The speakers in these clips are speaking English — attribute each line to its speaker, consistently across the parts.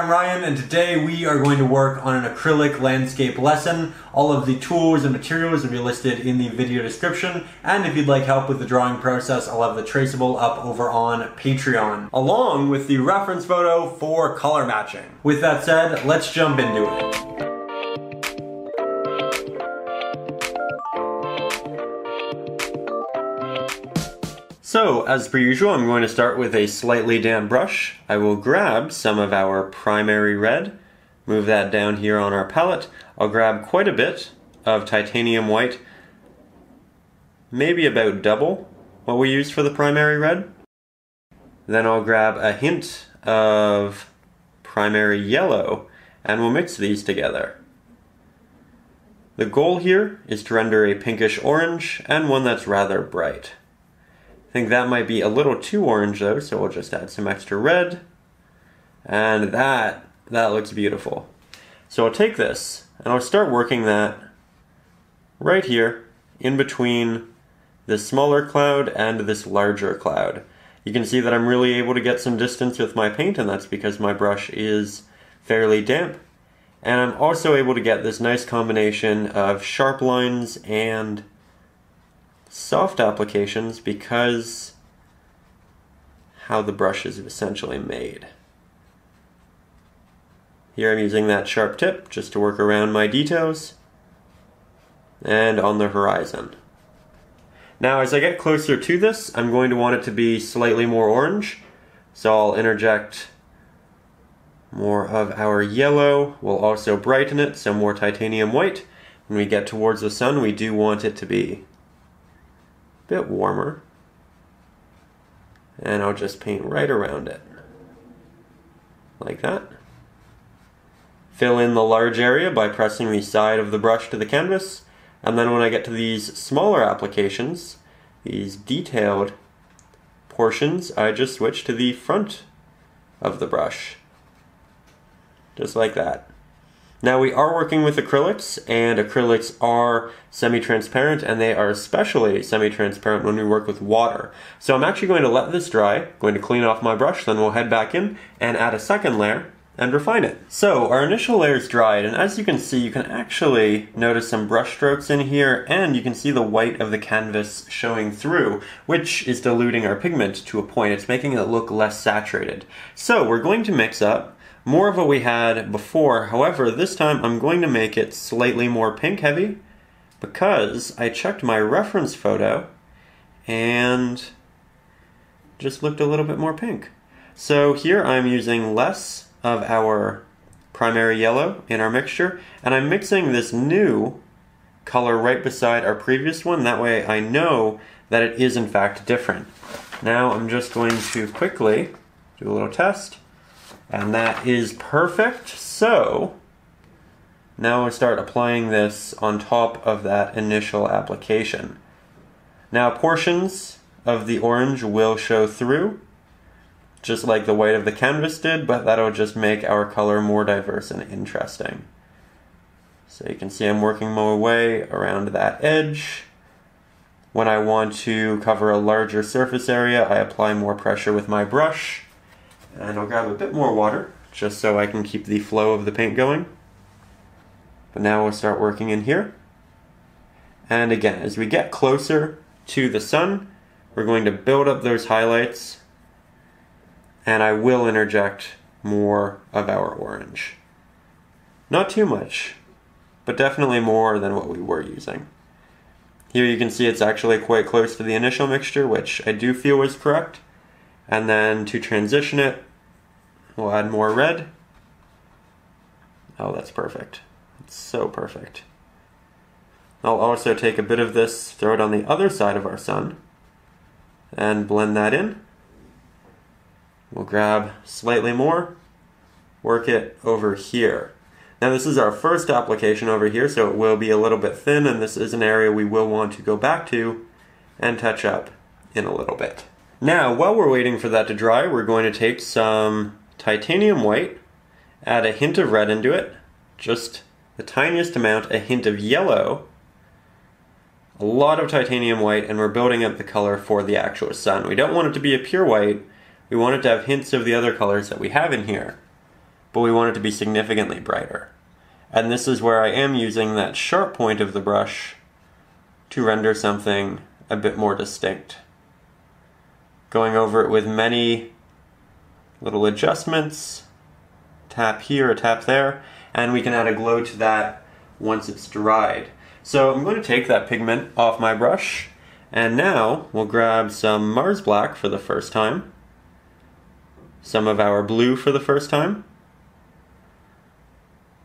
Speaker 1: I'm Ryan, and today we are going to work on an acrylic landscape lesson. All of the tools and materials will be listed in the video description, and if you'd like help with the drawing process, I'll have the traceable up over on Patreon, along with the reference photo for color matching. With that said, let's jump into it. So, as per usual, I'm going to start with a slightly damp brush. I will grab some of our primary red, move that down here on our palette. I'll grab quite a bit of titanium white, maybe about double what we used for the primary red. Then I'll grab a hint of primary yellow, and we'll mix these together. The goal here is to render a pinkish orange, and one that's rather bright. I think that might be a little too orange though, so we'll just add some extra red. And that looks beautiful. So I'll take this and I'll start working that right here in between this smaller cloud and this larger cloud. You can see that I'm really able to get some distance with my paint, and that's because my brush is fairly damp. And I'm also able to get this nice combination of sharp lines and soft applications because how the brush is essentially made. Here I'm using that sharp tip just to work around my details and on the horizon. Now as I get closer to this, I'm going to want it to be slightly more orange, so I'll interject more of our yellow. We'll also brighten it, so more titanium white. When we get towards the sun, we do want it to be bit warmer, and I'll just paint right around it like that. Fill in the large area by pressing the side of the brush to the canvas, and then when I get to these smaller applications, these detailed portions, I just switch to the front of the brush, just like that. Now we are working with acrylics, and acrylics are semi-transparent, and they are especially semi-transparent when we work with water. So I'm actually going to let this dry, going to clean off my brush, then we'll head back in and add a second layer and refine it. So our initial layer is dried, and as you can see, you can actually notice some brush strokes in here, and you can see the white of the canvas showing through, which is diluting our pigment to a point. It's making it look less saturated. So we're going to mix up more of what we had before. However, this time I'm going to make it slightly more pink heavy because I checked my reference photo and just looked a little bit more pink. So here I'm using less of our primary yellow in our mixture, and I'm mixing this new color right beside our previous one. That way I know that it is in fact different. Now I'm just going to quickly do a little test. And that is perfect. So now we'll start applying this on top of that initial application. Now portions of the orange will show through, just like the white of the canvas did, but that'll just make our color more diverse and interesting. So you can see I'm working my way around that edge. When I want to cover a larger surface area, I apply more pressure with my brush. And I'll grab a bit more water, just so I can keep the flow of the paint going. But now we'll start working in here. And again, as we get closer to the sun, we're going to build up those highlights, and I will interject more of our orange. Not too much, but definitely more than what we were using. Here you can see it's actually quite close to the initial mixture, which I do feel was correct. And then to transition it, we'll add more red. Oh, that's perfect. It's so perfect. I'll also take a bit of this, throw it on the other side of our sun, and blend that in. We'll grab slightly more, work it over here. Now this is our first application over here, so it will be a little bit thin, and this is an area we will want to go back to and touch up in a little bit. Now, while we're waiting for that to dry, we're going to take some titanium white, add a hint of red into it, just the tiniest amount, a hint of yellow, a lot of titanium white, and we're building up the color for the actual sun. We don't want it to be a pure white, we want it to have hints of the other colors that we have in here. but we want it to be significantly brighter. And this is where I am using that sharp point of the brush to render something a bit more distinct. Going over it with many little adjustments, tap here, a tap there, and we can add a glow to that once it's dried. So I'm going to take that pigment off my brush, and now we'll grab some Mars Black for the first time, some of our blue for the first time,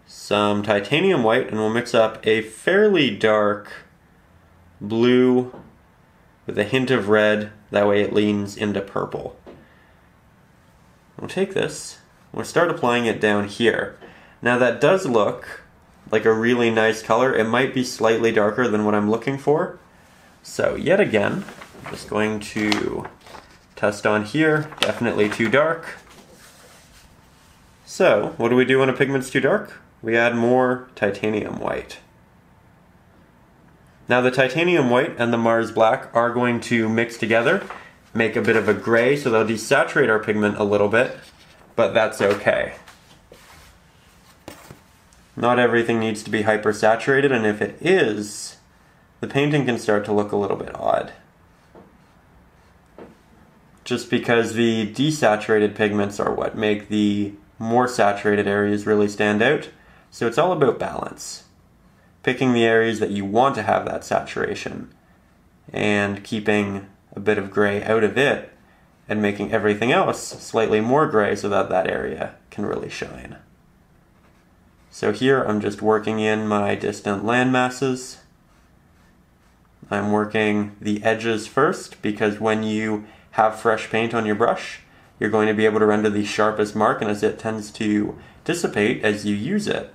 Speaker 1: some titanium white, and we'll mix up a fairly dark blue with a hint of red, that way it leans into purple. We'll take this, we'll start applying it down here. Now that does look like a really nice color. It might be slightly darker than what I'm looking for. So yet again, I'm just going to test on here, definitely too dark. So what do we do when a pigment's too dark? We add more titanium white. Now the titanium white and the Mars Black are going to mix together, make a bit of a gray, so they'll desaturate our pigment a little bit, but that's okay. Not everything needs to be hypersaturated, and if it is, the painting can start to look a little bit odd. Just because the desaturated pigments are what make the more saturated areas really stand out, so it's all about balance. Picking the areas that you want to have that saturation, and keeping a bit of gray out of it, and making everything else slightly more gray so that that area can really shine. So here I'm just working in my distant land masses. I'm working the edges first, because when you have fresh paint on your brush, you're going to be able to render the sharpest mark, and as it tends to dissipate as you use it,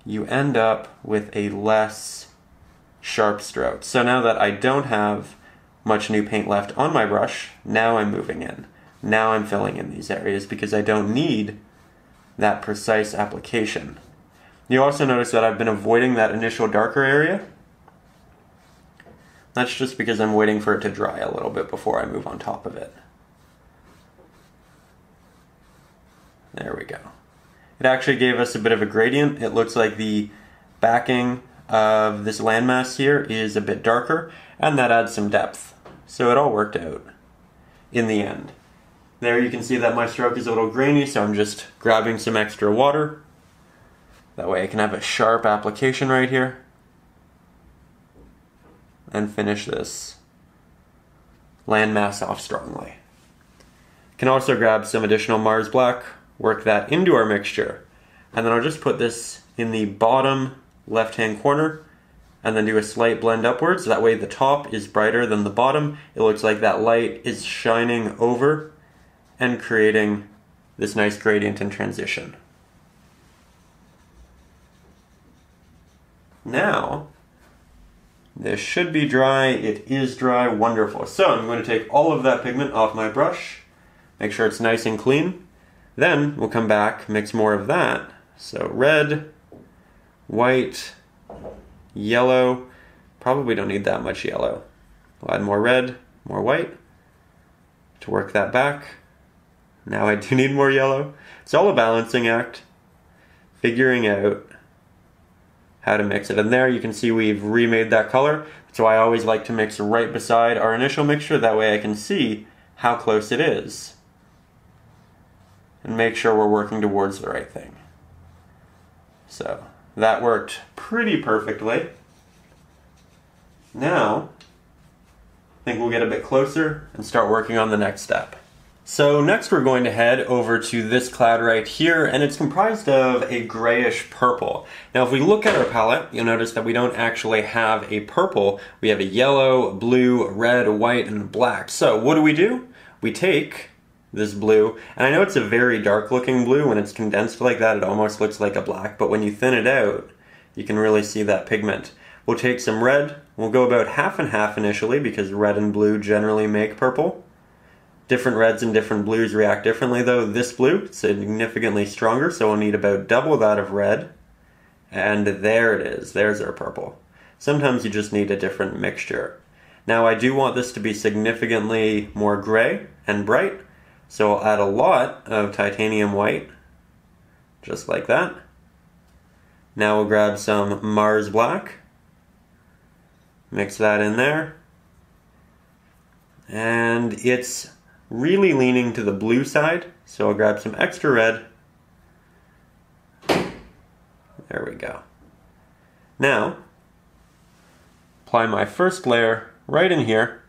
Speaker 1: you end up with a less sharp stroke. So now that I don't have much new paint left on my brush, now I'm moving in. Now I'm filling in these areas because I don't need that precise application. You also notice that I've been avoiding that initial darker area. That's just because I'm waiting for it to dry a little bit before I move on top of it. There we go. It actually gave us a bit of a gradient. It looks like the backing of this landmass here is a bit darker, and that adds some depth. So it all worked out in the end. There you can see that my stroke is a little grainy, so I'm just grabbing some extra water. That way I can have a sharp application right here. And finish this landmass off strongly. Can also grab some additional Mars Black, work that into our mixture, and then I'll just put this in the bottom left-hand corner, and then do a slight blend upwards. That way the top is brighter than the bottom. It looks like that light is shining over and creating this nice gradient and transition. Now, this should be dry. It is dry. Wonderful. So I'm going to take all of that pigment off my brush, make sure it's nice and clean. Then we'll come back, mix more of that. So red, white, yellow. Probably don't need that much yellow. We'll add more red, more white to work that back. Now I do need more yellow. It's all a balancing act, figuring out how to mix it. And there you can see we've remade that color. That's why I always like to mix right beside our initial mixture. That way I can see how close it is and make sure we're working towards the right thing. So that worked pretty perfectly. Now I think we'll get a bit closer and start working on the next step. So next we're going to head over to this cloud right here, and it's comprised of a grayish purple. Now if we look at our palette, you'll notice that we don't actually have a purple. We have a yellow, blue, red, white, and black. So what do? We take this blue, and I know it's a very dark looking blue. When it's condensed like that, it almost looks like a black, but when you thin it out, you can really see that pigment. We'll take some red. We'll go about half and half initially, because red and blue generally make purple. Different reds and different blues react differently though. This blue is significantly stronger, so we'll need about double that of red. And there it is, there's our purple. Sometimes you just need a different mixture. Now I do want this to be significantly more gray and bright, so I'll add a lot of titanium white just like that. Now we'll grab some Mars Black, mix that in there, and it's really leaning to the blue side, so I'll grab some extra red. There we go. Now, apply my first layer right in here.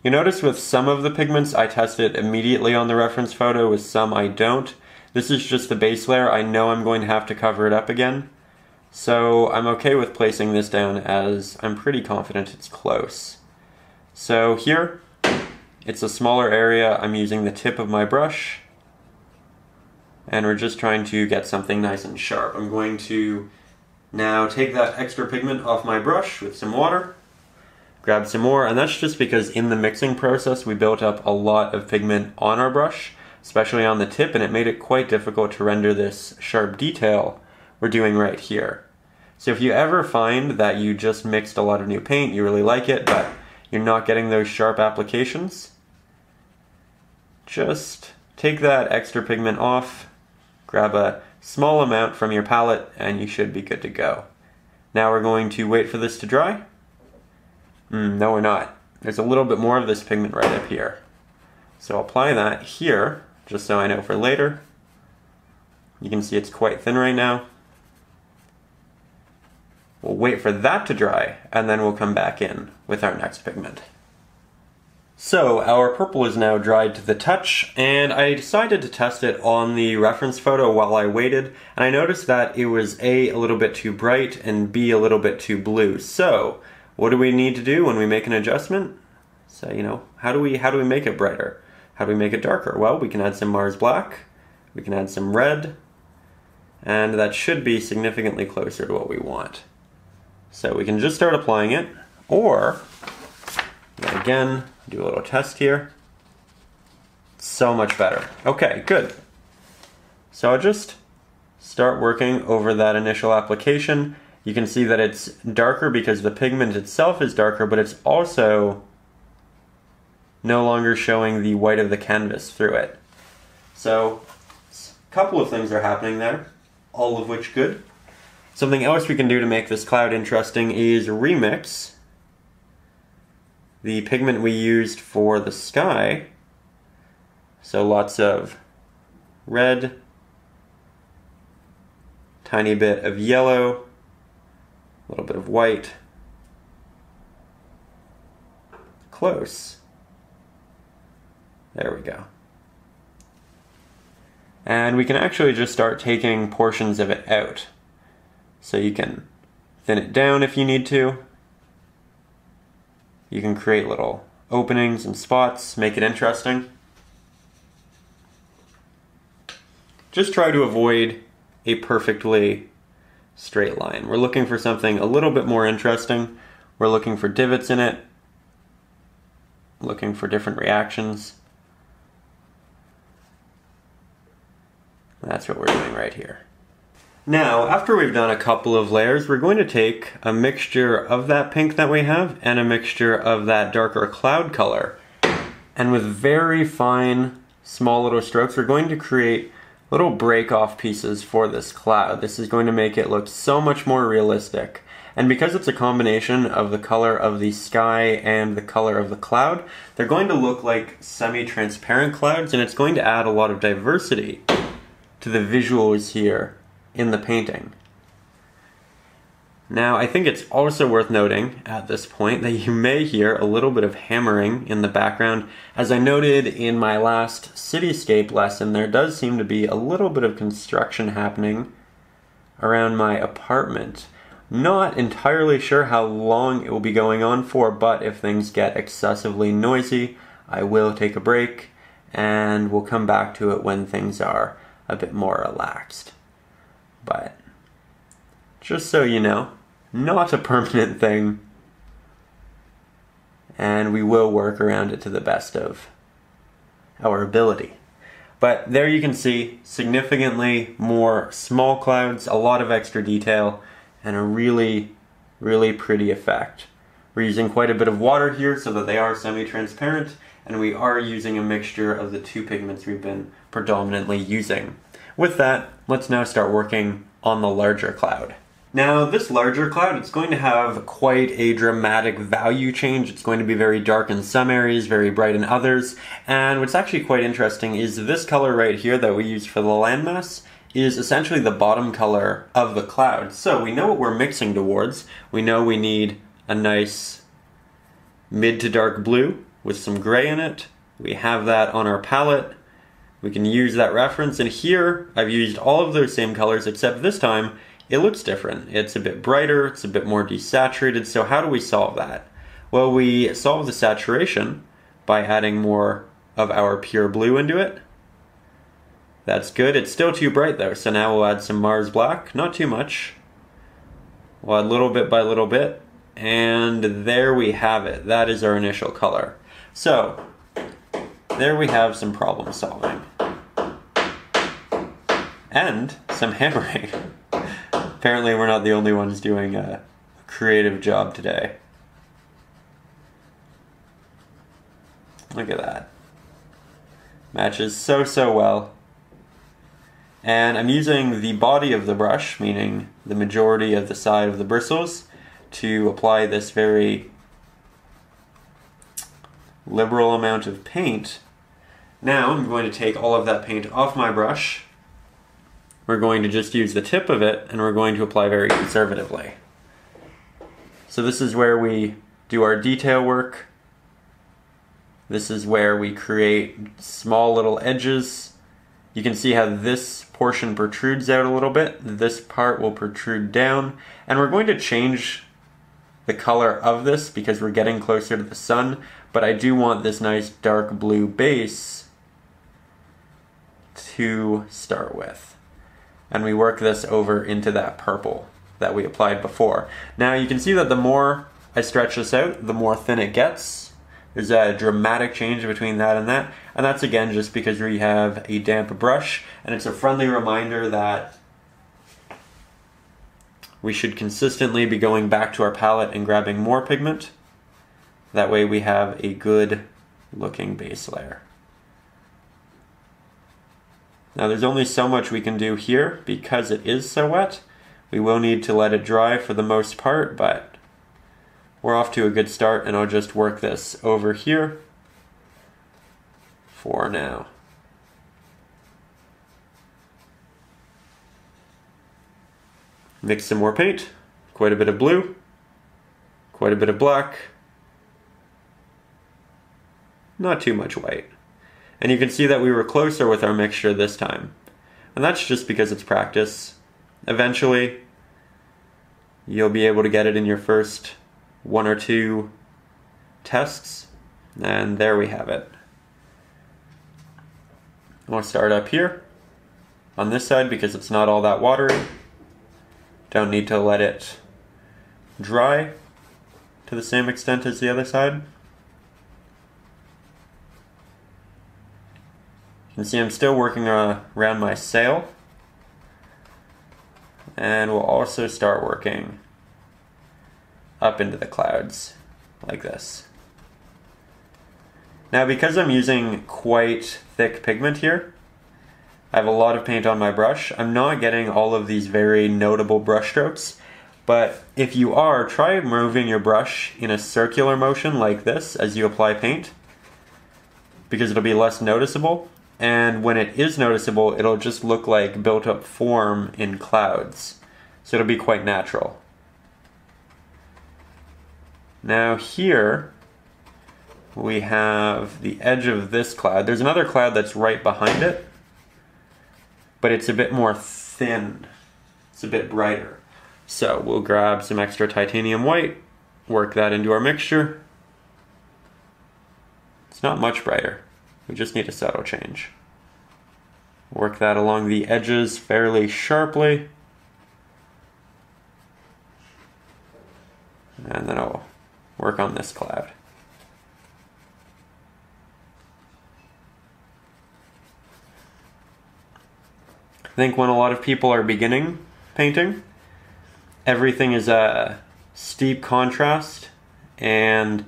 Speaker 1: You notice with some of the pigments I test it immediately on the reference photo, with some I don't. This is just the base layer. I know I'm going to have to cover it up again, so I'm okay with placing this down as I'm pretty confident it's close. So here, it's a smaller area. I'm using the tip of my brush, and we're just trying to get something nice and sharp. I'm going to now take that extra pigment off my brush with some water, grab some more, and that's just because in the mixing process we built up a lot of pigment on our brush, especially on the tip, and it made it quite difficult to render this sharp detail we're doing right here. So if you ever find that you just mixed a lot of new paint, you really like it, but you're not getting those sharp applications, just take that extra pigment off, grab a small amount from your palette, and you should be good to go. Now we're going to wait for this to dry. No, we're not. There's a little bit more of this pigment right up here. So I'll apply that here, just so I know for later. You can see it's quite thin right now. We'll wait for that to dry, and then we'll come back in with our next pigment. So our purple is now dried to the touch, and I decided to test it on the reference photo while I waited, and I noticed that it was A, a little bit too bright, and B, a little bit too blue. So what do we need to do when we make an adjustment? So, you know, how do we make it brighter? How do we make it darker? Well, we can add some Mars Black, we can add some red, and that should be significantly closer to what we want. So we can just start applying it, or, again, do a little test here. So much better. Okay, good. So I'll just start working over that initial application. You can see that it's darker because the pigment itself is darker, but it's also no longer showing the white of the canvas through it. So a couple of things are happening there, all of which good. Something else we can do to make this cloud interesting is remix the pigment we used for the sky. So lots of red, tiny bit of yellow, a little bit of white. Close. There we go. And we can actually just start taking portions of it out. So you can thin it down if you need to. You can create little openings and spots, make it interesting. Just try to avoid a perfectly straight line. We're looking for something a little bit more interesting. We're looking for divots in it, looking for different reactions. That's what we're doing right here. Now, after we've done a couple of layers, we're going to take a mixture of that pink that we have and a mixture of that darker cloud color. And with very fine, small little strokes, we're going to create little break-off pieces for this cloud. This is going to make it look so much more realistic. And because it's a combination of the color of the sky and the color of the cloud, they're going to look like semi-transparent clouds, and it's going to add a lot of diversity to the visuals here in the painting. Now, I think it's also worth noting at this point that you may hear a little bit of hammering in the background. As I noted in my last cityscape lesson, there does seem to be a little bit of construction happening around my apartment. Not entirely sure how long it will be going on for, but if things get excessively noisy, I will take a break and we'll come back to it when things are a bit more relaxed. But just so you know, not a permanent thing, and we will work around it to the best of our ability. But there you can see significantly more small clouds, a lot of extra detail, and a really, really pretty effect. We're using quite a bit of water here so that they are semi-transparent, and we are using a mixture of the two pigments we've been predominantly using. With that, let's now start working on the larger cloud. Now, this larger cloud, it's going to have quite a dramatic value change. It's going to be very dark in some areas, very bright in others. And what's actually quite interesting is this color right here that we used for the landmass is essentially the bottom color of the cloud. So we know what we're mixing towards. We know we need a nice mid to dark blue with some gray in it. We have that on our palette. We can use that reference. And here, I've used all of those same colors, except this time, it looks different. It's a bit brighter, it's a bit more desaturated, so how do we solve that? Well, we solve the saturation by adding more of our pure blue into it. That's good. It's still too bright though, so now we'll add some Mars Black, not too much. We'll add little bit by little bit, and there we have it. That is our initial color. So, there we have some problem solving. And some hammering. Apparently we're not the only ones doing a creative job today. Look at that. Matches so well. And I'm using the body of the brush, meaning the majority of the side of the bristles, to apply this very liberal amount of paint. Now I'm going to take all of that paint off my brush. We're going to just use the tip of it, and we're going to apply very conservatively. So this is where we do our detail work. This is where we create small little edges. You can see how this portion protrudes out a little bit. This part will protrude down, and we're going to change the color of this because we're getting closer to the sun, but I do want this nice dark blue base to start with. And we work this over into that purple that we applied before. Now you can see that the more I stretch this out, the more thin it gets. There's a dramatic change between that, and that's again just because we have a damp brush, and it's a friendly reminder that we should consistently be going back to our palette and grabbing more pigment. That way we have a good looking base layer. Now there's only so much we can do here because it is so wet. We will need to let it dry for the most part, but we're off to a good start, and I'll just work this over here for now. Mix some more paint, quite a bit of blue, quite a bit of black, not too much white. And you can see that we were closer with our mixture this time. And that's just because it's practice. Eventually, you'll be able to get it in your first 1 or 2 tests. And there we have it. We'll start up here on this side because it's not all that watery. Don't need to let it dry to the same extent as the other side. You can see I'm still working around my sail, and we'll also start working up into the clouds like this. Now because I'm using quite thick pigment here, I have a lot of paint on my brush. I'm not getting all of these very notable brush strokes, but if you are, try moving your brush in a circular motion like this as you apply paint, because it'll be less noticeable. And when it is noticeable, it'll just look like built up form in clouds. So it'll be quite natural. Now here, we have the edge of this cloud. There's another cloud that's right behind it, but it's a bit more thin. It's a bit brighter. So we'll grab some extra titanium white, work that into our mixture. It's not much brighter. We just need a subtle change. Work that along the edges fairly sharply. And then I'll work on this cloud. I think when a lot of people are beginning painting, everything is a steep contrast and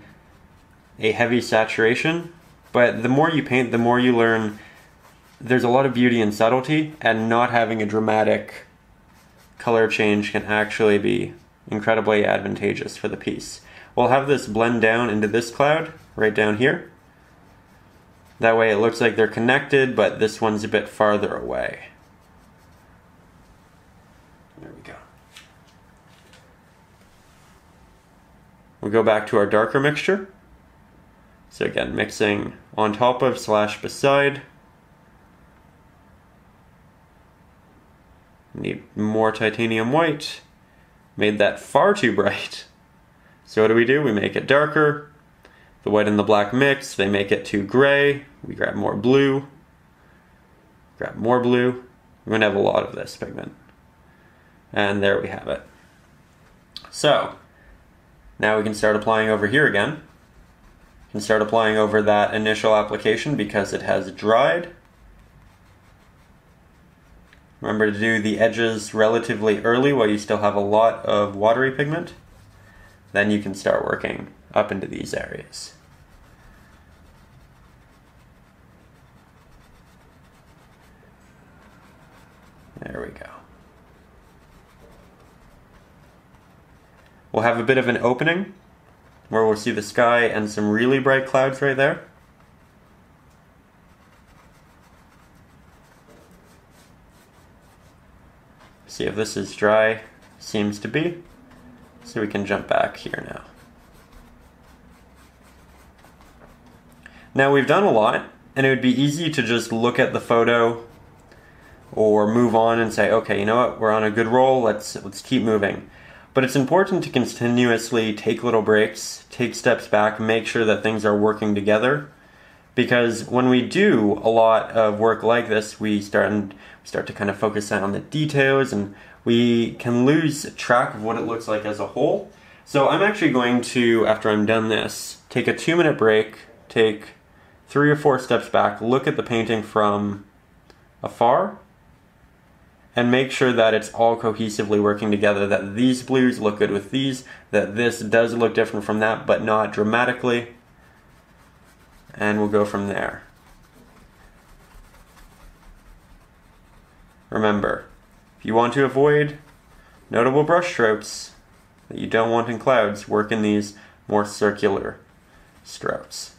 Speaker 1: a heavy saturation. But the more you paint, the more you learn there's a lot of beauty and subtlety, and not having a dramatic color change can actually be incredibly advantageous for the piece. We'll have this blend down into this cloud, right down here. That way it looks like they're connected, but this one's a bit farther away. There we go. We'll go back to our darker mixture. So again, mixing on top of / beside. Need more titanium white. Made that far too bright. So what do? We make it darker. The white and the black mix, they make it too gray. We grab more blue. Grab more blue. We're going to have a lot of this pigment. And there we have it. So, now we can start applying over here again. We can start applying over that initial application because it has dried. Remember to do the edges relatively early while you still have a lot of watery pigment. Then you can start working up into these areas. There we go. We'll have a bit of an opening where we'll see the sky and some really bright clouds right there. See if this is dry. Seems to be. So we can jump back here now. Now we've done a lot, and it would be easy to just look at the photo or move on and say, okay, you know what, we're on a good roll, let's keep moving. But it's important to continuously take little breaks, take steps back, make sure that things are working together. Because when we do a lot of work like this, we start to kind of focus on the details, and we can lose track of what it looks like as a whole. So I'm actually going to, after I'm done this, take a 2-minute break, take 3 or 4 steps back, look at the painting from afar, and make sure that it's all cohesively working together, that these blues look good with these, that this does look different from that, but not dramatically. And we'll go from there. Remember, if you want to avoid notable brush strokes that you don't want in clouds, work in these more circular strokes.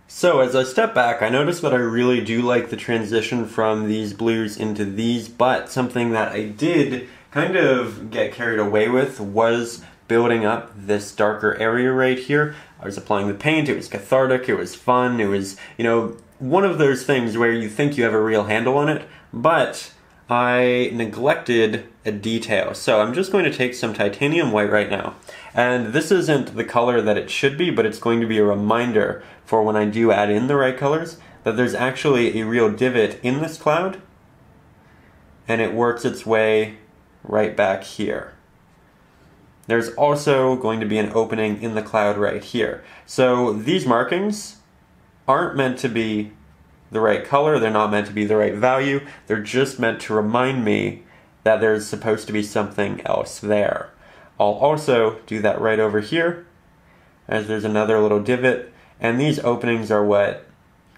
Speaker 1: So as I step back, I notice that I really do like the transition from these blues into these, but something that I did kind of get carried away with was building up this darker area right here. I was applying the paint, it was cathartic, it was fun, it was, you know, one of those things where you think you have a real handle on it, but I neglected a detail. So I'm just going to take some titanium white right now. And this isn't the color that it should be, but it's going to be a reminder for when I do add in the right colors that there's actually a real divot in this cloud, and it works its way right back here. There's also going to be an opening in the cloud right here. So these markings aren't meant to be the right color, they're not meant to be the right value, they're just meant to remind me that there's supposed to be something else there. I'll also do that right over here, as there's another little divot, and these openings are what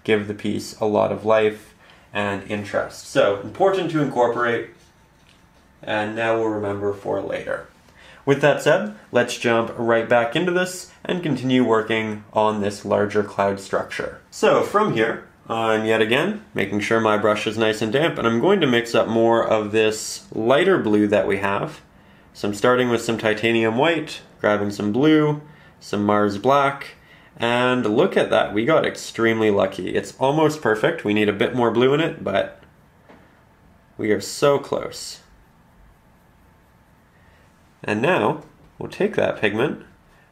Speaker 1: give the piece a lot of life and interest. So, important to incorporate, and now we'll remember for later. With that said, let's jump right back into this and continue working on this larger cloud structure. So from here, I'm yet again making sure my brush is nice and damp, and I'm going to mix up more of this lighter blue that we have. So I'm starting with some titanium white, grabbing some blue, some Mars black, and look at that, we got extremely lucky. It's almost perfect, we need a bit more blue in it, but we are so close. And now, we'll take that pigment,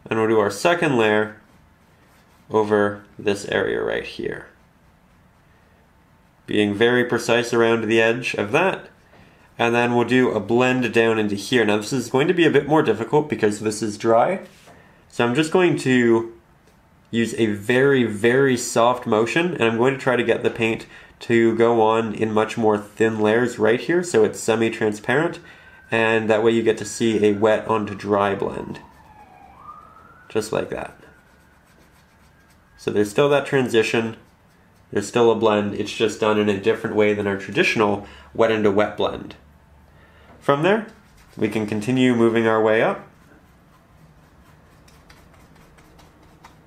Speaker 1: and we'll do our second layer over this area right here. Being very precise around the edge of that, and then we'll do a blend down into here. Now this is going to be a bit more difficult because this is dry, so I'm just going to use a very, very soft motion, and I'm going to try to get the paint to go on in much more thin layers right here, so it's semi-transparent, and that way you get to see a wet onto dry blend. Just like that. So there's still that transition, there's still a blend, it's just done in a different way than our traditional wet into wet blend. From there, we can continue moving our way up.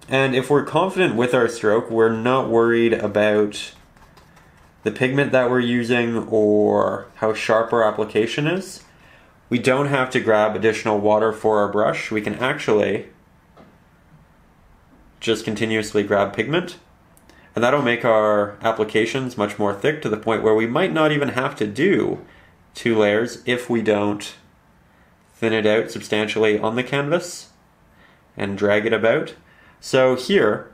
Speaker 1: And if we're confident with our stroke, we're not worried about the pigment that we're using or how sharp our application is. We don't have to grab additional water for our brush. We can actually just continuously grab pigment, and that'll make our applications much more thick to the point where we might not even have to do 2 layers if we don't thin it out substantially on the canvas and drag it about. So here,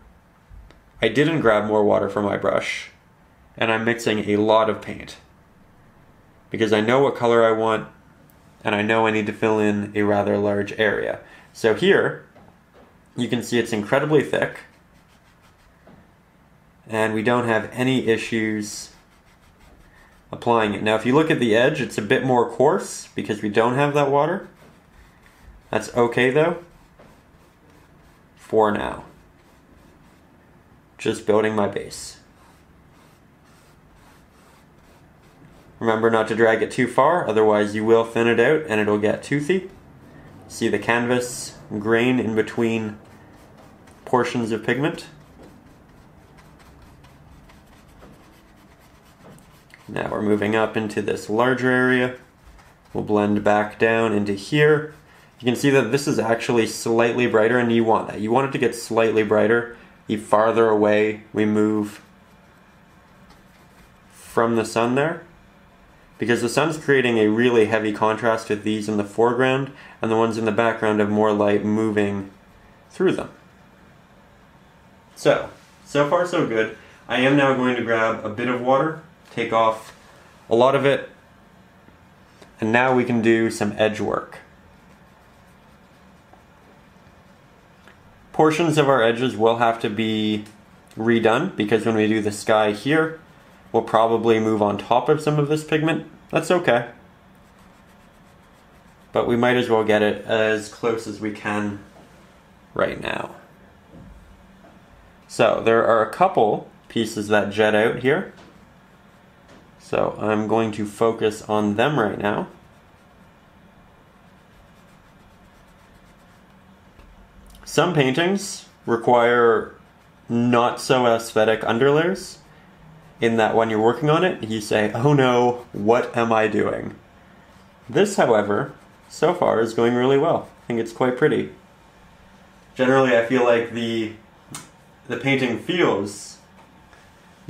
Speaker 1: I didn't grab more water from my brush, and I'm mixing a lot of paint because I know what color I want and I know I need to fill in a rather large area. So here, you can see it's incredibly thick and we don't have any issues applying it. Now if you look at the edge, it's a bit more coarse because we don't have that water. That's okay though, for now. Just building my base. Remember not to drag it too far, otherwise you will thin it out and it'll get toothy. See the canvas grain in between portions of pigment. Now we're moving up into this larger area. We'll blend back down into here. You can see that this is actually slightly brighter, and you want that. You want it to get slightly brighter the farther away we move from the sun there, because the sun's creating a really heavy contrast with these in the foreground, and the ones in the background have more light moving through them. So far so good. I am now going to grab a bit of water, take off a lot of it, and now we can do some edge work. Portions of our edges will have to be redone because when we do the sky here, we'll probably move on top of some of this pigment. That's okay. But we might as well get it as close as we can right now. So there are a couple pieces that jet out here. So I'm going to focus on them right now. Some paintings require not so aesthetic underlayers, in that when you're working on it, you say, oh no, what am I doing? This, however, so far is going really well. I think it's quite pretty. Generally, I feel like the painting feels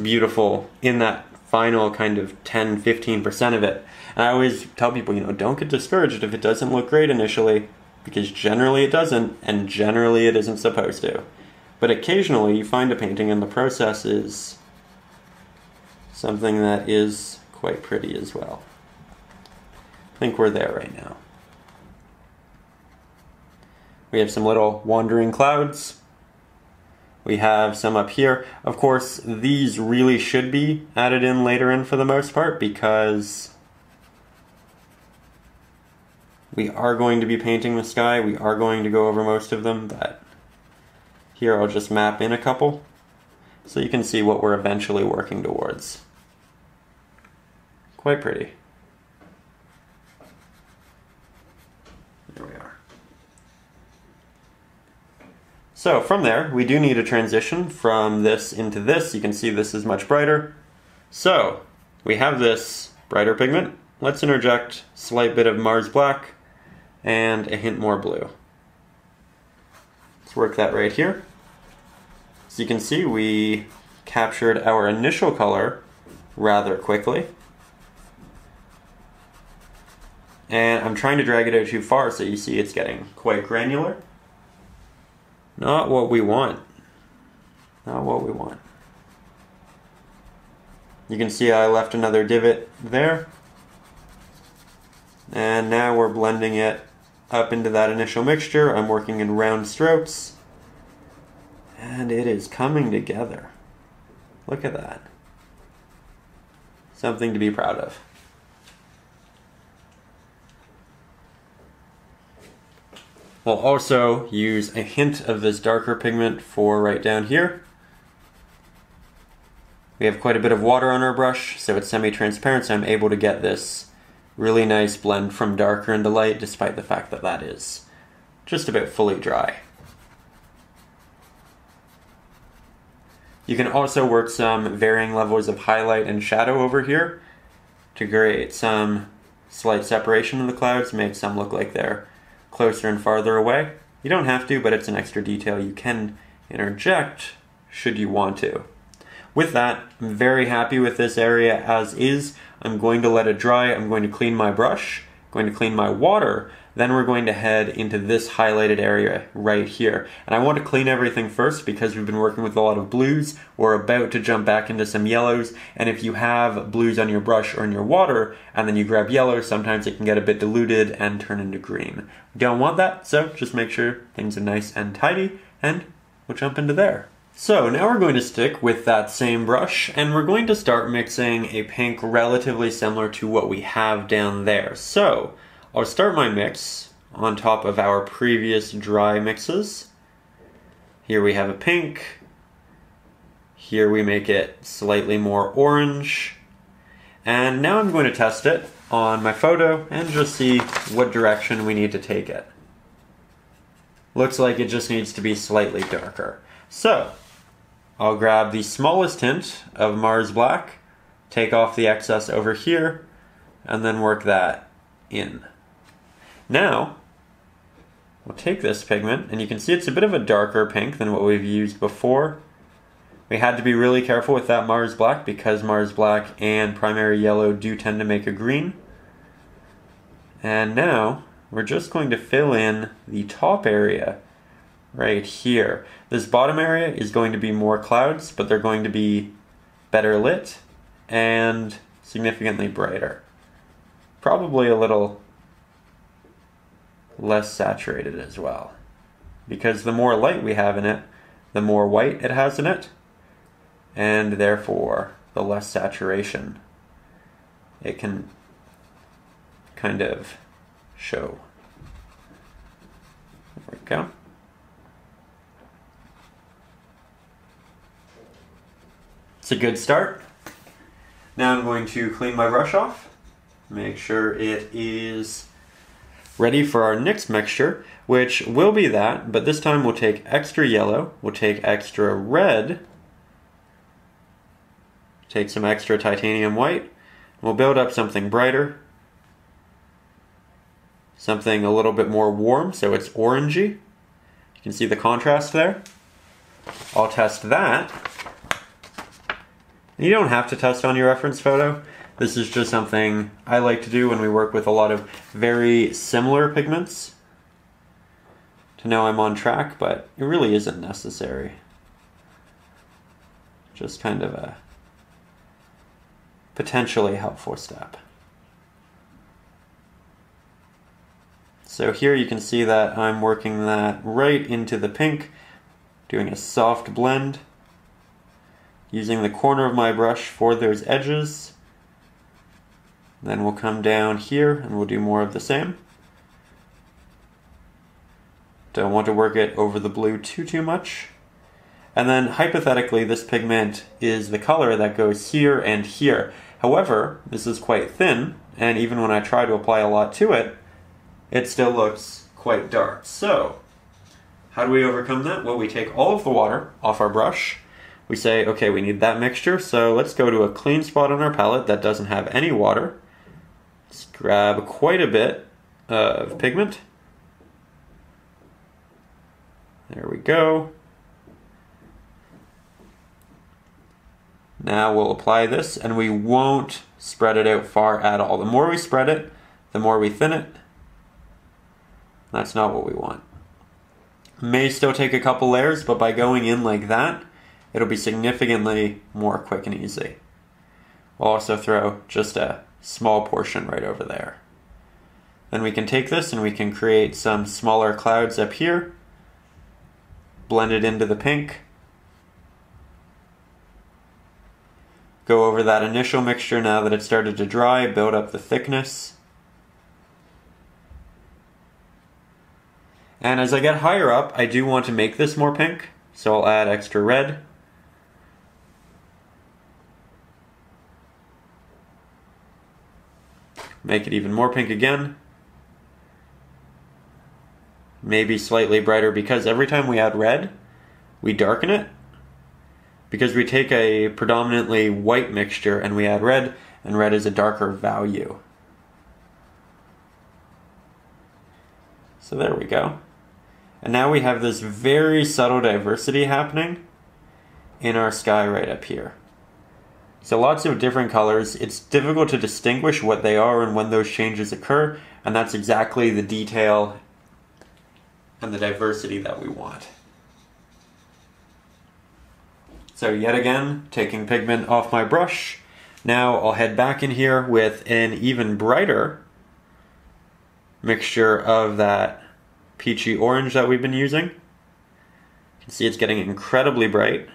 Speaker 1: beautiful in that final kind of 10-15% of it. And I always tell people, don't get discouraged if it doesn't look great initially, because generally it doesn't, and generally it isn't supposed to. But occasionally you find a painting and the process is something that is quite pretty as well. I think we're there right now. We have some little wandering clouds. We have some up here. Of course, these really should be added in later in for the most part, because we are going to be painting the sky. We are going to go over most of them, but here I'll just map in a couple so you can see what we're eventually working towards. Quite pretty. There we are. So from there, we do need a transition from this into this. You can see this is much brighter. So we have this brighter pigment. Let's interject a slight bit of Mars Black and a hint more blue. Let's work that right here. As you can see, we captured our initial color rather quickly. And I'm trying to drag it out too far, so you see it's getting quite granular. Not what we want. Not what we want. You can see I left another divot there. And now we're blending it up into that initial mixture. I'm working in round strokes. And it is coming together. Look at that. Something to be proud of. We'll also use a hint of this darker pigment for right down here. We have quite a bit of water on our brush, so it's semi-transparent, so I'm able to get this really nice blend from darker into light, despite the fact that that is just about fully dry. You can also work some varying levels of highlight and shadow over here to create some slight separation in the clouds, make some look like they're closer and farther away. You don't have to, but it's an extra detail you can interject should you want to. With that, I'm very happy with this area as is. I'm going to let it dry. I'm going to clean my brush, going to clean my water, then we're going to head into this highlighted area right here. And I want to clean everything first because we've been working with a lot of blues. We're about to jump back into some yellows, and if you have blues on your brush or in your water, and then you grab yellow, sometimes it can get a bit diluted and turn into green. We don't want that, so just make sure things are nice and tidy, and we'll jump into there. So now we're going to stick with that same brush, and we're going to start mixing a pink relatively similar to what we have down there. So I'll start my mix on top of our previous dry mixes. Here we have a pink. Here we make it slightly more orange. And now I'm going to test it on my photo and just see what direction we need to take it. Looks like it just needs to be slightly darker. So I'll grab the smallest hint of Mars Black, take off the excess over here, and then work that in. Now, we'll take this pigment, and you can see it's a bit of a darker pink than what we've used before. We had to be really careful with that Mars Black because Mars Black and primary yellow do tend to make a green. And now, we're just going to fill in the top area right here. This bottom area is going to be more clouds, but they're going to be better lit and significantly brighter. Probably a little less saturated as well, because the more light we have in it, the more white it has in it, and therefore the less saturation it can kind of show. There we go. It's a good start. Now I'm going to clean my brush off, make sure it is ready for our next mixture, which will be that, but this time we'll take extra yellow, we'll take extra red, take some extra titanium white, we'll build up something brighter, something a little bit more warm, so it's orangey. You can see the contrast there. I'll test that. You don't have to test on your reference photo. This is just something I like to do when we work with a lot of very similar pigments to know I'm on track, but it really isn't necessary. Just kind of a potentially helpful step. So here you can see that I'm working that right into the pink, doing a soft blend, using the corner of my brush for those edges. Then we'll come down here and we'll do more of the same. Don't want to work it over the blue too much. And then hypothetically this pigment is the color that goes here and here. However, this is quite thin, and even when I try to apply a lot to it, it still looks quite dark. So, how do we overcome that? Well, we take all of the water off our brush. We say, okay, we need that mixture, so let's go to a clean spot on our palette that doesn't have any water. Let's grab quite a bit of pigment. There we go. Now we'll apply this, and we won't spread it out far at all. The more we spread it, the more we thin it. That's not what we want. May still take a couple layers, but by going in like that, it'll be significantly more quick and easy. We'll also throw just a small portion right over there. Then we can take this and we can create some smaller clouds up here, blend it into the pink, go over that initial mixture now that it's started to dry, build up the thickness. And as I get higher up, I do want to make this more pink, so I'll add extra red. Make it even more pink again. Maybe slightly brighter, because every time we add red, we darken it. Because we take a predominantly white mixture and we add red, and red is a darker value. So there we go. And now we have this very subtle diversity happening in our sky right up here. So lots of different colors. It's difficult to distinguish what they are and when those changes occur, and that's exactly the detail and the diversity that we want. So yet again, taking pigment off my brush. Now I'll head back in here with an even brighter mixture of that peachy orange that we've been using. You can see it's getting incredibly bright.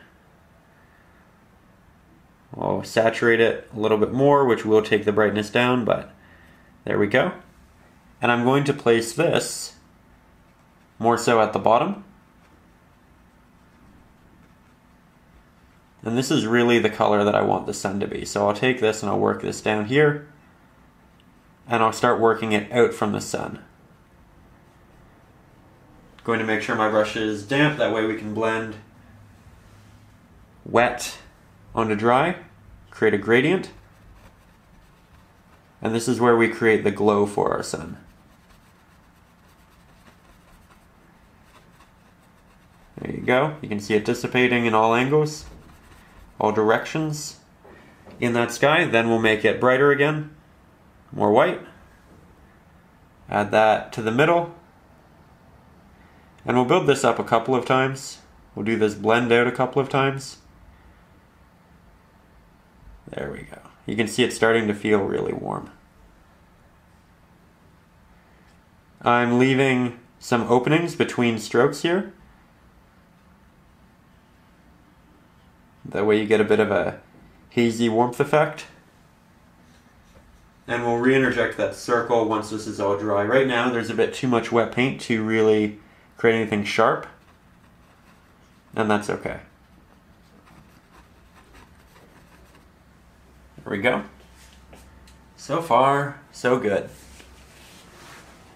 Speaker 1: I'll saturate it a little bit more, which will take the brightness down, but there we go. And I'm going to place this more so at the bottom. And this is really the color that I want the sun to be. So I'll take this and I'll work this down here, and I'll start working it out from the sun. Going to make sure my brush is damp, that way we can blend wet onto dry, create a gradient, and this is where we create the glow for our sun. There you go. You can see it dissipating in all angles, all directions in that sky. Then we'll make it brighter again, more white. Add that to the middle. And we'll build this up a couple of times. We'll do this blend out a couple of times. There we go. You can see it's starting to feel really warm. I'm leaving some openings between strokes here. That way you get a bit of a hazy warmth effect. And we'll re-interject that circle once this is all dry. Right now there's a bit too much wet paint to really create anything sharp, and that's okay. There we go. So far, so good.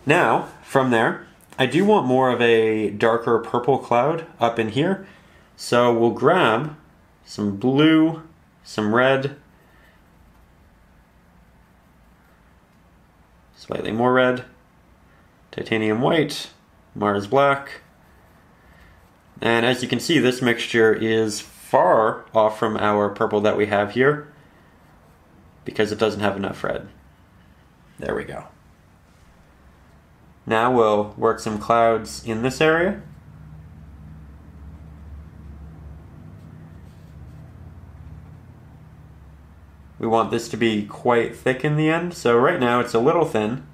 Speaker 1: Now, from there, I do want more of a darker purple cloud up in here, so we'll grab some blue, some red, slightly more red, titanium white, Mars black, and as you can see, this mixture is far off from our purple that we have here because it doesn't have enough red. There we go. Now we'll work some clouds in this area. We want this to be quite thick in the end, so right now it's a little thin.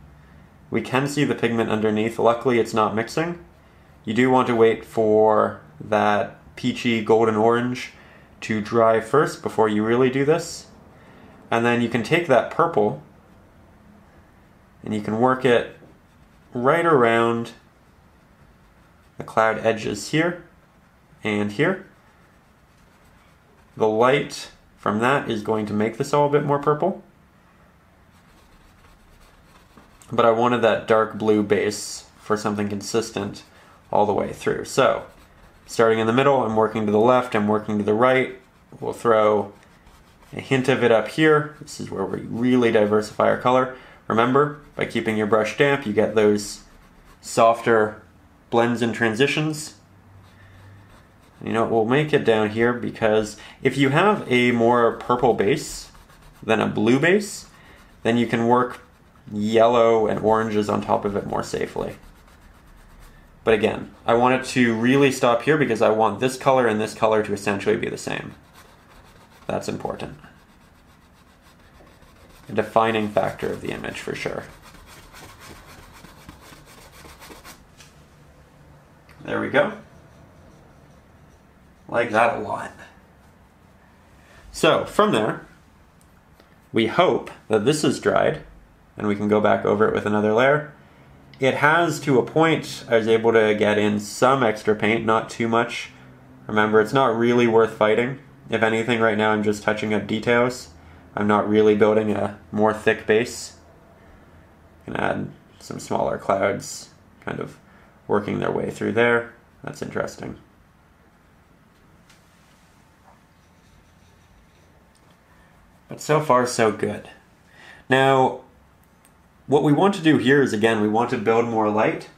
Speaker 1: We can see the pigment underneath. Luckily it's not mixing. You do want to wait for that peachy golden orange to dry first before you really do this. And then you can take that purple and you can work it right around the cloud edges here and here. The light from that is going to make this all a bit more purple. But I wanted that dark blue base for something consistent all the way through. So, starting in the middle, I'm working to the left, I'm working to the right. We'll throw a hint of it up here. This is where we really diversify our color. Remember, by keeping your brush damp, you get those softer blends and transitions. You know, we'll make it down here because if you have a more purple base than a blue base, then you can work yellow and oranges on top of it more safely. But again, I want it to really stop here because I want this color and this color to essentially be the same. That's important. A defining factor of the image for sure. There we go. Like that a lot. So from there, we hope that this is dried and we can go back over it with another layer. It has, to a point, I was able to get in some extra paint, not too much. Remember, it's not really worth fighting. If anything, right now I'm just touching up details. I'm not really building a more thick base. can add some smaller clouds kind of working their way through there. That's interesting. But so far, so good. Now, what we want to do here is, again, we want to build more light.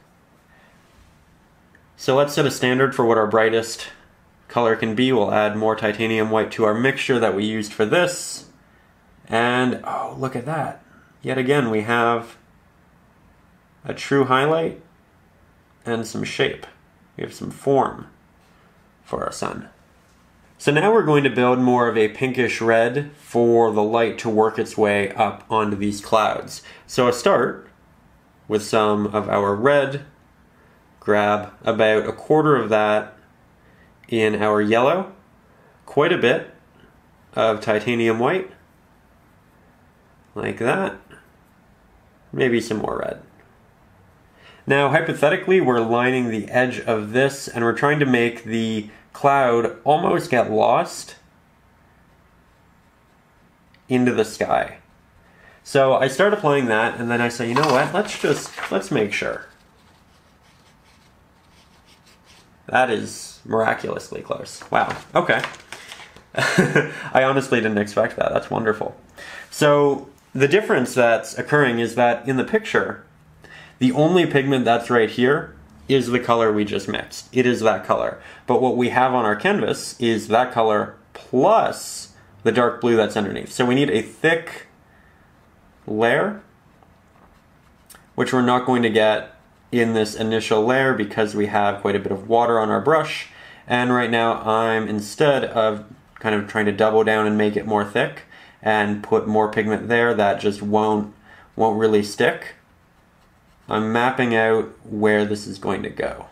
Speaker 1: So let's set a standard for what our brightest color can be. We'll add more titanium white to our mixture that we used for this. And, oh, look at that. Yet again, we have a true highlight and some shape. We have some form for our sun. So now we're going to build more of a pinkish red for the light to work its way up onto these clouds. So I'll start with some of our red, grab about a quarter of that in our yellow, quite a bit of titanium white, like that, maybe some more red. Now hypothetically we're lining the edge of this and we're trying to make the cloud almost get lost into the sky. So I start applying that and then I say, you know what, let's make sure. That is miraculously close. Wow, okay. I honestly didn't expect that. That's wonderful. So the difference that's occurring is that in the picture, the only pigment that's right here is the color we just mixed. It is that color. But what we have on our canvas is that color plus the dark blue that's underneath. So we need a thick layer, which we're not going to get in this initial layer because we have quite a bit of water on our brush. And right now I'm, instead of kind of trying to double down and make it more thick and put more pigment there that just won't really stick, I'm mapping out where this is going to go.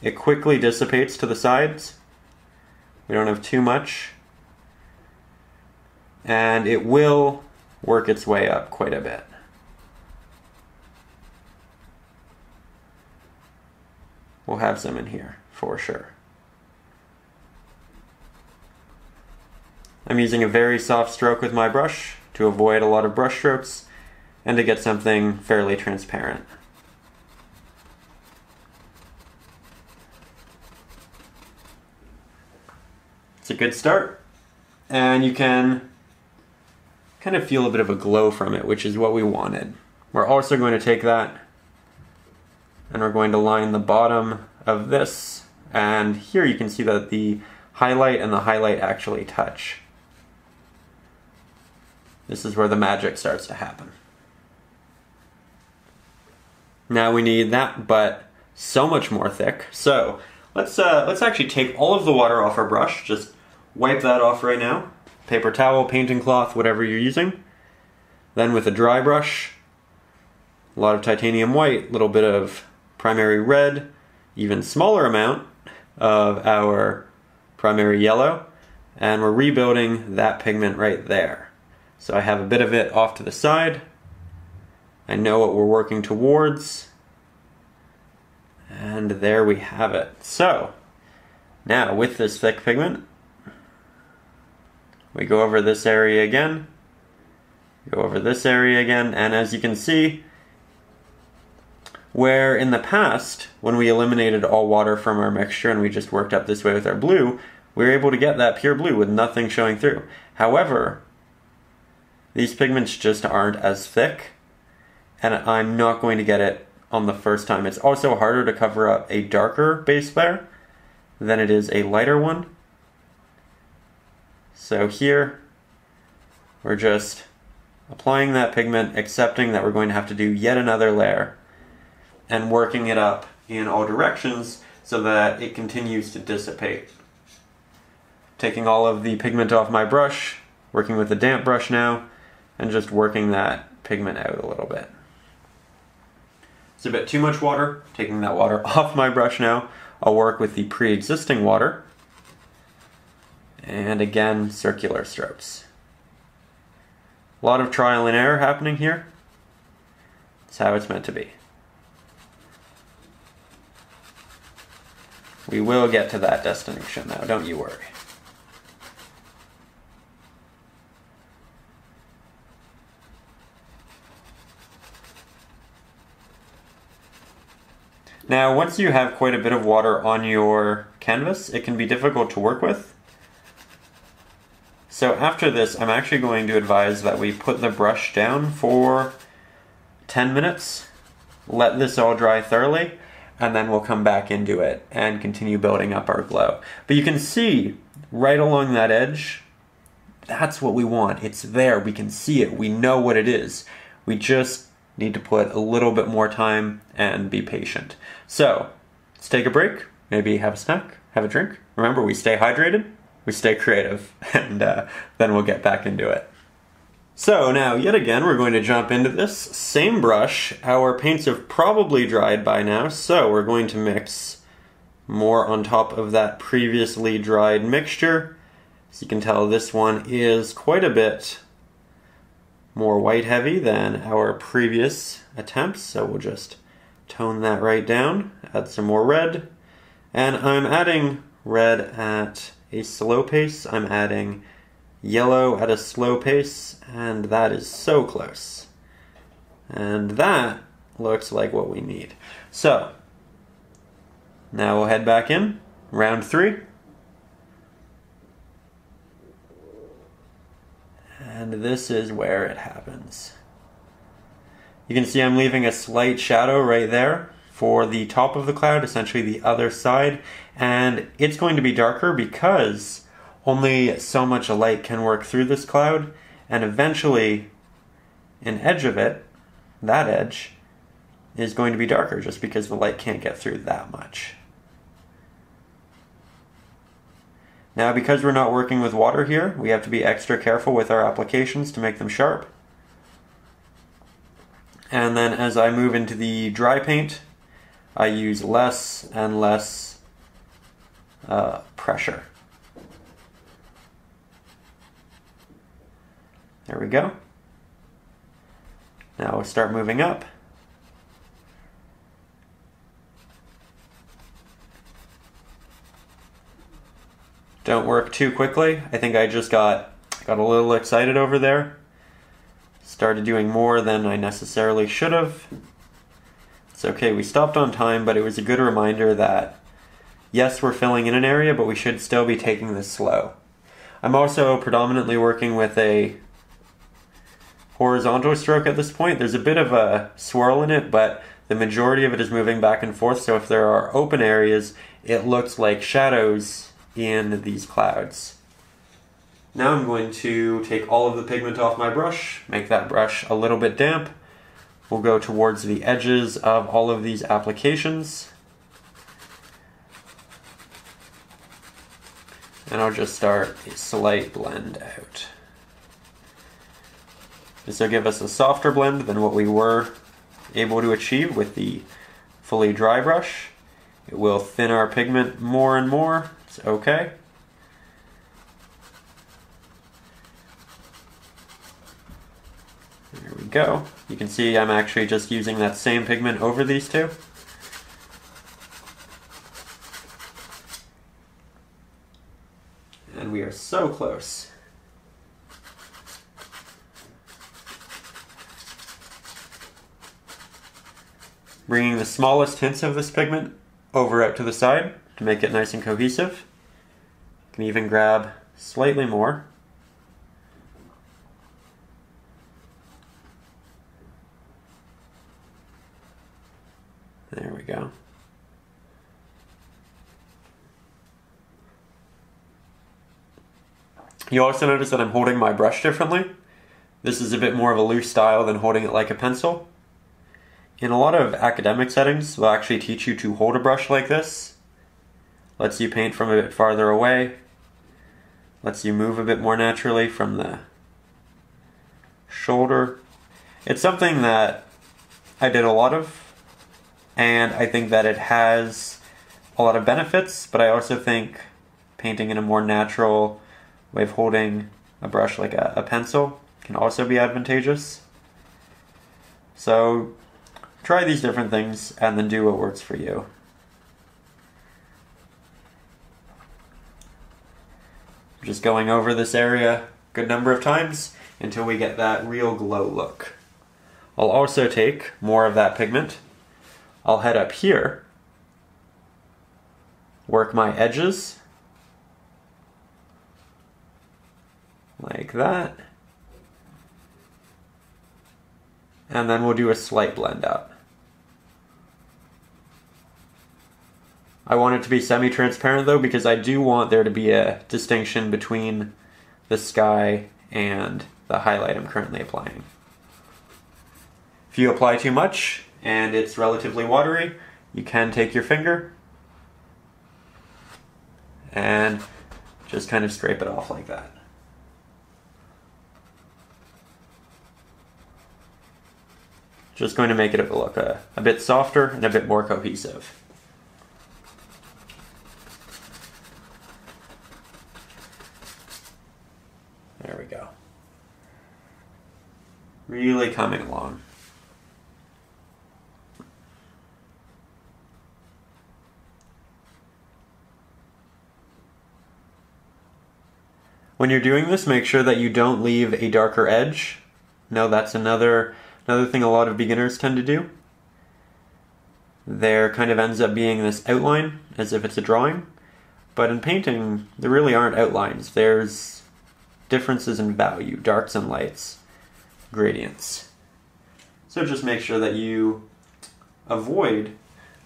Speaker 1: It quickly dissipates to the sides. We don't have too much. And it will work its way up quite a bit. We'll have some in here, for sure. I'm using a very soft stroke with my brush to avoid a lot of brush strokes and to get something fairly transparent. It's a good start, and you can kind of feel a bit of a glow from it, which is what we wanted. We're also going to take that and we're going to line the bottom of this, and here you can see that the highlight and the highlight actually touch. This is where the magic starts to happen. Now we need that, but so much more thick. So let's actually take all of the water off our brush. Just wipe that off right now. Paper towel, painting cloth, whatever you're using. Then with a dry brush, a lot of titanium white, a little bit of primary red, even smaller amount of our primary yellow, and we're rebuilding that pigment right there. So I have a bit of it off to the side. I know what we're working towards, and there we have it. So now with this thick pigment, we go over this area again, go over this area again, and as you can see, where in the past, when we eliminated all water from our mixture and we just worked up this way with our blue, we were able to get that pure blue with nothing showing through. However, these pigments just aren't as thick, and I'm not going to get it on the first time. It's also harder to cover up a darker base layer than it is a lighter one. So here, we're just applying that pigment, accepting that we're going to have to do yet another layer, and working it up in all directions so that it continues to dissipate. Taking all of the pigment off my brush, working with a damp brush now, and just working that pigment out a little bit. It's a bit too much water. Taking that water off my brush now, I'll work with the pre-existing water. And again, circular strokes. A lot of trial and error happening here. It's how it's meant to be. We will get to that destination though, don't you worry. Now, once you have quite a bit of water on your canvas, it can be difficult to work with. So after this, I'm actually going to advise that we put the brush down for 10 minutes, let this all dry thoroughly, and then we'll come back into it and continue building up our glow. But you can see right along that edge, that's what we want. It's there, we can see it, we know what it is. We just need to put a little bit more time and be patient. So, let's take a break, maybe have a snack, have a drink. Remember, we stay hydrated, we stay creative, and then we'll get back into it. So now, yet again, we're going to jump into this. Same brush. Our paints have probably dried by now, so we're going to mix more on top of that previously dried mixture. As you can tell, this one is quite a bit more white heavy than our previous attempts, so we'll just tone that right down, add some more red, and I'm adding red at a slow pace. I'm adding yellow at a slow pace, and that is so close. And that looks like what we need. So, now we'll head back in, round 3. And this is where it happens. You can see I'm leaving a slight shadow right there for the top of the cloud, essentially the other side, and it's going to be darker because only so much light can work through this cloud, and eventually an edge of it, that edge, is going to be darker just because the light can't get through that much. Now, because we're not working with water here, we have to be extra careful with our applications to make them sharp. And then as I move into the dry paint, I use less and less pressure. There we go. Now we'll start moving up. Don't work too quickly. I think I just got a little excited over there. Started doing more than I necessarily should have. It's okay, we stopped on time, but it was a good reminder that yes, we're filling in an area, but we should still be taking this slow. I'm also predominantly working with a horizontal stroke at this point. There's a bit of a swirl in it, but the majority of it is moving back and forth, so if there are open areas, it looks like shadows in these clouds. Now I'm going to take all of the pigment off my brush, make that brush a little bit damp. We'll go towards the edges of all of these applications. And I'll just start a slight blend out. This will give us a softer blend than what we were able to achieve with the fully dry brush. It will thin our pigment more and more. It's okay. There we go. You can see I'm actually just using that same pigment over these two. And we are so close. Bringing the smallest hints of this pigment over out to the side to make it nice and cohesive. You can even grab slightly more. There we go. You also notice that I'm holding my brush differently. This is a bit more of a loose style than holding it like a pencil. In a lot of academic settings, they'll actually teach you to hold a brush like this. Lets you paint from a bit farther away. Lets you move a bit more naturally from the shoulder. It's something that I did a lot of, and I think that it has a lot of benefits, but I also think painting in a more natural way of holding a brush like a pencil can also be advantageous. So try these different things and then do what works for you. Just going over this area a good number of times until we get that real glow look. I'll also take more of that pigment. I'll head up here work my edges like that. And then we'll do a slight blend up. I want it to be semi-transparent though, because I do want there to be a distinction between the sky and the highlight I'm currently applying. If you apply too much and it's relatively watery, you can take your finger and just kind of scrape it off like that. Just going to make it look a bit softer and a bit more cohesive. There we go. Really coming along. When you're doing this, make sure that you don't leave a darker edge. No, that's another thing a lot of beginners tend to do. There kind of ends up being this outline, as if it's a drawing. But in painting, there really aren't outlines. There's differences in value, darks and lights, gradients. So just make sure that you avoid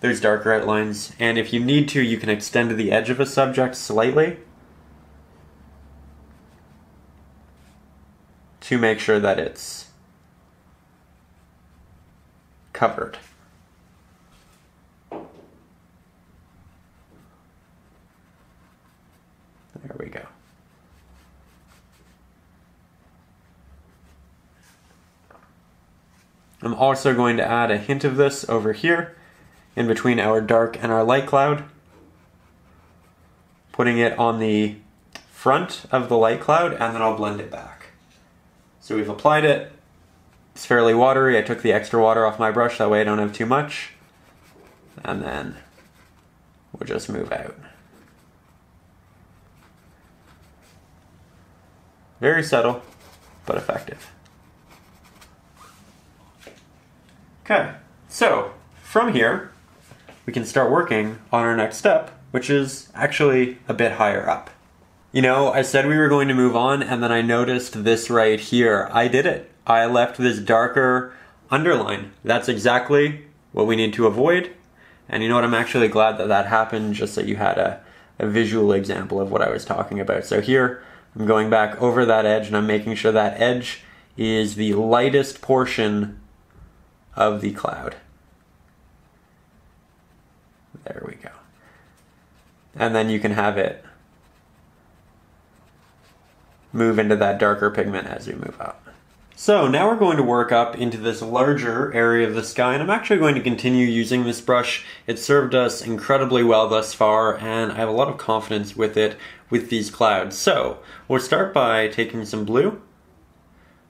Speaker 1: those darker outlines. And if you need to, you can extend the edge of a subject slightly to make sure that it's covered. There we go. I'm also going to add a hint of this over here in between our dark and our light cloud, putting it on the front of the light cloud, and then I'll blend it back. So we've applied it. It's fairly watery. I took the extra water off my brush, that way I don't have too much. And then we'll just move out. Very subtle, but effective. Okay, so from here, we can start working on our next step, which is actually a bit higher up. You know, I said we were going to move on, and then I noticed this right here. I did it. I left this darker underline. That's exactly what we need to avoid. And you know what, I'm actually glad that that happened, just so you had a visual example of what I was talking about. So here, I'm going back over that edge, and I'm making sure that edge is the lightest portion of the cloud. There we go. And then you can have it move into that darker pigment as you move up. So now we're going to work up into this larger area of the sky, and I'm actually going to continue using this brush. It's served us incredibly well thus far, and I have a lot of confidence with it with these clouds. So we'll start by taking some blue.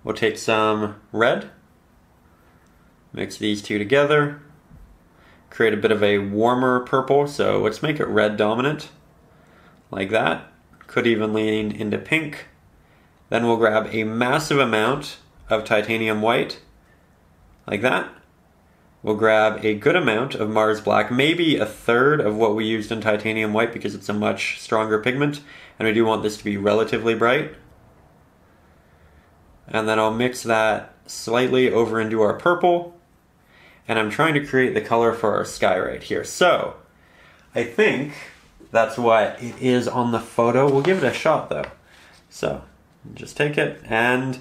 Speaker 1: We'll take some red, mix these two together, create a bit of a warmer purple, so let's make it red dominant, like that. Could even lean into pink. Then we'll grab a massive amount of titanium white, like that. We'll grab a good amount of Mars black, maybe a third of what we used in titanium white because it's a much stronger pigment, and we do want this to be relatively bright. And then I'll mix that slightly over into our purple, and I'm trying to create the color for our sky right here. So I think that's what it is on the photo. We'll give it a shot though. So just take it, and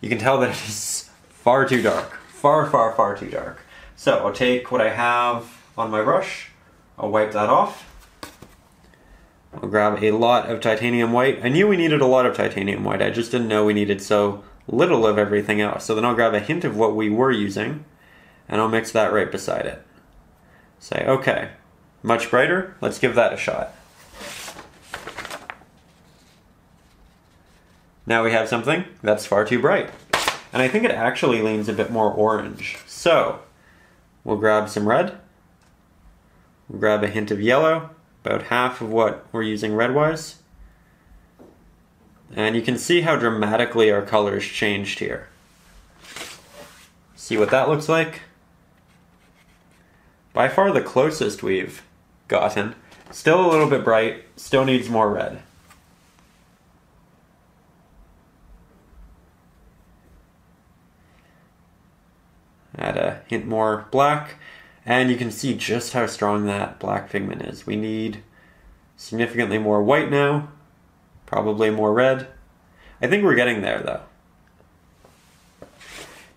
Speaker 1: you can tell that it is far too dark. Far, far, far too dark. So I'll take what I have on my brush, I'll wipe that off. I'll grab a lot of titanium white. I knew we needed a lot of titanium white, I just didn't know we needed so little of everything else. So then I'll grab a hint of what we were using, and I'll mix that right beside it. Say, okay, much brighter, let's give that a shot. Now we have something that's far too bright. And I think it actually leans a bit more orange. So we'll grab some red, we'll grab a hint of yellow, about half of what we're using red-wise. And you can see how dramatically our colors changed here. See what that looks like? By far the closest we've gotten. Still a little bit bright, still needs more red. Add a hint more black, and you can see just how strong that black pigment is. We need significantly more white now, probably more red. I think we're getting there though.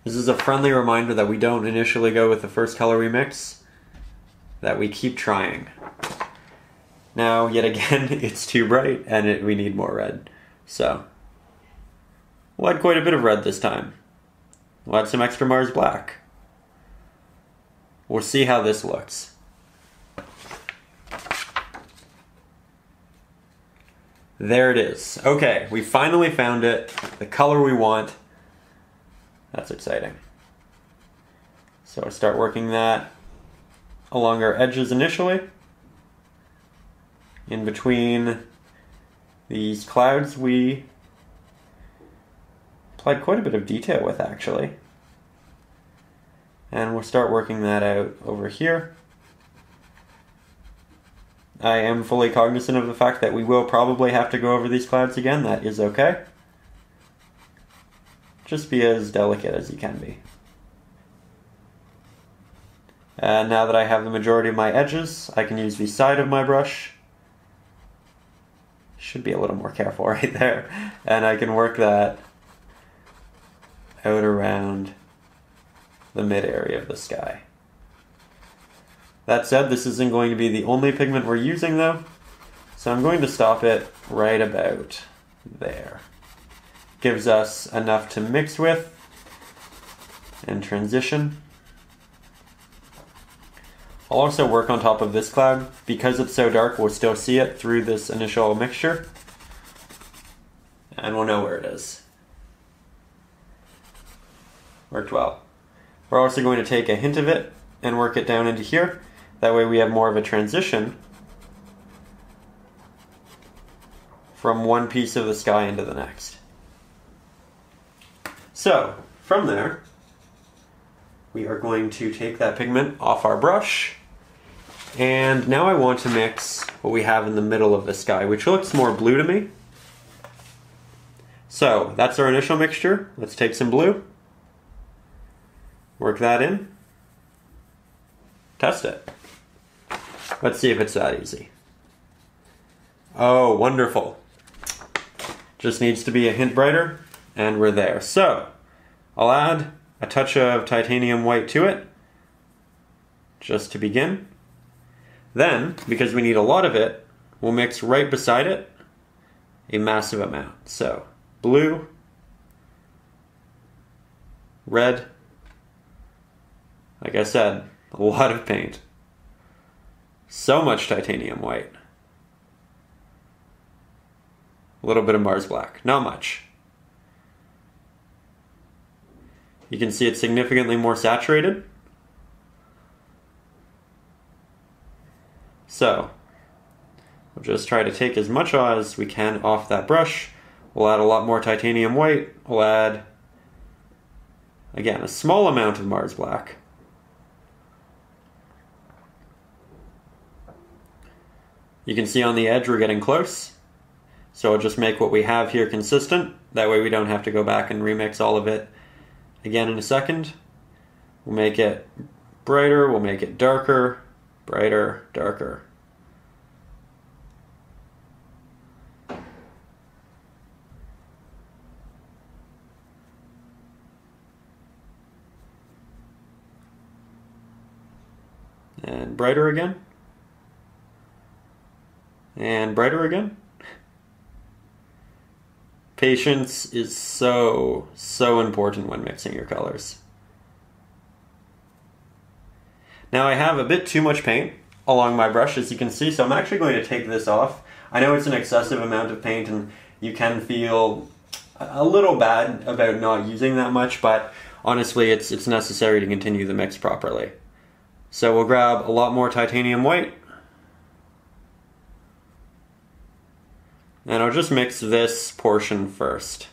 Speaker 1: This is a friendly reminder that we don't initially go with the first color we mix, that we keep trying. Now, yet again, it's too bright and we need more red. So, we'll add quite a bit of red this time. We'll add some extra Mars black. We'll see how this looks. There it is. Okay, we finally found it, the color we want. That's exciting. So I'll start working that along our edges initially. In between these clouds we applied quite a bit of detail with actually. And we'll start working that out over here. I am fully cognizant of the fact that we will probably have to go over these clouds again. That is okay. Just be as delicate as you can be. And now that I have the majority of my edges, I can use the side of my brush. Should be a little more careful right there. And I can work that out around the mid area of the sky. That said, this isn't going to be the only pigment we're using though, so I'm going to stop it right about there. Gives us enough to mix with and transition. I'll also work on top of this cloud. Because it's so dark, we'll still see it through this initial mixture, and we'll know where it is. Worked well. We're also going to take a hint of it and work it down into here. That way we have more of a transition from one piece of the sky into the next. So, from there, we are going to take that pigment off our brush, and now I want to mix what we have in the middle of the sky, which looks more blue to me. So, that's our initial mixture. Let's take some blue, work that in, test it. Let's see if it's that easy. Oh, wonderful. Just needs to be a hint brighter, and we're there. So, I'll add a touch of titanium white to it, just to begin. Then, because we need a lot of it, we'll mix right beside it a massive amount. So, blue, red, like I said, a lot of paint. So much titanium white. A little bit of Mars black, not much. You can see it's significantly more saturated. So, we'll just try to take as much as we can off that brush. We'll add a lot more titanium white. We'll add, again, a small amount of Mars black. You can see on the edge we're getting close. So I'll just make what we have here consistent. That way we don't have to go back and remix all of it again in a second. We'll make it brighter, we'll make it darker, brighter, darker. And brighter again. And brighter again. Patience is so important when mixing your colors. Now I have a bit too much paint along my brush, as you can see, so I'm actually going to take this off. I know it's an excessive amount of paint and you can feel a little bad about not using that much, but honestly it's necessary to continue the mix properly. So we'll grab a lot more titanium white, and I'll just mix this portion first.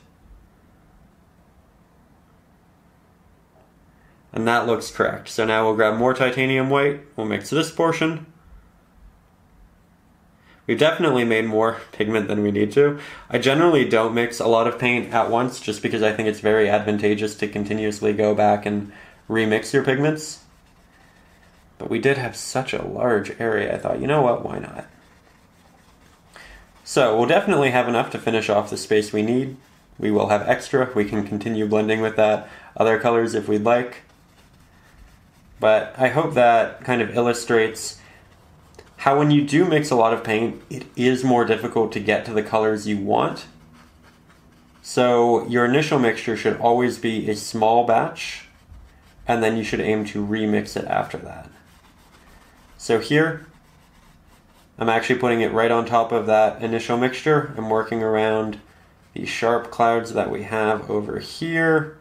Speaker 1: And that looks correct. So now we'll grab more titanium white, we'll mix this portion, We've definitely made more pigment than we need to. I generally don't mix a lot of paint at once just because I think it's very advantageous to continuously go back and remix your pigments. But we did have such a large area, I thought, you know what, why not? So we'll definitely have enough to finish off the space we need. We will have extra. We can continue blending with that other colors if we'd like. But I hope that kind of illustrates how when you do mix a lot of paint, it is more difficult to get to the colors you want. So your initial mixture should always be a small batch, and then you should aim to remix it after that. So here, I'm actually putting it right on top of that initial mixture. I'm working around the sharp clouds that we have over here,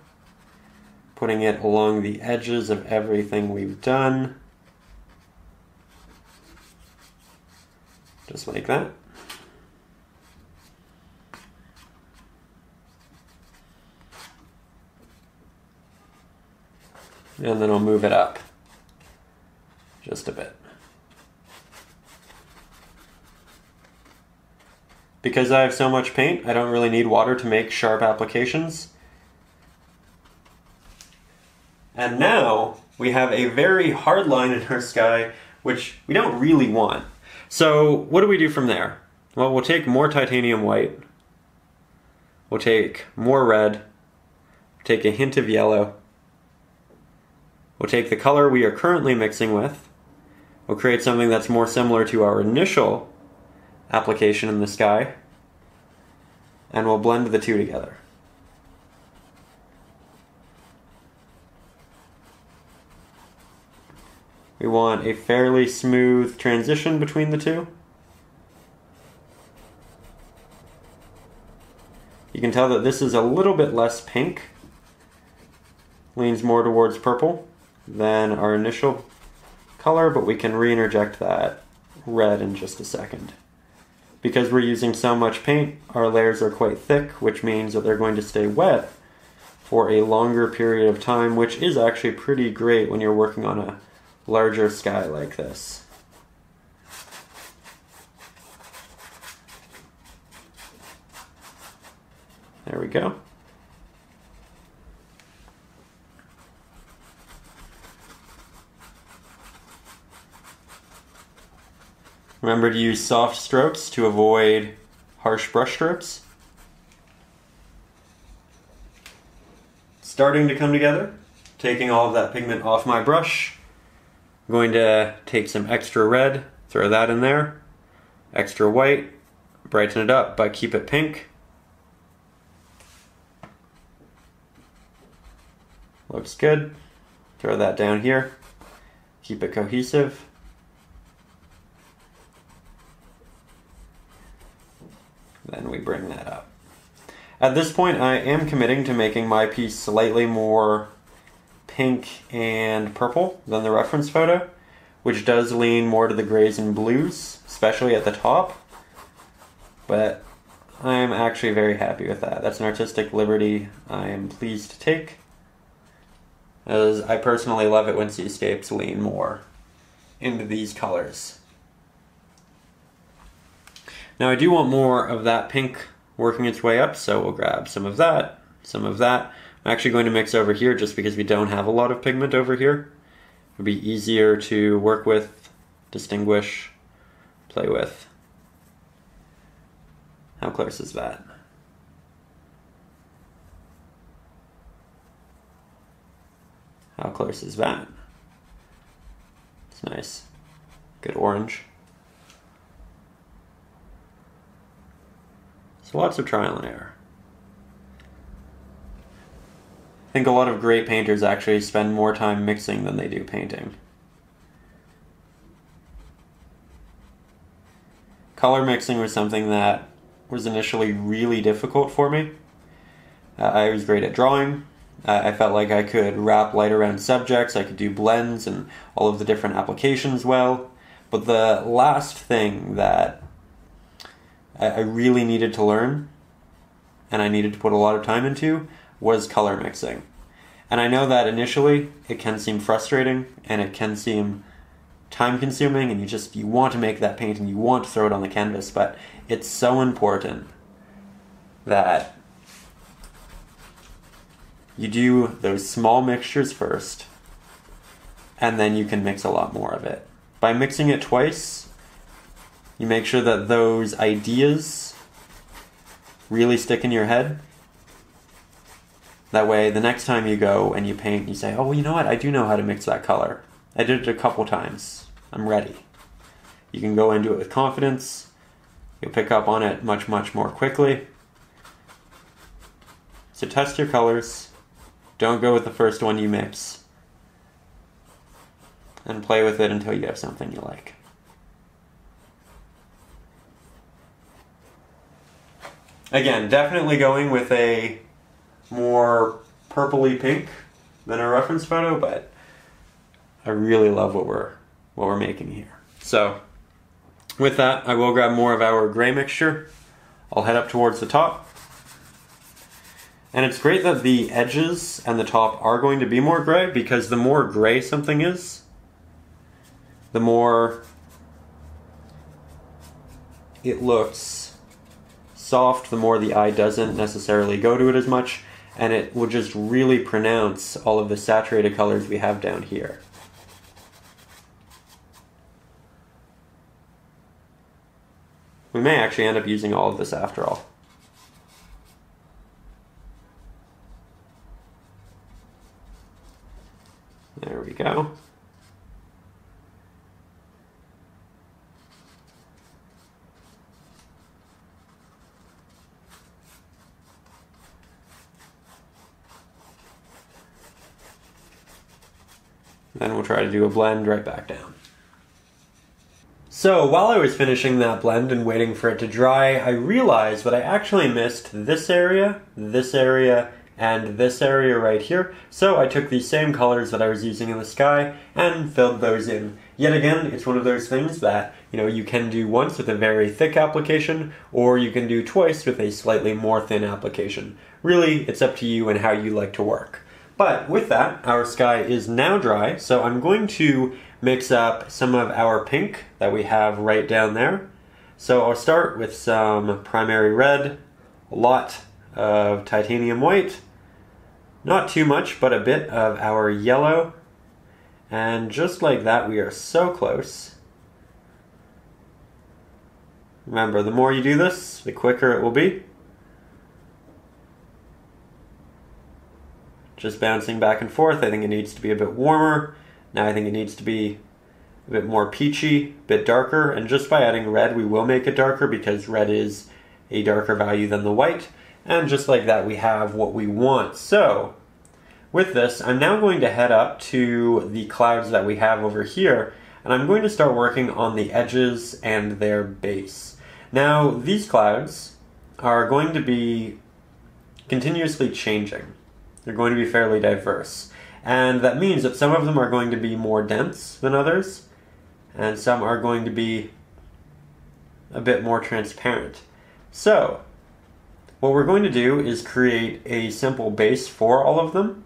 Speaker 1: putting it along the edges of everything we've done. Just like that. And then I'll move it up just a bit. Because I have so much paint, I don't really need water to make sharp applications. And now we have a very hard line in our sky, which we don't really want. So what do we do from there? Well, we'll take more titanium white. We'll take more red. Take a hint of yellow. We'll take the color we are currently mixing with. We'll create something that's more similar to our initial application in the sky, and we'll blend the two together. We want a fairly smooth transition between the two. You can tell that this is a little bit less pink, leans more towards purple than our initial color, but we can re-interject that red in just a second. Because we're using so much paint, our layers are quite thick, which means that they're going to stay wet for a longer period of time, which is actually pretty great when you're working on a larger sky like this. There we go. Remember to use soft strokes to avoid harsh brush strokes. Starting to come together. Taking all of that pigment off my brush. I'm going to take some extra red, throw that in there. Extra white, brighten it up, but keep it pink. Looks good. Throw that down here. Keep it cohesive. Then we bring that up. At this point, I am committing to making my piece slightly more pink and purple than the reference photo, which does lean more to the grays and blues, especially at the top. But I'm actually very happy with that. That's an artistic liberty I am pleased to take, as I personally love it when seascapes lean more into these colors. Now I do want more of that pink working its way up, so we'll grab some of that, some of that. I'm actually going to mix over here just because we don't have a lot of pigment over here. It'll be easier to work with, distinguish, play with. How close is that? How close is that? It's nice. Good orange. So lots of trial and error. I think a lot of great painters actually spend more time mixing than they do painting. Color mixing was something that was initially really difficult for me. I was great at drawing. I felt like I could wrap light around subjects, I could do blends and all of the different applications well. But the last thing that I really needed to learn, and I needed to put a lot of time into, was color mixing. And I know that initially it can seem frustrating, and it can seem time consuming and you want to make that paint and you want to throw it on the canvas, but it's so important that you do those small mixtures first, and then you can mix a lot more of it. By mixing it twice, you make sure that those ideas really stick in your head. That way, the next time you go and you paint, you say, oh, well, you know what? I do know how to mix that color. I did it a couple times. I'm ready. You can go into it with confidence. You'll pick up on it much, much more quickly. So test your colors. Don't go with the first one you mix. And play with it until you have something you like. Again, definitely going with a more purpley pink than a reference photo, but I really love what we're making here. So with that, I will grab more of our gray mixture. I'll head up towards the top. And it's great that the edges and the top are going to be more gray, because the more gray something is, the more it looks soft, the more the eye doesn't necessarily go to it as much, and it will just really pronounce all of the saturated colors we have down here. We may actually end up using all of this after all. There we go. Then we'll try to do a blend right back down. So while I was finishing that blend and waiting for it to dry, I realized that I actually missed this area, and this area right here. So I took these same colors that I was using in the sky and filled those in. Yet again, it's one of those things that, you can do once with a very thick application, or you can do twice with a slightly more thin application. Really, it's up to you and how you like to work. But with that, our sky is now dry, so I'm going to mix up some of our pink that we have right down there. So I'll start with some primary red, a lot of titanium white, not too much, but a bit of our yellow, and just like that, we are so close. Remember, the more you do this, the quicker it will be. Just bouncing back and forth. I think it needs to be a bit warmer. Now I think it needs to be a bit more peachy, a bit darker, and just by adding red we will make it darker because red is a darker value than the white, and just like that we have what we want. So with this, I'm now going to head up to the clouds that we have over here, and I'm going to start working on the edges and their base. Now these clouds are going to be continuously changing. They're going to be fairly diverse. And that means that some of them are going to be more dense than others, and some are going to be a bit more transparent. So, what we're going to do is create a simple base for all of them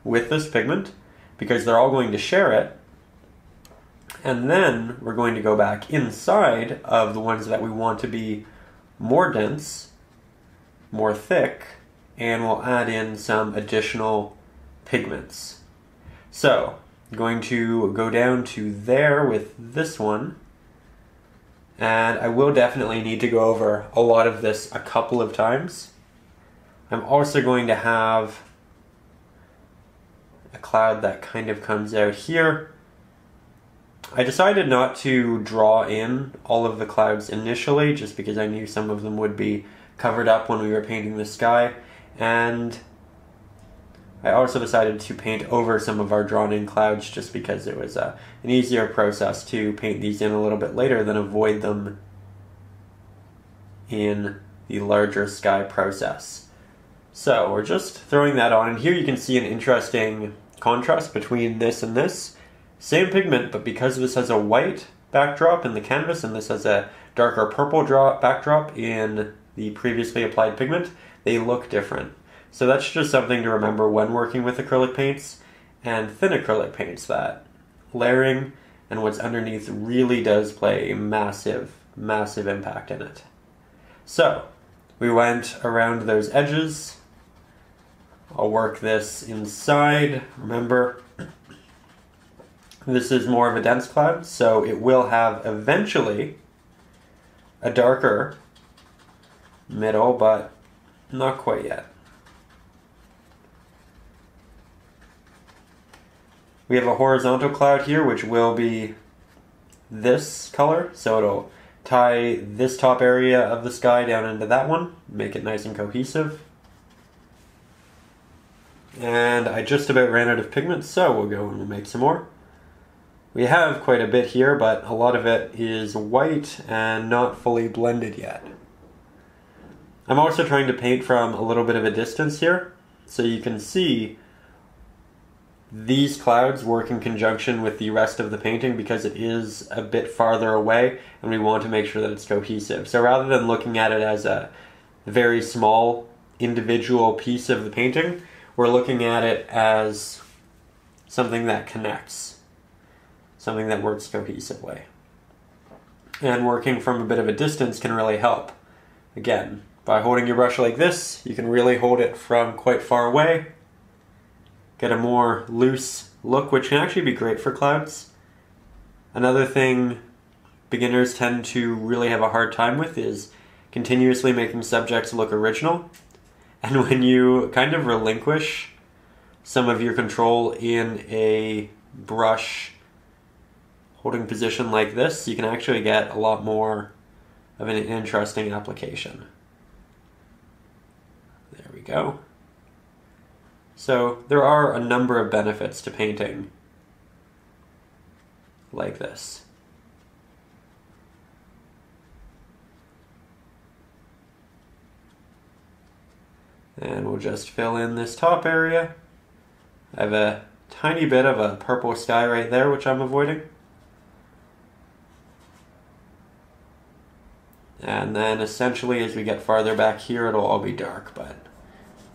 Speaker 1: with this pigment, because they're all going to share it. And then we're going to go back inside of the ones that we want to be more dense, more thick, and we'll add in some additional pigments. So, I'm going to go down to there with this one, and I will definitely need to go over a lot of this a couple of times. I'm also going to have a cloud that kind of comes out here. I decided not to draw in all of the clouds initially, just because I knew some of them would be covered up when we were painting the sky. And I also decided to paint over some of our drawn-in clouds just because it was an easier process to paint these in a little bit later than avoid them in the larger sky process. So we're just throwing that on, and here you can see an interesting contrast between this and this. Same pigment, but because this has a white backdrop in the canvas and this has a darker purple backdrop in the previously applied pigment, they look different. So that's just something to remember when working with acrylic paints and thin acrylic paints, that layering and what's underneath really does play a massive, massive impact in it. So, we went around those edges. I'll work this inside. Remember, this is more of a dense cloud, so it will have eventually a darker middle, but not quite yet. We have a horizontal cloud here, which will be this color, so it'll tie this top area of the sky down into that one, make it nice and cohesive. And I just about ran out of pigment, so we'll go and we'll make some more. We have quite a bit here, but a lot of it is white and not fully blended yet. I'm also trying to paint from a little bit of a distance here, so you can see these clouds work in conjunction with the rest of the painting because it is a bit farther away and we want to make sure that it's cohesive. So rather than looking at it as a very small individual piece of the painting, we're looking at it as something that connects, something that works cohesively. And working from a bit of a distance can really help. Again, by holding your brush like this, you can really hold it from quite far away, get a more loose look, which can actually be great for clouds. Another thing beginners tend to really have a hard time with is continuously making subjects look original. And when you kind of relinquish some of your control in a brush holding position like this, you can actually get a lot more of an interesting application. There we go. So there are a number of benefits to painting like this. And we'll just fill in this top area. I have a tiny bit of a purple sky right there, which I'm avoiding. And then essentially as we get farther back here, it'll all be dark, but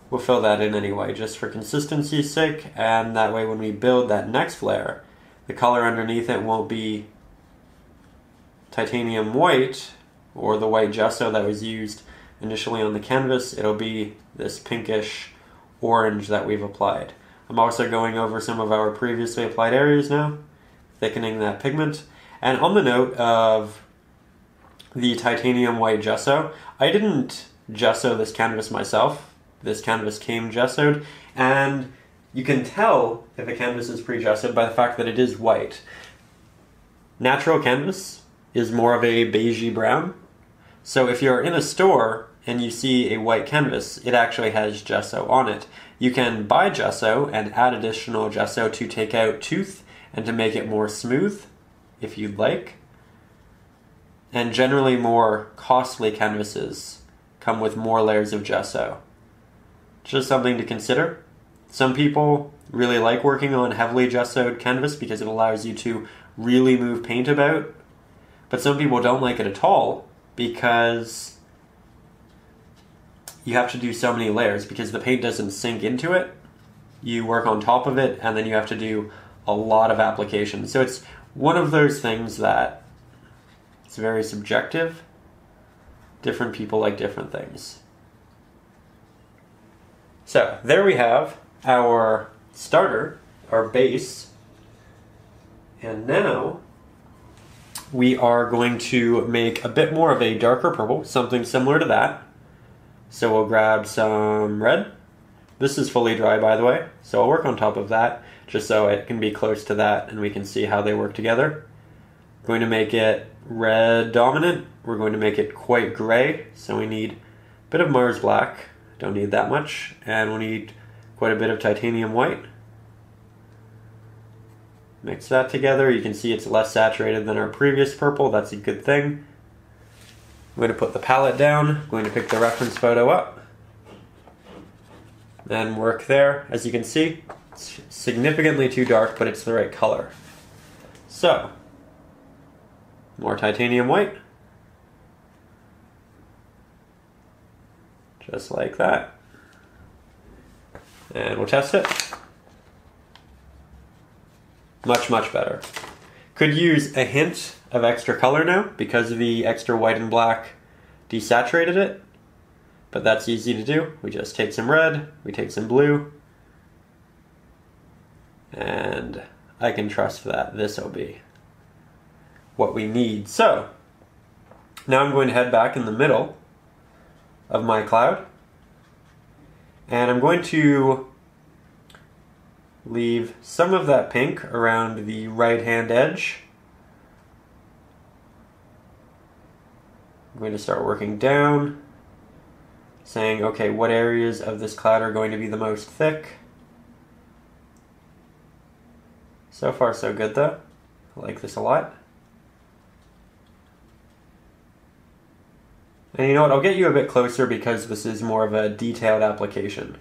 Speaker 1: we'll fill that in anyway, just for consistency's sake, and that way when we build that next layer, the color underneath it won't be titanium white, or the white gesso that was used initially on the canvas. It'll be this pinkish orange that we've applied. I'm also going over some of our previously applied areas now, thickening that pigment. And on the note of the titanium white gesso, I didn't gesso this canvas myself. This canvas came gessoed, and you can tell if a canvas is pre-gessoed by the fact that it is white. Natural canvas is more of a beigey brown, so if you're in a store and you see a white canvas, it actually has gesso on it. You can buy gesso and add additional gesso to take out tooth and to make it more smooth, if you'd like. And generally more costly canvases come with more layers of gesso. Just something to consider. Some people really like working on heavily gessoed canvas because it allows you to really move paint about, but some people don't like it at all because you have to do so many layers because the paint doesn't sink into it. You work on top of it and then you have to do a lot of application. So it's one of those things that it's very subjective. Different people like different things. So there we have our starter, our base, and now we are going to make a bit more of a darker purple, something similar to that. So we'll grab some red. This is fully dry, by the way, so I'll work on top of that just so it can be close to that and we can see how they work together. Going to make it red dominant. We're going to make it quite gray, so we need a bit of Mars black. Don't need that much, and we'll need quite a bit of titanium white. Mix that together. You can see it's less saturated than our previous purple. That's a good thing. I'm going to put the palette down. I'm going to pick the reference photo up and work there. As you can see, it's significantly too dark, but it's the right color. So, more titanium white. Just like that. And we'll test it. Much, much better. Could use a hint of extra color now because the extra white and black desaturated it, but that's easy to do. We just take some red, we take some blue, and I can trust that this will be what we need. So now I'm going to head back in the middle of my cloud, and I'm going to leave some of that pink around the right hand edge. I'm going to start working down, saying, okay, what areas of this cloud are going to be the most thick? So far so good though. I like this a lot. And you know what, I'll get you a bit closer because this is more of a detailed application.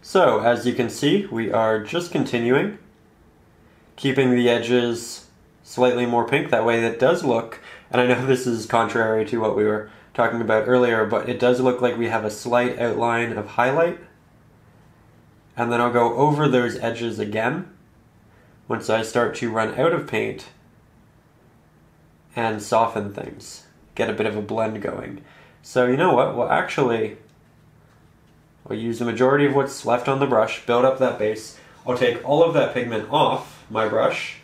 Speaker 1: So, as you can see, we are just continuing, keeping the edges slightly more pink, that way it does look, and I know this is contrary to what we were talking about earlier, but it does look like we have a slight outline of highlight. And then I'll go over those edges again once I start to run out of paint and soften things, get a bit of a blend going. So you know what, I'll use the majority of what's left on the brush, build up that base. I'll take all of that pigment off my brush,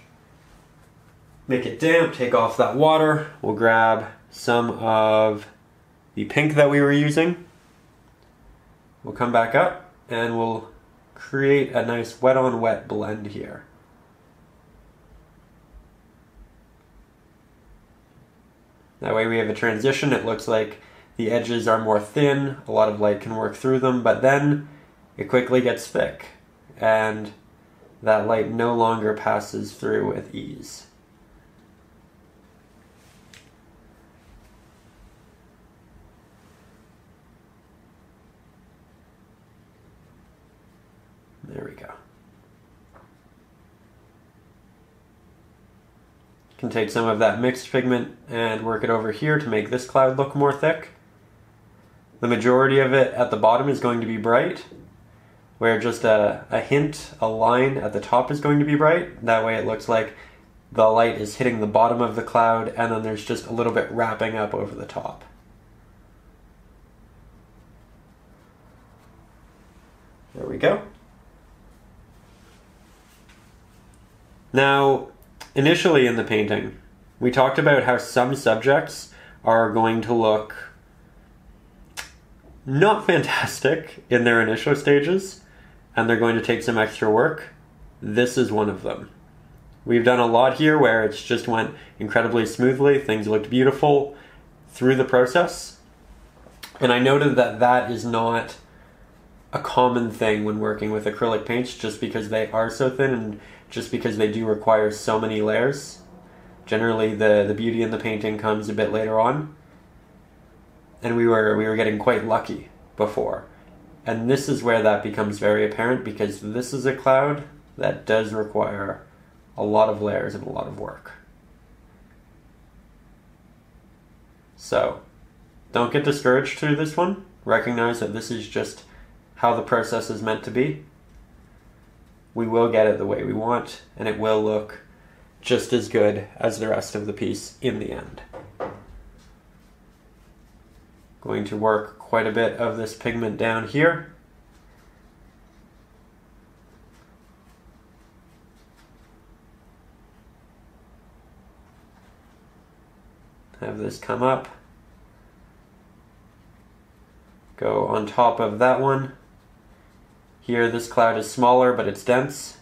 Speaker 1: make it damp, take off that water. We'll grab some of the pink that we were using. We'll come back up and we'll create a nice wet on wet blend here. That way we have a transition. It looks like the edges are more thin, a lot of light can work through them, but then it quickly gets thick and that light no longer passes through with ease. There we go. Can take some of that mixed pigment and work it over here to make this cloud look more thick. The majority of it at the bottom is going to be bright, where just a hint, a line at the top is going to be bright. That way it looks like the light is hitting the bottom of the cloud and then there's just a little bit wrapping up over the top. There we go. Now, initially in the painting, we talked about how some subjects are going to look not fantastic in their initial stages, and they're going to take some extra work. This is one of them. We've done a lot here where it's just went incredibly smoothly, things looked beautiful through the process, and I noted that that is not a common thing when working with acrylic paints, just because they are so thin and just because they do require so many layers. Generally the beauty in the painting comes a bit later on, and we were getting quite lucky before. And this is where that becomes very apparent, because this is a cloud that does require a lot of layers and a lot of work. So, don't get discouraged through this one. Recognize that this is just how the process is meant to be. We will get it the way we want, and it will look just as good as the rest of the piece in the end. Going to work quite a bit of this pigment down here. Have this come up. Go on top of that one. Here this cloud is smaller, but it's dense.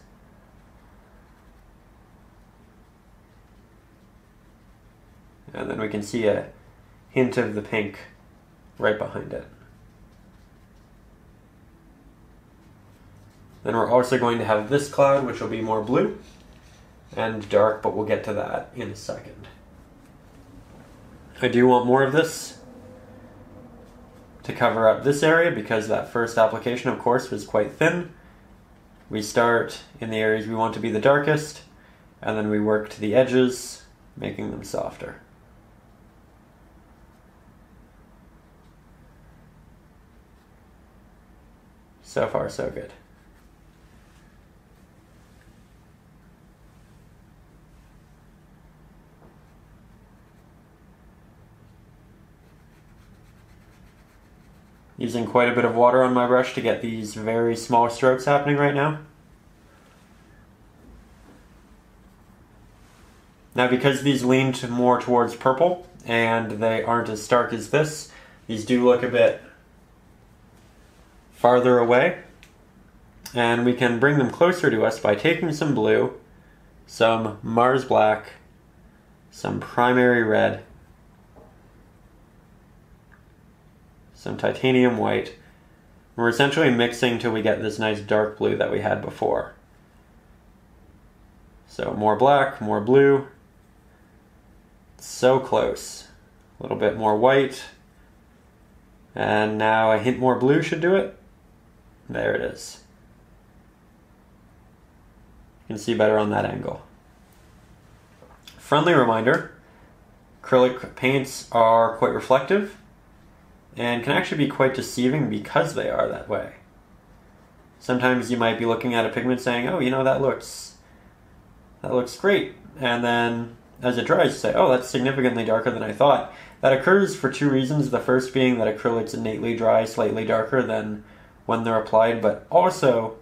Speaker 1: And then we can see a hint of the pink right behind it. Then we're also going to have this cloud, which will be more blue and dark, but we'll get to that in a second. I do want more of this to cover up this area, because that first application, of course, was quite thin. We start in the areas we want to be the darkest, and then we work to the edges, making them softer. So far, so good. Using quite a bit of water on my brush to get these very small strokes happening right now. Now because these lean more towards purple and they aren't as stark as this, these do look a bit farther away. And we can bring them closer to us by taking some blue, some Mars black, some primary red, some titanium white. We're essentially mixing till we get this nice dark blue that we had before. So more black, more blue. So close. A little bit more white. And now a hint more blue should do it. There it is. You can see better on that angle. Friendly reminder, acrylic paints are quite reflective and can actually be quite deceiving because they are that way. Sometimes you might be looking at a pigment saying, oh, you know, that looks great. And then as it dries, you say, oh, that's significantly darker than I thought. That occurs for two reasons. The first being that acrylics innately dry slightly darker than when they're applied, but also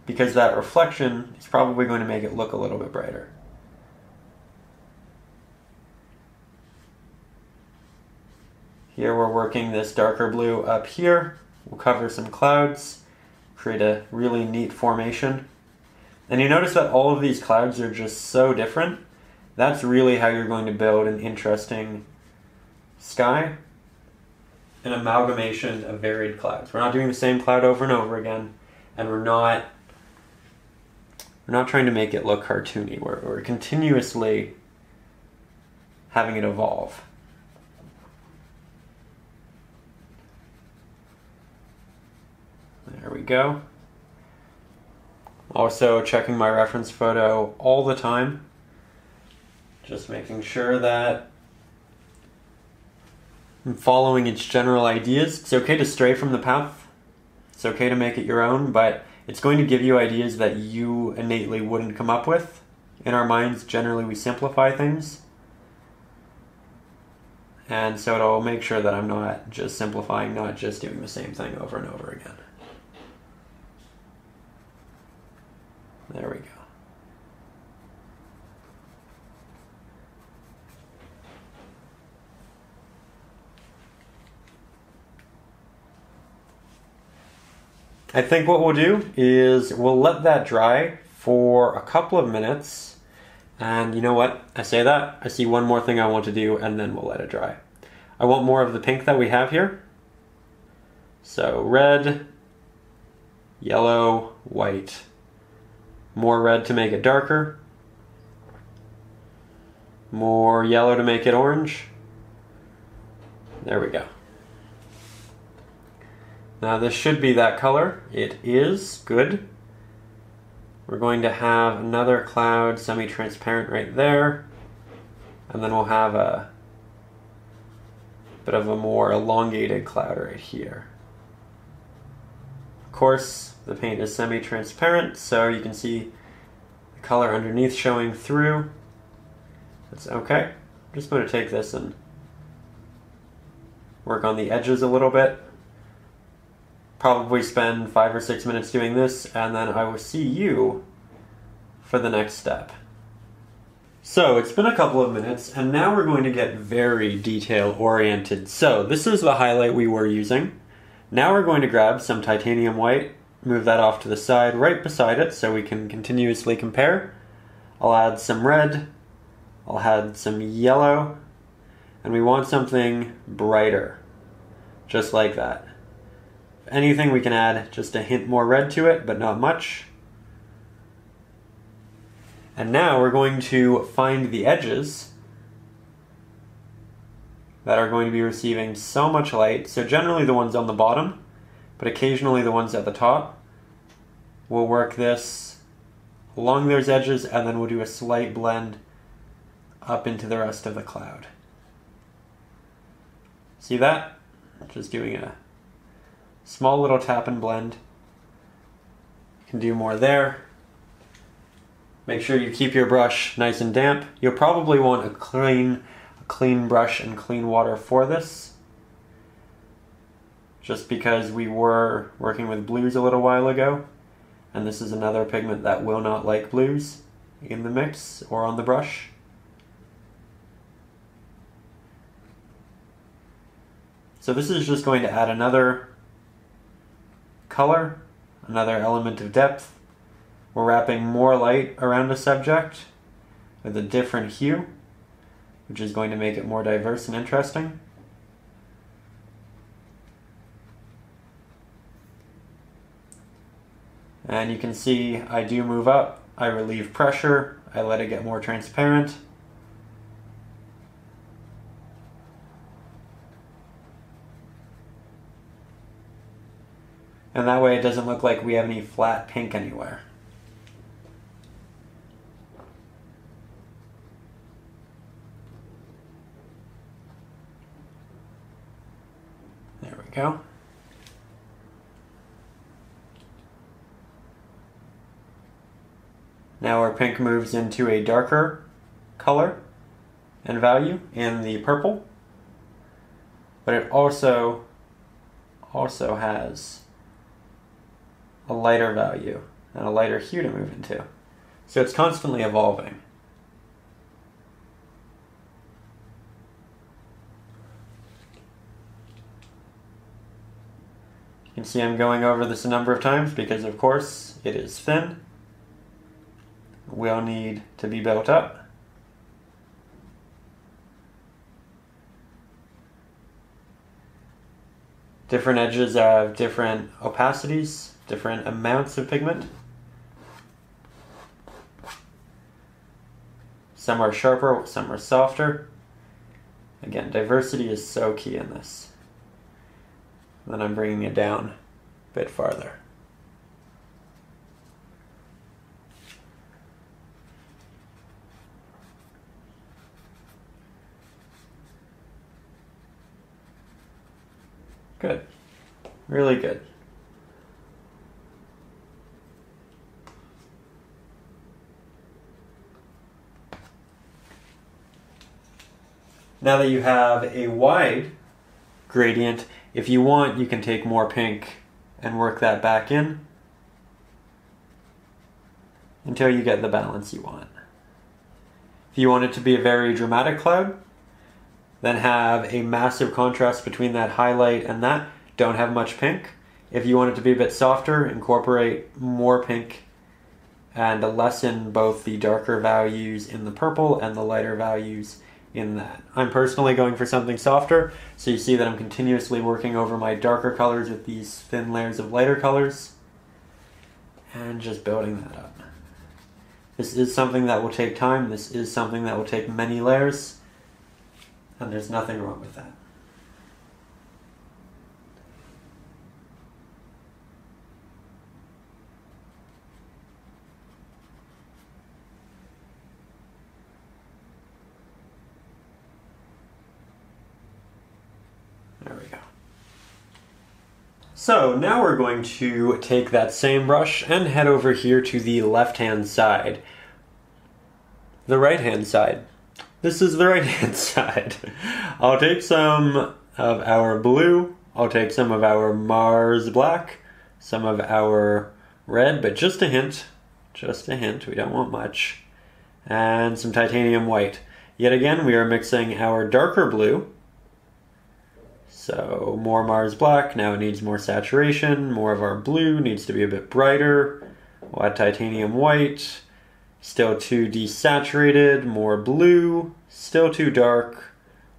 Speaker 1: because that reflection is probably going to make it look a little bit brighter. Here we're working this darker blue up here. We'll cover some clouds, create a really neat formation. And you notice that all of these clouds are just so different. That's really how you're going to build an interesting sky. An amalgamation of varied clouds. We're not doing the same cloud over and over again, and we're not trying to make it look cartoony. We're continuously having it evolve. There we go. Also checking my reference photo all the time. Just making sure that I'm following its general ideas. It's okay to stray from the path. It's okay to make it your own, but it's going to give you ideas that you innately wouldn't come up with. In our minds, generally we simplify things. And so it'll make sure that I'm not just simplifying, not just doing the same thing over and over again. There we go. I think what we'll do is we'll let that dry for a couple of minutes. And you know what? I say that, I see one more thing I want to do, and then we'll let it dry. I want more of the pink that we have here. So red, yellow, white. More red to make it darker. More yellow to make it orange. There we go. Now this should be that color. It is. Good. We're going to have another cloud, semi-transparent right there. And then we'll have a bit of a more elongated cloud right here. Of course, the paint is semi-transparent, so you can see the color underneath showing through. That's okay. I'm just going to take this and work on the edges a little bit. Probably spend 5 or 6 minutes doing this, and then I will see you for the next step. So it's been a couple of minutes, and now we're going to get very detail oriented. So this is the highlight we were using. Now we're going to grab some titanium white, move that off to the side right beside it so we can continuously compare. I'll add some red, I'll add some yellow, and we want something brighter, just like that. If anything, we can add just a hint more red to it, but not much. And now we're going to find the edges that are going to be receiving so much light. So generally the ones on the bottom, but occasionally the ones at the top. We'll work this along those edges, and then we'll do a slight blend up into the rest of the cloud. See that? Just doing a small little tap and blend. You can do more there. Make sure you keep your brush nice and damp. You'll probably want a clean brush and clean water for this. just because we were working with blues a little while ago, and this is another pigment that will not like blues in the mix or on the brush. So this is just going to add another color, another element of depth. We're wrapping more light around the subject with a different hue, which is going to make it more diverse and interesting. And you can see I do move up, I relieve pressure, I let it get more transparent. And that way it doesn't look like we have any flat pink anywhere. There we go. Now our pink moves into a darker color and value in the purple, but it also has a lighter value and a lighter hue to move into. So it's constantly evolving. You can see I'm going over this a number of times because, of course, it is thin. Will need to be built up. Different edges have different opacities, different amounts of pigment. Some are sharper, some are softer. Again, diversity is so key in this. Then I'm bringing it down a bit farther. Good. Really good. Now that you have a wide gradient, if you want, you can take more pink and work that back in until you get the balance you want. If you want it to be a very dramatic cloud, then have a massive contrast between that highlight and that. Don't have much pink. If you want it to be a bit softer, incorporate more pink and lessen both the darker values in the purple and the lighter values in that. I'm personally going for something softer, so you see that I'm continuously working over my darker colors with these thin layers of lighter colors and just building that up. This is something that will take time. This is something that will take many layers. And there's nothing wrong with that. There we go. So now we're going to take that same brush and head over here to the left-hand side. The right-hand side. This is the right-hand side. I'll take some of our blue, I'll take some of our Mars black, some of our red, but just a hint, we don't want much, and some titanium white. Yet again, we are mixing our darker blue, so more Mars black, now it needs more saturation, more of our blue needs to be a bit brighter, we'll add titanium white, still too desaturated, more blue, still too dark,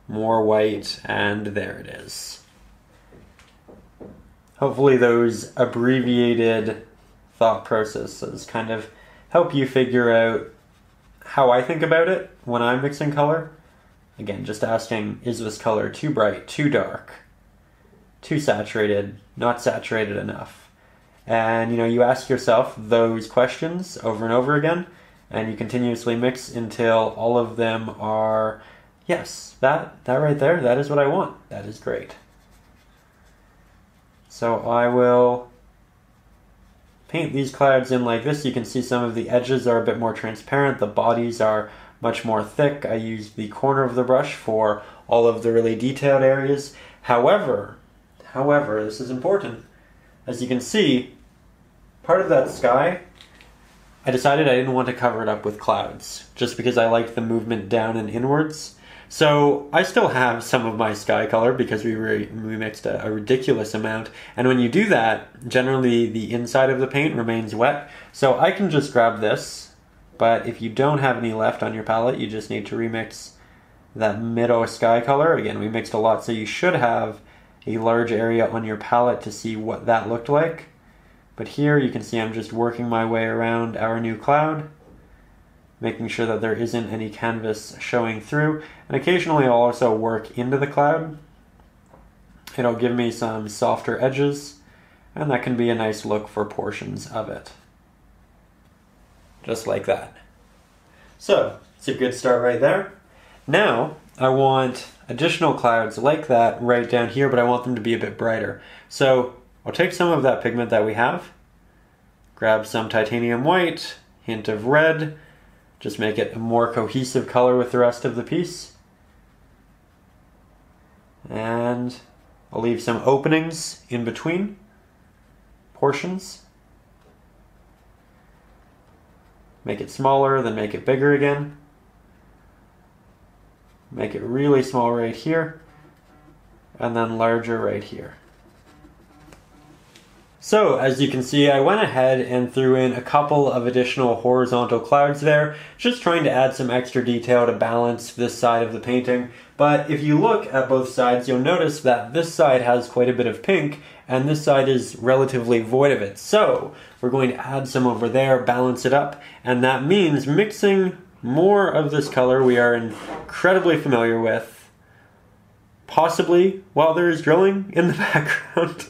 Speaker 1: more white, and there it is. Hopefully those abbreviated thought processes kind of help you figure out how I think about it when I'm mixing color. Again, just asking, is this color too bright, too dark, too saturated, not saturated enough? And you ask yourself those questions over and over again, and you continuously mix until all of them are, yes, that right there, that is what I want. That is great. So I will paint these clouds in like this. You can see some of the edges are a bit more transparent. The bodies are much more thick. I used the corner of the brush for all of the really detailed areas. However, However, this is important. As you can see, part of that sky, I decided I didn't want to cover it up with clouds, just because I liked the movement down and inwards. So I still have some of my sky color because we mixed a ridiculous amount. And when you do that, generally the inside of the paint remains wet. So I can just grab this, but if you don't have any left on your palette, you just need to remix that middle sky color. Again, we mixed a lot, so you should have a large area on your palette to see what that looked like. But here you can see I'm just working my way around our new cloud, making sure that there isn't any canvas showing through. And occasionally I'll also work into the cloud. It'll give me some softer edges, and that can be a nice look for portions of it. Just like that. So, it's a good start right there. Now, I want additional clouds like that right down here, but I want them to be a bit brighter. So, I'll take some of that pigment that we have, grab some titanium white, hint of red, just make it a more cohesive color with the rest of the piece. And I'll leave some openings in between portions. Make it smaller, then make it bigger again. Make it really small right here, and then larger right here. So, as you can see, I went ahead and threw in a couple of additional horizontal clouds there, just trying to add some extra detail to balance this side of the painting. But if you look at both sides, you'll notice that this side has quite a bit of pink, and this side is relatively void of it. So, we're going to add some over there, balance it up, and that means mixing more of this color we are incredibly familiar with, possibly while there is drilling in the background.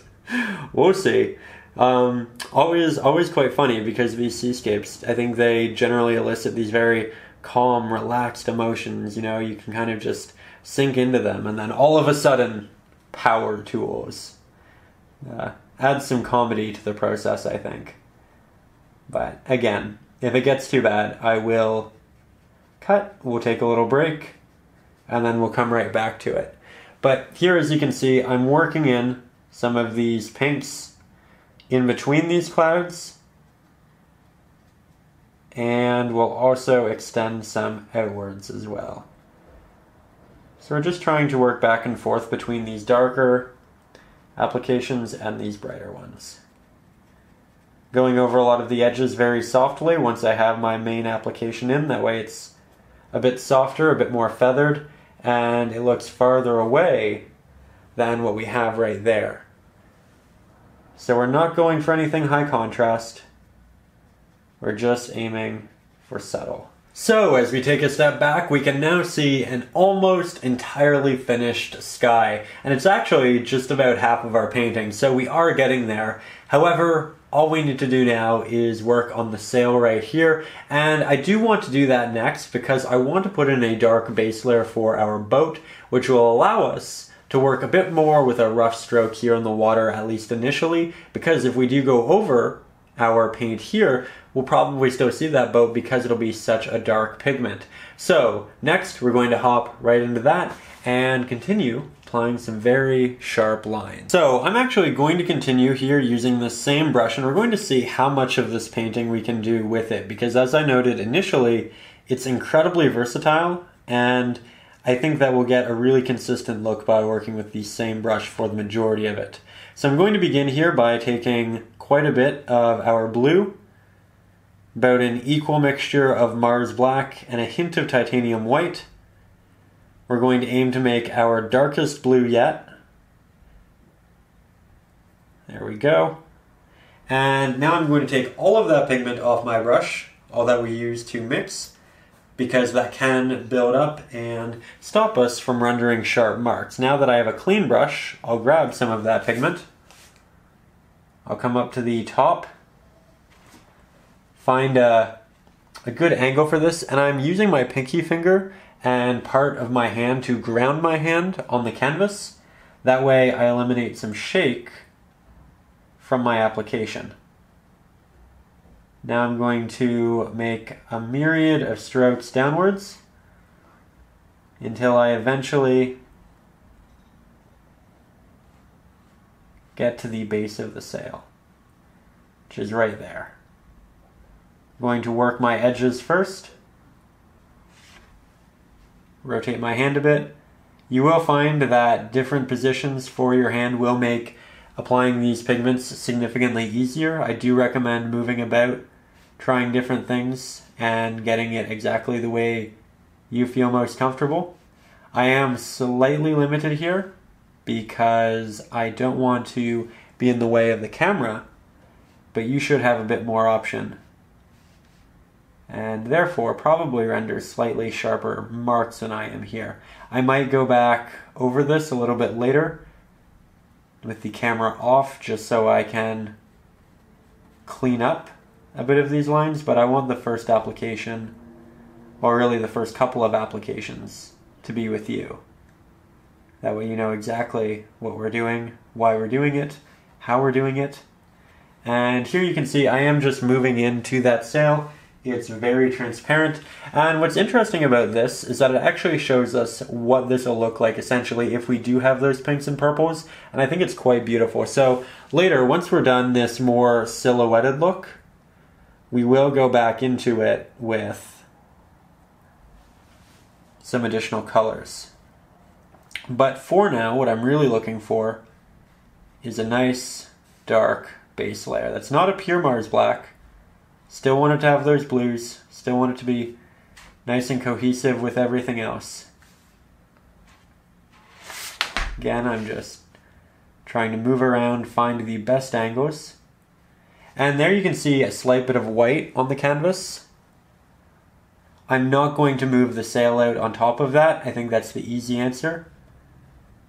Speaker 1: We'll see. Always quite funny because these seascapes, I think they generally elicit these very calm, relaxed emotions. You know, you can kind of just sink into them, and then all of a sudden, power tools. Adds some comedy to the process, I think. But again, if it gets too bad, I will cut, we'll take a little break, and then we'll come right back to it. But here, as you can see, I'm working in some of these pinks in between these clouds, and we'll also extend some outwards as well. So we're just trying to work back and forth between these darker applications and these brighter ones. Going over a lot of the edges very softly once I have my main application in, that way it's a bit softer, a bit more feathered, and it looks farther away than what we have right there. So we're not going for anything high contrast, we're just aiming for subtle. So as we take a step back, we can now see an almost entirely finished sky, and it's actually just about half of our painting, so we are getting there. However, all we need to do now is work on the sail right here, and I do want to do that next because I want to put in a dark base layer for our boat, which will allow us to work a bit more with a rough stroke here in the water, at least initially, because if we do go over our paint here, we'll probably still see that boat because it'll be such a dark pigment. So next we're going to hop right into that and continue applying some very sharp lines. So I'm actually going to continue here using the same brush, and we're going to see how much of this painting we can do with it, because as I noted initially, it's incredibly versatile, and I think that we'll get a really consistent look by working with the same brush for the majority of it. So I'm going to begin here by taking quite a bit of our blue, about an equal mixture of Mars Black and a hint of titanium white. We're going to aim to make our darkest blue yet. There we go. And now I'm going to take all of that pigment off my brush, all that we use to mix, because that can build up and stop us from rendering sharp marks. Now that I have a clean brush, I'll grab some of that pigment. I'll come up to the top, find a good angle for this, and I'm using my pinky finger and part of my hand to ground my hand on the canvas. That way I eliminate some shake from my application. Now I'm going to make a myriad of strokes downwards until I eventually get to the base of the sail, which is right there. I'm going to work my edges first. Rotate my hand a bit. You will find that different positions for your hand will make applying these pigments significantly easier. I do recommend moving about, trying different things, and getting it exactly the way you feel most comfortable. I am slightly limited here because I don't want to be in the way of the camera, but you should have a bit more option, and therefore probably render slightly sharper marks than I am here. I might go back over this a little bit later with the camera off just so I can clean up a bit of these lines, but I want the first application, or really the first couple of applications, to be with you. That way you know exactly what we're doing, why we're doing it, how we're doing it. And here you can see I am just moving into that sail. It's very transparent. And what's interesting about this is that it actually shows us what this will look like essentially if we do have those pinks and purples. And I think it's quite beautiful. So later, once we're done this more silhouetted look, we will go back into it with some additional colors. But for now, what I'm really looking for is a nice dark base layer. That's not a pure Mars black. Still want it to have those blues. Still want it to be nice and cohesive with everything else. Again, I'm just trying to move around, find the best angles. And there you can see a slight bit of white on the canvas. I'm not going to move the sail out on top of that. I think that's the easy answer.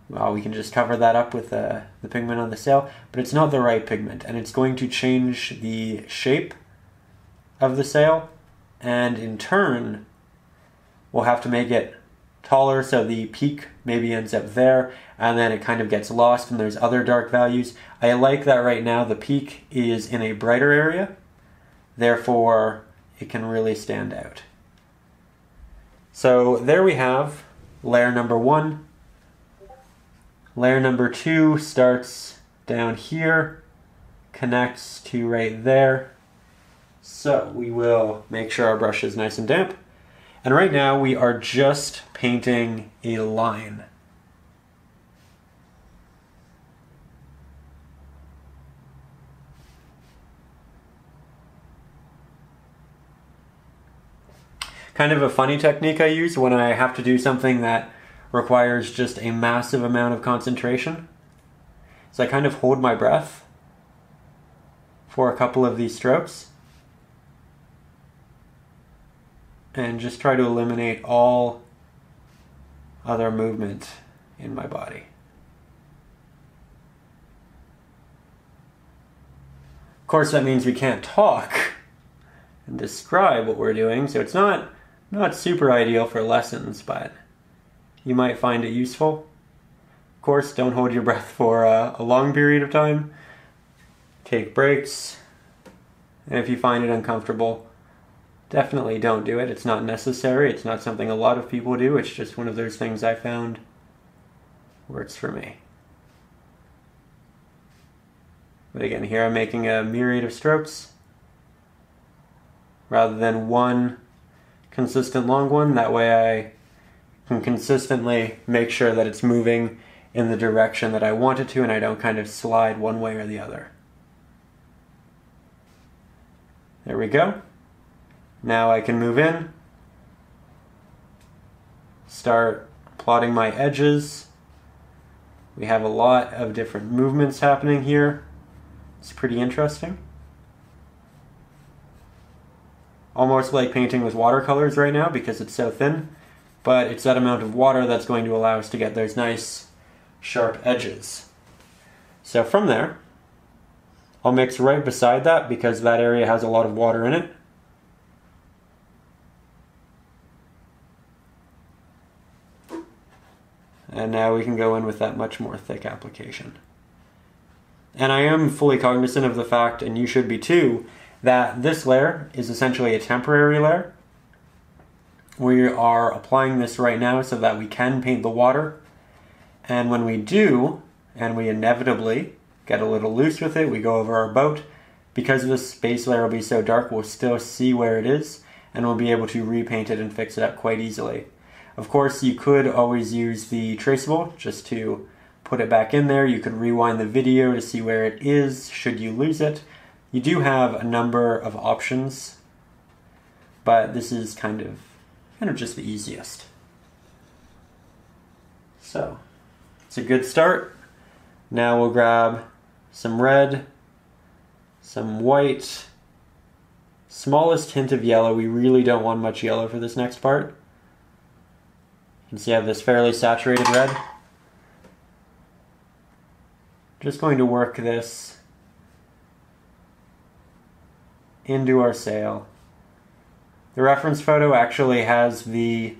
Speaker 1: Well, we can just cover that up with the pigment on the sail, but it's not the right pigment, and it's going to change the shape of the sail, and in turn we'll have to make it taller so the peak maybe ends up there, and then it kind of gets lost and there's other dark values. I like that right now the peak is in a brighter area, therefore it can really stand out. So there we have layer number 1. Layer number 2 starts down here, connects to right there. So we will make sure our brush is nice and damp. And right now we are just painting a line. Kind of a funny technique I use when I have to do something that requires just a massive amount of concentration. So I kind of hold my breath for a couple of these strokes and just try to eliminate all other movement in my body. Of course, that means we can't talk and describe what we're doing, so it's not super ideal for lessons, but you might find it useful. Of course, don't hold your breath for a long period of time. Take breaks, and if you find it uncomfortable, definitely don't do it. It's not necessary. It's not something a lot of people do. It's just one of those things I found works for me. But again, here I'm making a myriad of strokes rather than one consistent long one. That way I can consistently make sure that it's moving in the direction that I want it to and I don't kind of slide one way or the other. There we go. Now I can move in, start plotting my edges. We have a lot of different movements happening here. It's pretty interesting. Almost like painting with watercolors right now because it's so thin, but it's that amount of water that's going to allow us to get those nice sharp edges. So from there, I'll mix right beside that because that area has a lot of water in it. And now we can go in with that much more thick application. And I am fully cognizant of the fact, and you should be too, that this layer is essentially a temporary layer. We are applying this right now so that we can paint the water. And when we do, and we inevitably get a little loose with it, we go over our boat. Because this base layer will be so dark, we'll still see where it is, and we'll be able to repaint it and fix it up quite easily. Of course, you could always use the traceable just to put it back in there. You could rewind the video to see where it is, should you lose it. You do have a number of options, but this is kind of just the easiest. So, it's a good start. Now we'll grab some red, some white, smallest hint of yellow. We really don't want much yellow for this next part. You can see I have this fairly saturated red. Just going to work this into our sail. The reference photo actually has the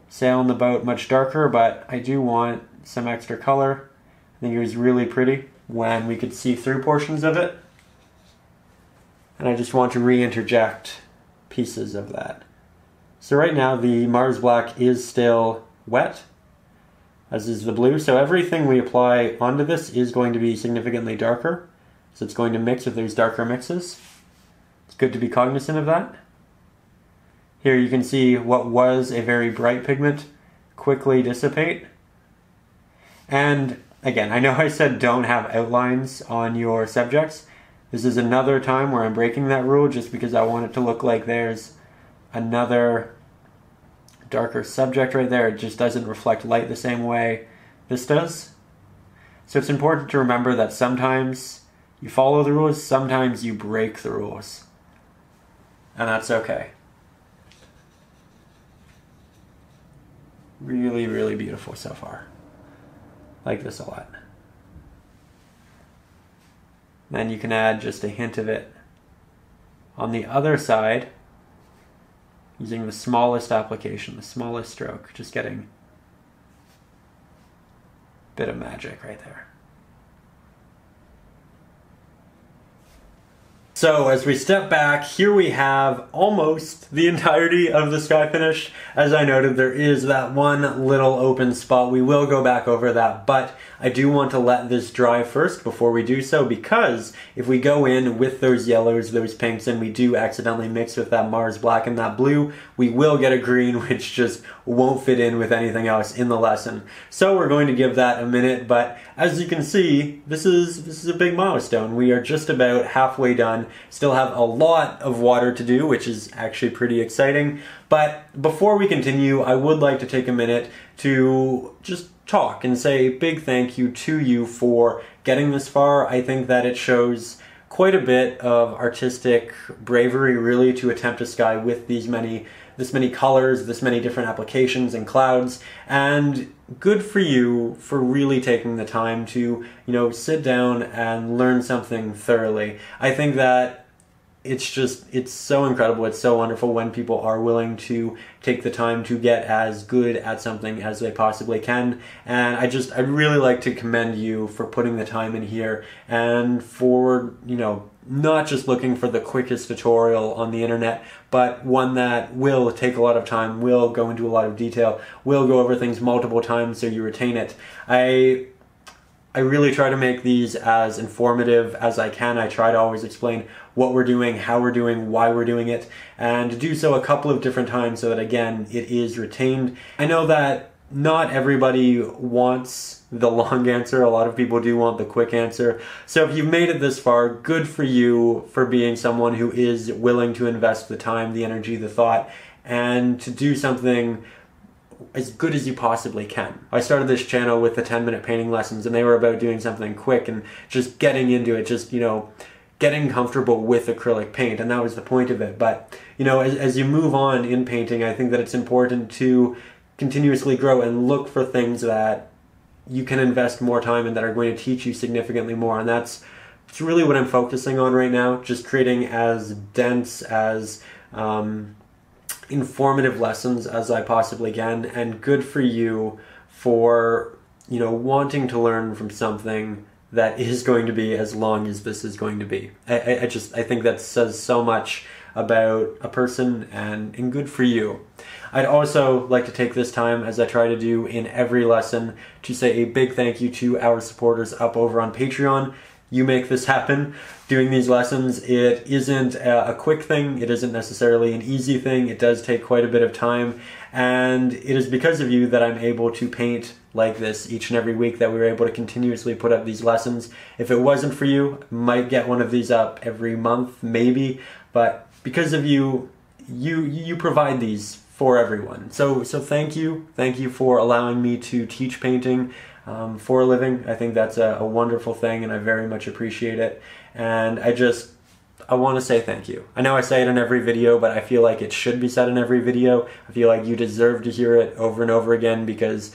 Speaker 1: sail in the boat much darker, but I do want some extra color. I think it was really pretty when we could see through portions of it. And I just want to re-interject pieces of that. So right now the Mars Black is still wet, as is the blue, so everything we apply onto this is going to be significantly darker. So it's going to mix with those darker mixes. It's good to be cognizant of that. Here you can see what was a very bright pigment quickly dissipate. And again, I know I said don't have outlines on your subjects. This is another time where I'm breaking that rule just because I want it to look like there's another darker subject right there. It just doesn't reflect light the same way this does. So it's important to remember that sometimes you follow the rules, sometimes you break the rules. And that's okay. Really, really beautiful so far. Like this a lot. Then you can add just a hint of it on the other side using the smallest application, the smallest stroke, just getting a bit of magic right there. So as we step back, here we have almost the entirety of the sky finish. As I noted, there is that one little open spot. We will go back over that, but I do want to let this dry first before we do so, because if we go in with those yellows, those pinks, and we do accidentally mix with that Mars Black and that blue, we will get a green which just won't fit in with anything else in the lesson. So we're going to give that a minute, but as you can see, this is a big milestone. We are just about halfway done. Still have a lot of water to do, which is actually pretty exciting. But before we continue, I would like to take a minute to just talk and say a big thank you to you for getting this far. I think that it shows quite a bit of artistic bravery, really, to attempt a sky with this many colors, this many different applications and clouds, and good for you for really taking the time to, sit down and learn something thoroughly. I think that it's so incredible, it's so wonderful when people are willing to take the time to get as good at something as they possibly can. And I'd really like to commend you for putting the time in here and for, not just looking for the quickest tutorial on the internet, but one that will take a lot of time, will go into a lot of detail, will go over things multiple times so you retain it. I really try to make these as informative as I can. I try to always explain what we're doing, how we're doing, why we're doing it, and to do so a couple of different times so that, again, it is retained. I know that not everybody wants the long answer. A lot of people do want the quick answer. So if you've made it this far, good for you for being someone who is willing to invest the time, the energy, the thought, and to do something as good as you possibly can. I started this channel with the 10-minute painting lessons, and they were about doing something quick and just getting into it, just, getting comfortable with acrylic paint, and that was the point of it. But, as you move on in painting, I think that it's important to continuously grow and look for things that you can invest more time in that are going to teach you significantly more, and it's really what I'm focusing on right now, just creating as dense, as informative lessons as I possibly can. And good for you for wanting to learn from something that is going to be as long as this is going to be. I think that says so much about a person, and good for you. I'd also like to take this time, as I try to do in every lesson, to say a big thank you to our supporters up over on Patreon. You make this happen. Doing these lessons, it isn't a quick thing, it isn't necessarily an easy thing, it does take quite a bit of time, and it is because of you that I'm able to paint like this each and every week, that we were able to continuously put up these lessons. If it wasn't for you, I might get one of these up every month, maybe, but because of you, you provide these for everyone. So thank you for allowing me to teach painting for a living. I think that's a wonderful thing, and I very much appreciate it. And I want to say thank you. I know I say it in every video, but I feel like it should be said in every video. I feel like you deserve to hear it over and over again, because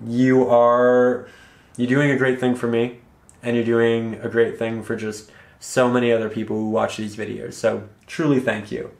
Speaker 1: you're doing a great thing for me, and you're doing a great thing for just so many other people who watch these videos. So truly thank you.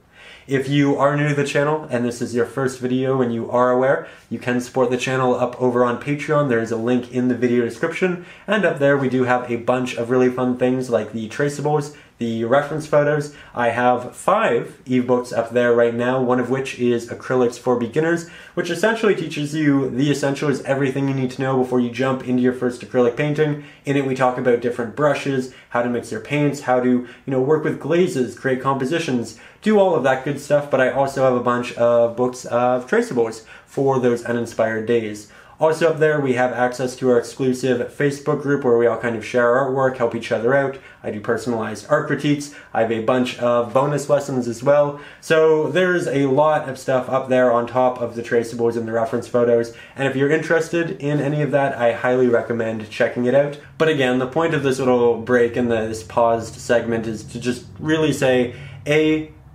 Speaker 1: If you are new to the channel and this is your first video and you are aware, you can support the channel up over on Patreon. There is a link in the video description, and up there we do have a bunch of really fun things like the traceables, the reference photos. I have 5 ebooks up there right now, one of which is Acrylics for Beginners, which essentially teaches you the essentials, everything you need to know before you jump into your first acrylic painting. In it we talk about different brushes, how to mix your paints, how to work with glazes, create compositions, do all of that good stuff, but I also have a bunch of books of traceables for those uninspired days. Also up there we have access to our exclusive Facebook group where we all kind of share our artwork, help each other out. I do personalized art critiques. I have a bunch of bonus lessons as well. So there's a lot of stuff up there on top of the traceables and the reference photos. And if you're interested in any of that, I highly recommend checking it out. But again, the point of this little break in this paused segment is to just really say,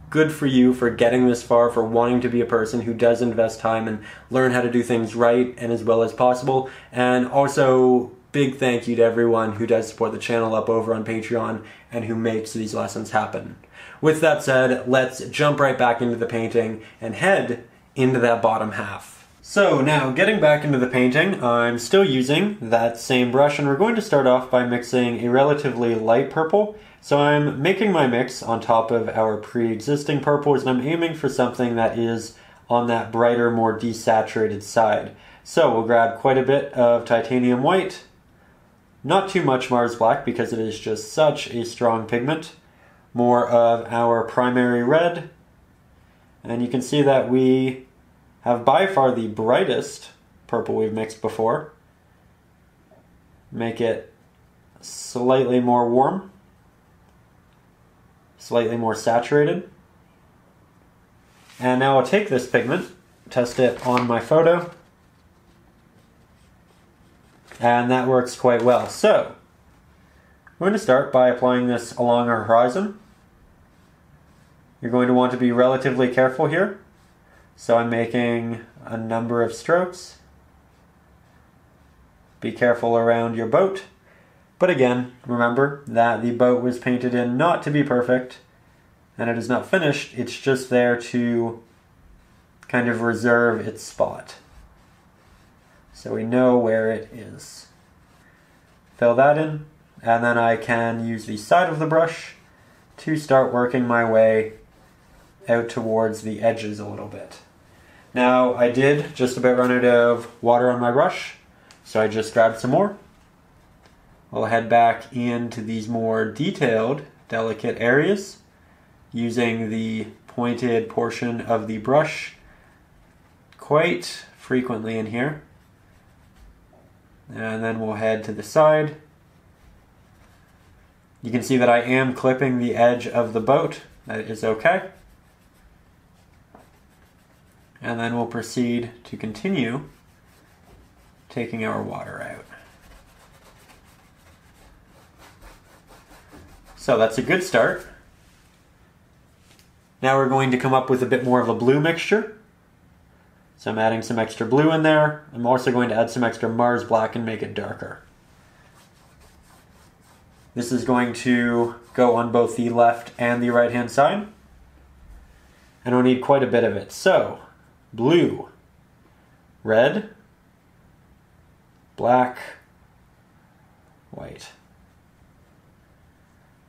Speaker 1: good for you for getting this far, for wanting to be a person who does invest time and learn how to do things right and as well as possible. And also, big thank you to everyone who does support the channel up over on Patreon and who makes these lessons happen. With that said, let's jump right back into the painting and head into that bottom half. So now, getting back into the painting, I'm still using that same brush, and we're going to start off by mixing a relatively light purple. So I'm making my mix on top of our pre-existing purples, and I'm aiming for something that is on that brighter, more desaturated side. So we'll grab quite a bit of titanium white, not too much Mars black because it is just such a strong pigment, more of our primary red, and you can see that we have by far the brightest purple we've mixed before. Make it slightly more warm, slightly more saturated. And now I'll take this pigment, test it on my photo, and that works quite well. So we're going to start by applying this along our horizon. You're going to want to be relatively careful here. So I'm making a number of strokes. Be careful around your boat. But again, remember that the boat was painted in not to be perfect, and it is not finished, it's just there to kind of reserve its spot. So we know where it is. Fill that in, and then I can use the side of the brush to start working my way out towards the edges a little bit. Now, I did just about run out of water on my brush, so I just grabbed some more. We'll head back into these more detailed, delicate areas using the pointed portion of the brush quite frequently in here. And then we'll head to the side. You can see that I am clipping the edge of the boat. That is okay. And then we'll proceed to continue taking our water out. So that's a good start. Now we're going to come up with a bit more of a blue mixture. So I'm adding some extra blue in there. I'm also going to add some extra Mars black and make it darker. This is going to go on both the left and the right hand side. And we'll need quite a bit of it. So, blue, red, black, white.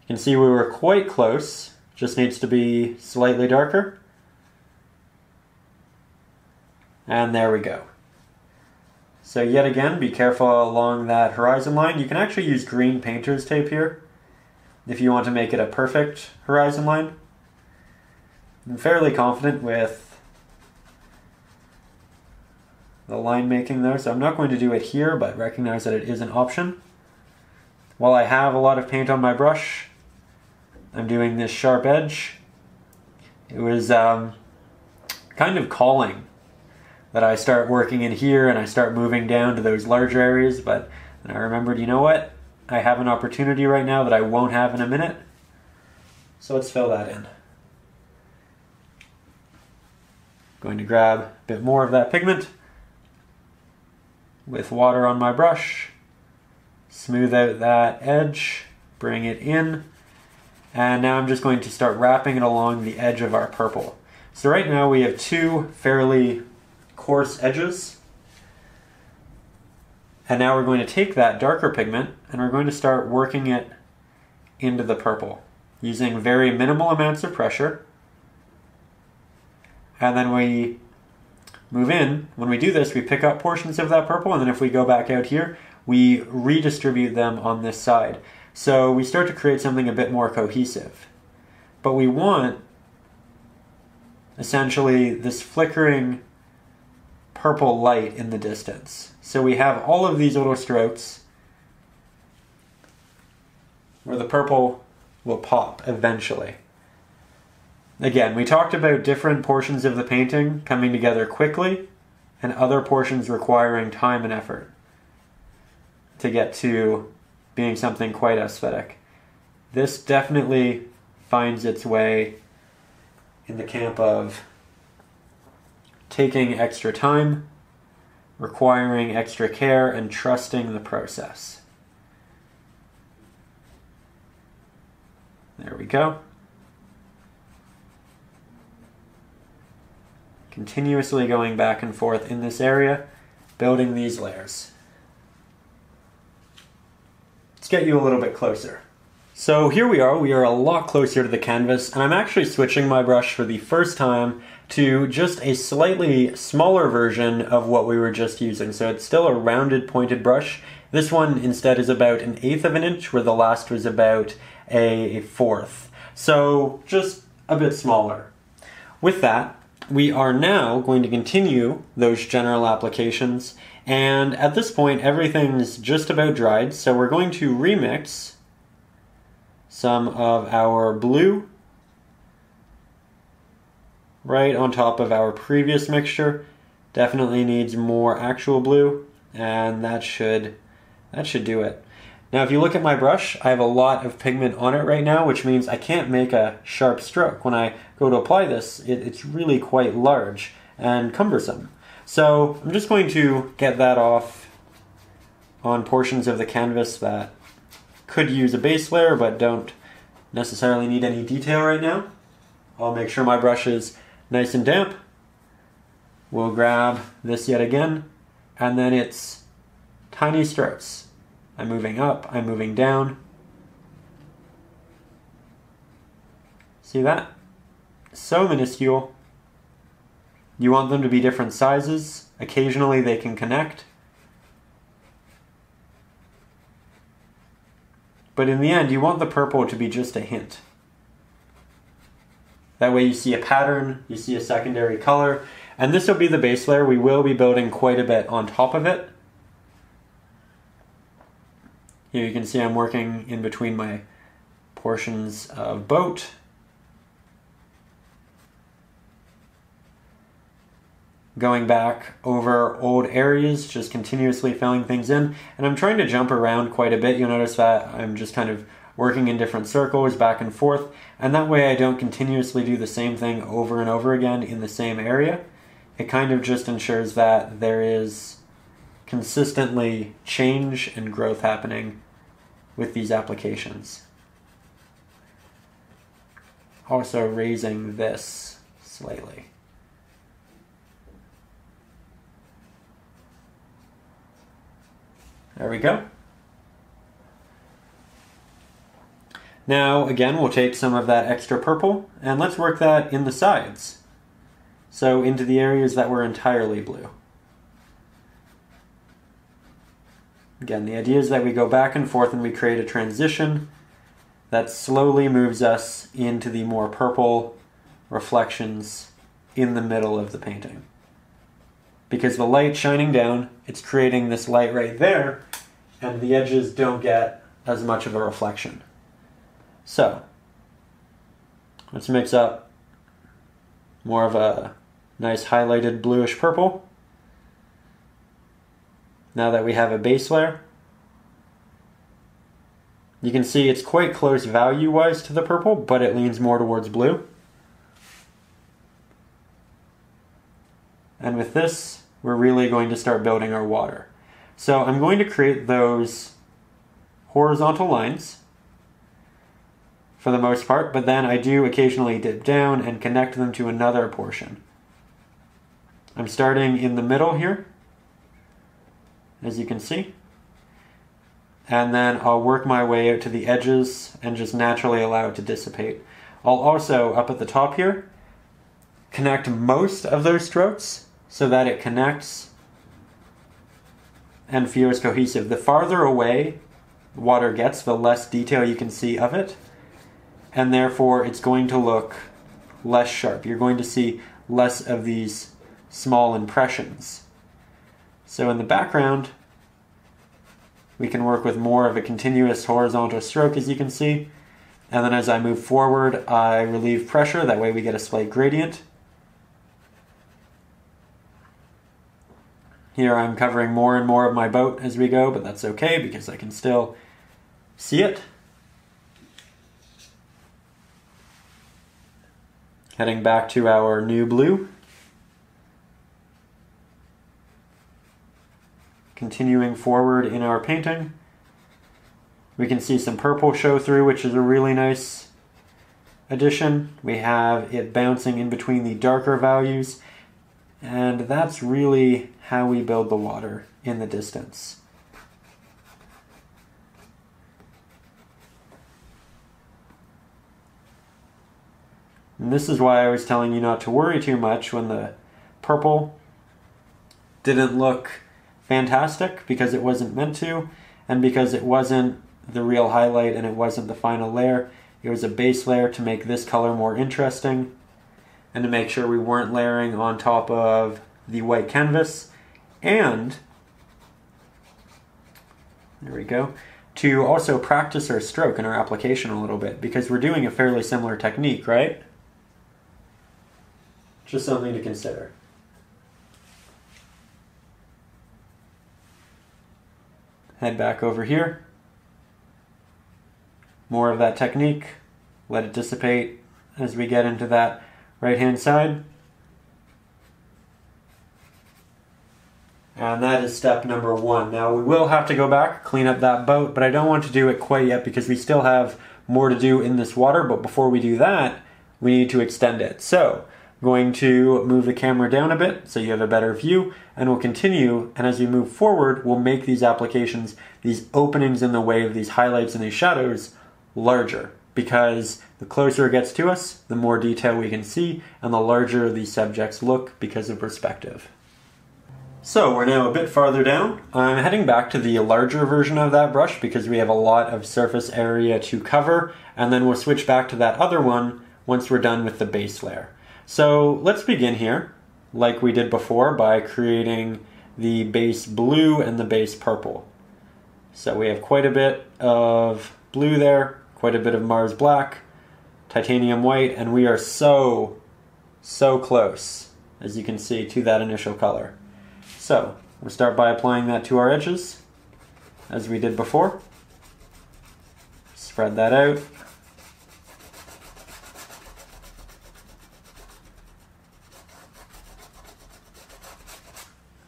Speaker 1: You can see we were quite close just needs to be slightly darker. And there we go. So yet again, be careful along that horizon line. You can actually use green painter's tape here if you want to make it a perfect horizon line. I'm fairly confident with the line making there, so I'm not going to do it here, but recognize that it is an option. While I have a lot of paint on my brush, I'm doing this sharp edge. It was kind of calling that I start working in here and I start moving down to those larger areas, but then I remembered, you know what? I have an opportunity right now that I won't have in a minute, so let's fill that in. Going to grab a bit more of that pigment with water on my brush, smooth out that edge, bring it in, and now I'm just going to start wrapping it along the edge of our purple. So right now we have two fairly coarse edges, and now we're going to take that darker pigment and we're going to start working it into the purple using very minimal amounts of pressure. And then we move in. When we do this, we pick up portions of that purple, and then if we go back out here, we redistribute them on this side. So we start to create something a bit more cohesive. But we want essentially this flickering purple light in the distance. So we have all of these little strokes where the purple will pop eventually. Again, we talked about different portions of the painting coming together quickly and other portions requiring time and effort to get to being something quite aesthetic. This definitely finds its way in the camp of taking extra time, requiring extra care, and trusting the process. There we go. Continuously going back and forth in this area, building these layers. Let's get you a little bit closer. So here we are a lot closer to the canvas, and I'm actually switching my brush for the first time to just a slightly smaller version of what we were just using. So it's still a rounded pointed brush. This one instead is about 1/8 of an inch, where the last was about a 1/4. So just a bit smaller. With that, we are now going to continue those general applications, and at this point everything's just about dried, so we're going to remix some of our blue right on top of our previous mixture. Definitely needs more actual blue, and that should do it. Now if you look at my brush, I have a lot of pigment on it right now, which means I can't make a sharp stroke. When I go to apply this, it's really quite large and cumbersome. So I'm just going to get that off on portions of the canvas that could use a base layer but don't necessarily need any detail right now. I'll make sure my brush is nice and damp. We'll grab this yet again, and then it's tiny strokes. I'm moving up, I'm moving down. See that? So minuscule. You want them to be different sizes. Occasionally they can connect. But in the end, you want the purple to be just a hint. That way you see a pattern, you see a secondary color, and this will be the base layer. We will be building quite a bit on top of it. Here you can see I'm working in between my portions of boat. Going back over old areas, just continuously filling things in. And I'm trying to jump around quite a bit. You'll notice that I'm just kind of working in different circles back and forth. And that way I don't continuously do the same thing over and over again in the same area. It kind of just ensures that there is consistently change and growth happening with these applications. Also raising this slightly. There we go. Now, again, we'll take some of that extra purple and let's work that in the sides. So into the areas that were entirely blue. Again, the idea is that we go back and forth and we create a transition that slowly moves us into the more purple reflections in the middle of the painting. Because the light shining down, it's creating this light right there, and the edges don't get as much of a reflection. So, let's mix up more of a nice highlighted bluish purple. Now that we have a base layer, you can see it's quite close value-wise to the purple, but it leans more towards blue. And with this, we're really going to start building our water. So I'm going to create those horizontal lines for the most part, but then I do occasionally dip down and connect them to another portion. I'm starting in the middle here, as you can see. And then I'll work my way out to the edges and just naturally allow it to dissipate. I'll also, up at the top here, connect most of those strokes so that it connects and feels cohesive. The farther away water gets, the less detail you can see of it, and therefore it's going to look less sharp. You're going to see less of these small impressions. So in the background, we can work with more of a continuous horizontal stroke, as you can see. And then as I move forward, I relieve pressure. That way we get a slight gradient. Here I'm covering more and more of my boat as we go, but that's okay because I can still see it. Heading back to our new blue. Continuing forward in our painting, we can see some purple show through, which is a really nice addition. We have it bouncing in between the darker values, and that's really how we build the water in the distance. And this is why I was telling you not to worry too much when the purple didn't look fantastic, because it wasn't meant to, and because it wasn't the real highlight and it wasn't the final layer. It was a base layer to make this color more interesting and to make sure we weren't layering on top of the white canvas, and there we go, to also practice our stroke and our application a little bit, because we're doing a fairly similar technique, right? Just something to consider. Head back over here. More of that technique. Let it dissipate as we get into that right-hand side. And that is step number 1. Now we will have to go back, clean up that boat, but I don't want to do it quite yet because we still have more to do in this water, but before we do that, we need to extend it. So, I'm going to move the camera down a bit so you have a better view, and we'll continue, and as we move forward, we'll make these applications, these openings in the way of these highlights and these shadows, larger, because the closer it gets to us, the more detail we can see, and the larger these subjects look because of perspective. So we're now a bit farther down. I'm heading back to the larger version of that brush because we have a lot of surface area to cover, and then we'll switch back to that other one once we're done with the base layer. So let's begin here, like we did before, by creating the base blue and the base purple. So we have quite a bit of blue there, quite a bit of Mars black, titanium white, and we are so close, as you can see, to that initial color. So we'll start by applying that to our edges, as we did before. Spread that out.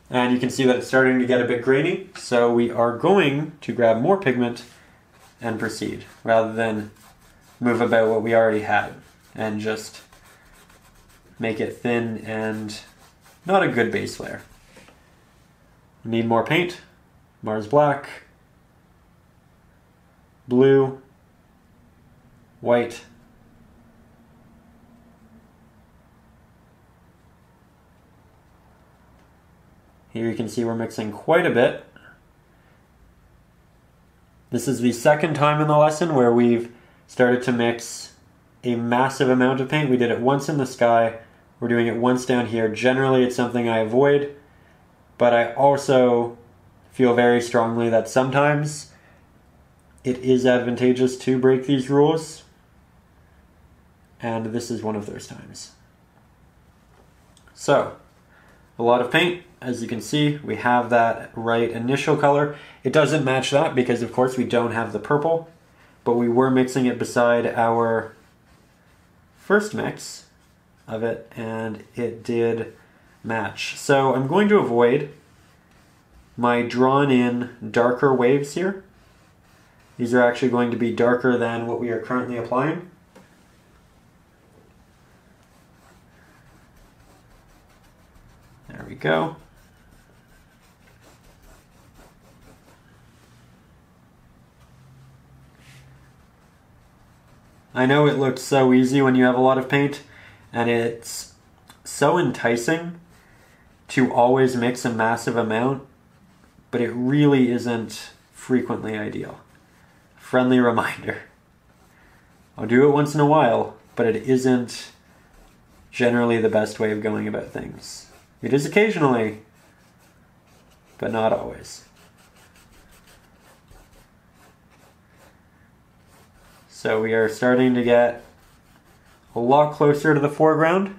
Speaker 1: And you can see that it's starting to get a bit grainy, so we are going to grab more pigment and proceed, rather than move about what we already had and just make it thin and not a good base layer. Need more paint, Mars black, blue, white. Here you can see we're mixing quite a bit. This is the second time in the lesson where we've started to mix a massive amount of paint. We did it once in the sky. We're doing it once down here. Generally, it's something I avoid, but I also feel very strongly that sometimes it is advantageous to break these rules, and this is one of those times. So, a lot of paint. As you can see, we have that right initial color. It doesn't match that because, of course, we don't have the purple, but we were mixing it beside our first mix of it, and it did match. So I'm going to avoid my drawn-in darker waves here. These are actually going to be darker than what we are currently applying. There we go. I know it looks so easy when you have a lot of paint, and it's so enticing to always mix a massive amount, but it really isn't frequently ideal. Friendly reminder. I'll do it once in a while, but it isn't generally the best way of going about things. It is occasionally, but not always. So we are starting to get a lot closer to the foreground.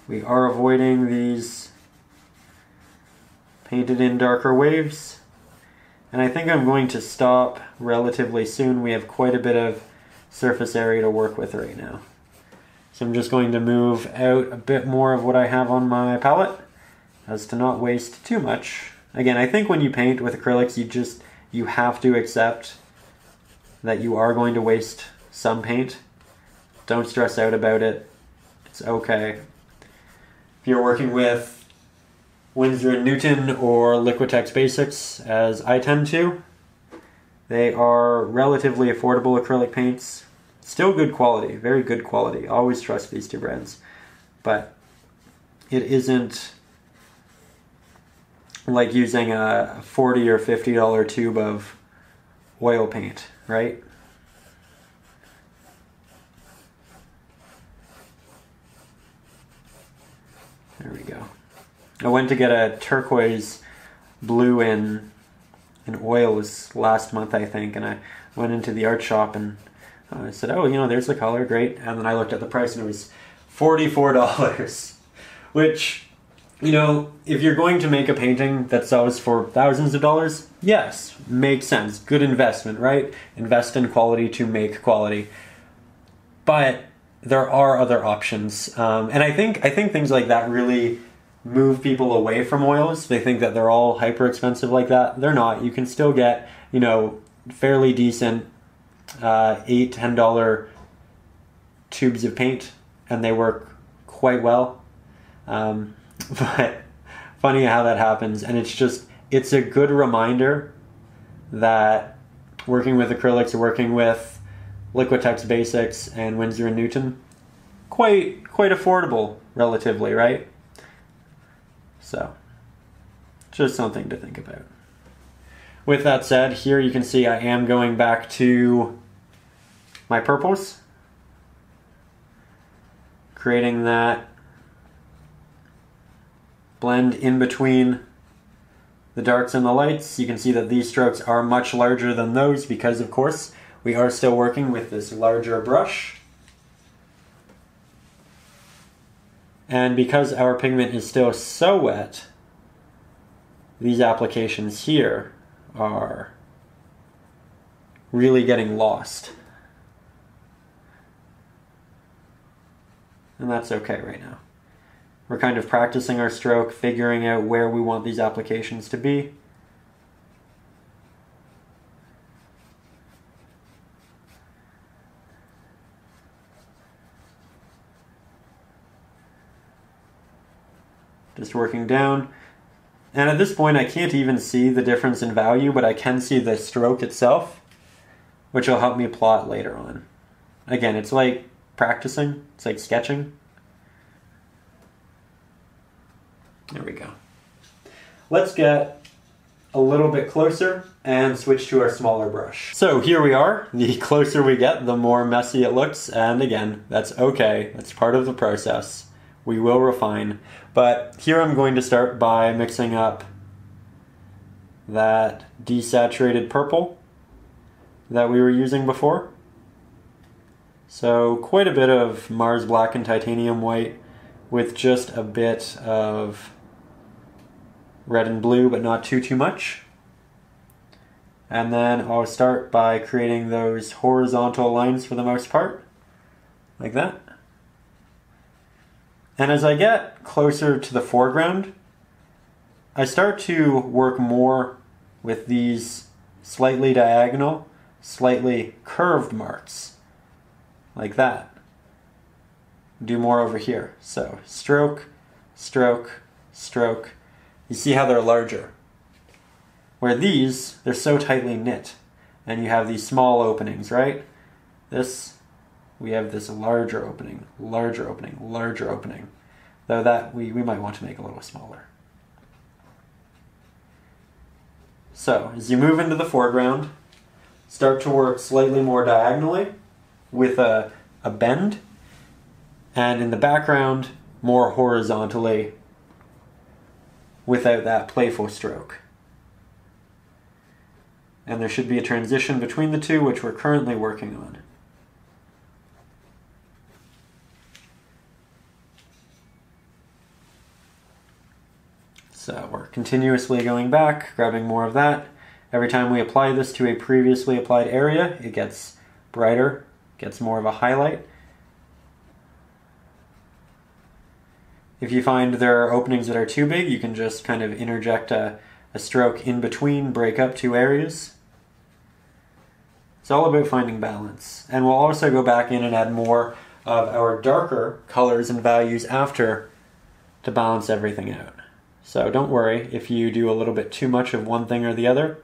Speaker 1: We are avoiding these painted in darker waves. And I think I'm going to stop relatively soon. We have quite a bit of surface area to work with right now. So I'm just going to move out a bit more of what I have on my palette as to not waste too much. Again, I think when you paint with acrylics, you have to accept that you are going to waste some paint. Don't stress out about it. It's okay. If you're working with Winsor & Newton or Liquitex Basics, as I tend to, they are relatively affordable acrylic paints. Still good quality, very good quality. Always trust these two brands. But it isn't like using a $40 or $50 tube of oil paint, right? There we go. I went to get a turquoise blue in oils last month, I think, and I went into the art shop and I said, oh, you know, there's the color, great. And then I looked at the price and it was $44, which, you know, if you're going to make a painting that sells for thousands of dollars, yes, makes sense. Good investment, right? Invest in quality to make quality. But there are other options. And I think things like that really move people away from oils. They think that they're all hyper expensive like that. They're not. You can still get, you know, fairly decent $8, $10 tubes of paint, and they work quite well. But funny how that happens, and it's a good reminder that working with acrylics, working with Liquitex Basics and Winsor & Newton, quite affordable relatively, right? So, just something to think about. With that said, here you can see I am going back to my purples, creating that blend in between the darks and the lights. You can see that these strokes are much larger than those because, of course, we are still working with this larger brush. And because our pigment is still so wet, these applications here are really getting lost. And that's okay right now. We're kind of practicing our stroke, figuring out where we want these applications to be. Just working down. And at this point I can't even see the difference in value, but I can see the stroke itself. which will help me plot later on. Again, it's like practicing, it's like sketching. There we go. Let's get a little bit closer and switch to our smaller brush. So here we are. The closer we get, the more messy it looks, and again, that's okay. That's part of the process. We will refine. But here I'm going to start by mixing up that desaturated purple that we were using before. So quite a bit of Mars Black and Titanium White with just a bit of red and blue, but not too much. And then I'll start by creating those horizontal lines for the most part, like that. And as I get closer to the foreground, I start to work more with these slightly diagonal, slightly curved marks, like that. Do more over here. So stroke, stroke, stroke. You see how they're larger. Where these, they're so tightly knit, and you have these small openings, right? This, we have this larger opening, larger opening, larger opening. Though that we might want to make a little smaller. So, as you move into the foreground, start to work slightly more diagonally with a bend, and in the background, more horizontally without that playful stroke. And there should be a transition between the two, which we're currently working on. So we're continuously going back, grabbing more of that. Every time we apply this to a previously applied area, it gets brighter, gets more of a highlight. If you find there are openings that are too big, you can just kind of interject a stroke in between, break up two areas. It's all about finding balance. And we'll also go back in and add more of our darker colors and values after to balance everything out. So don't worry if you do a little bit too much of one thing or the other.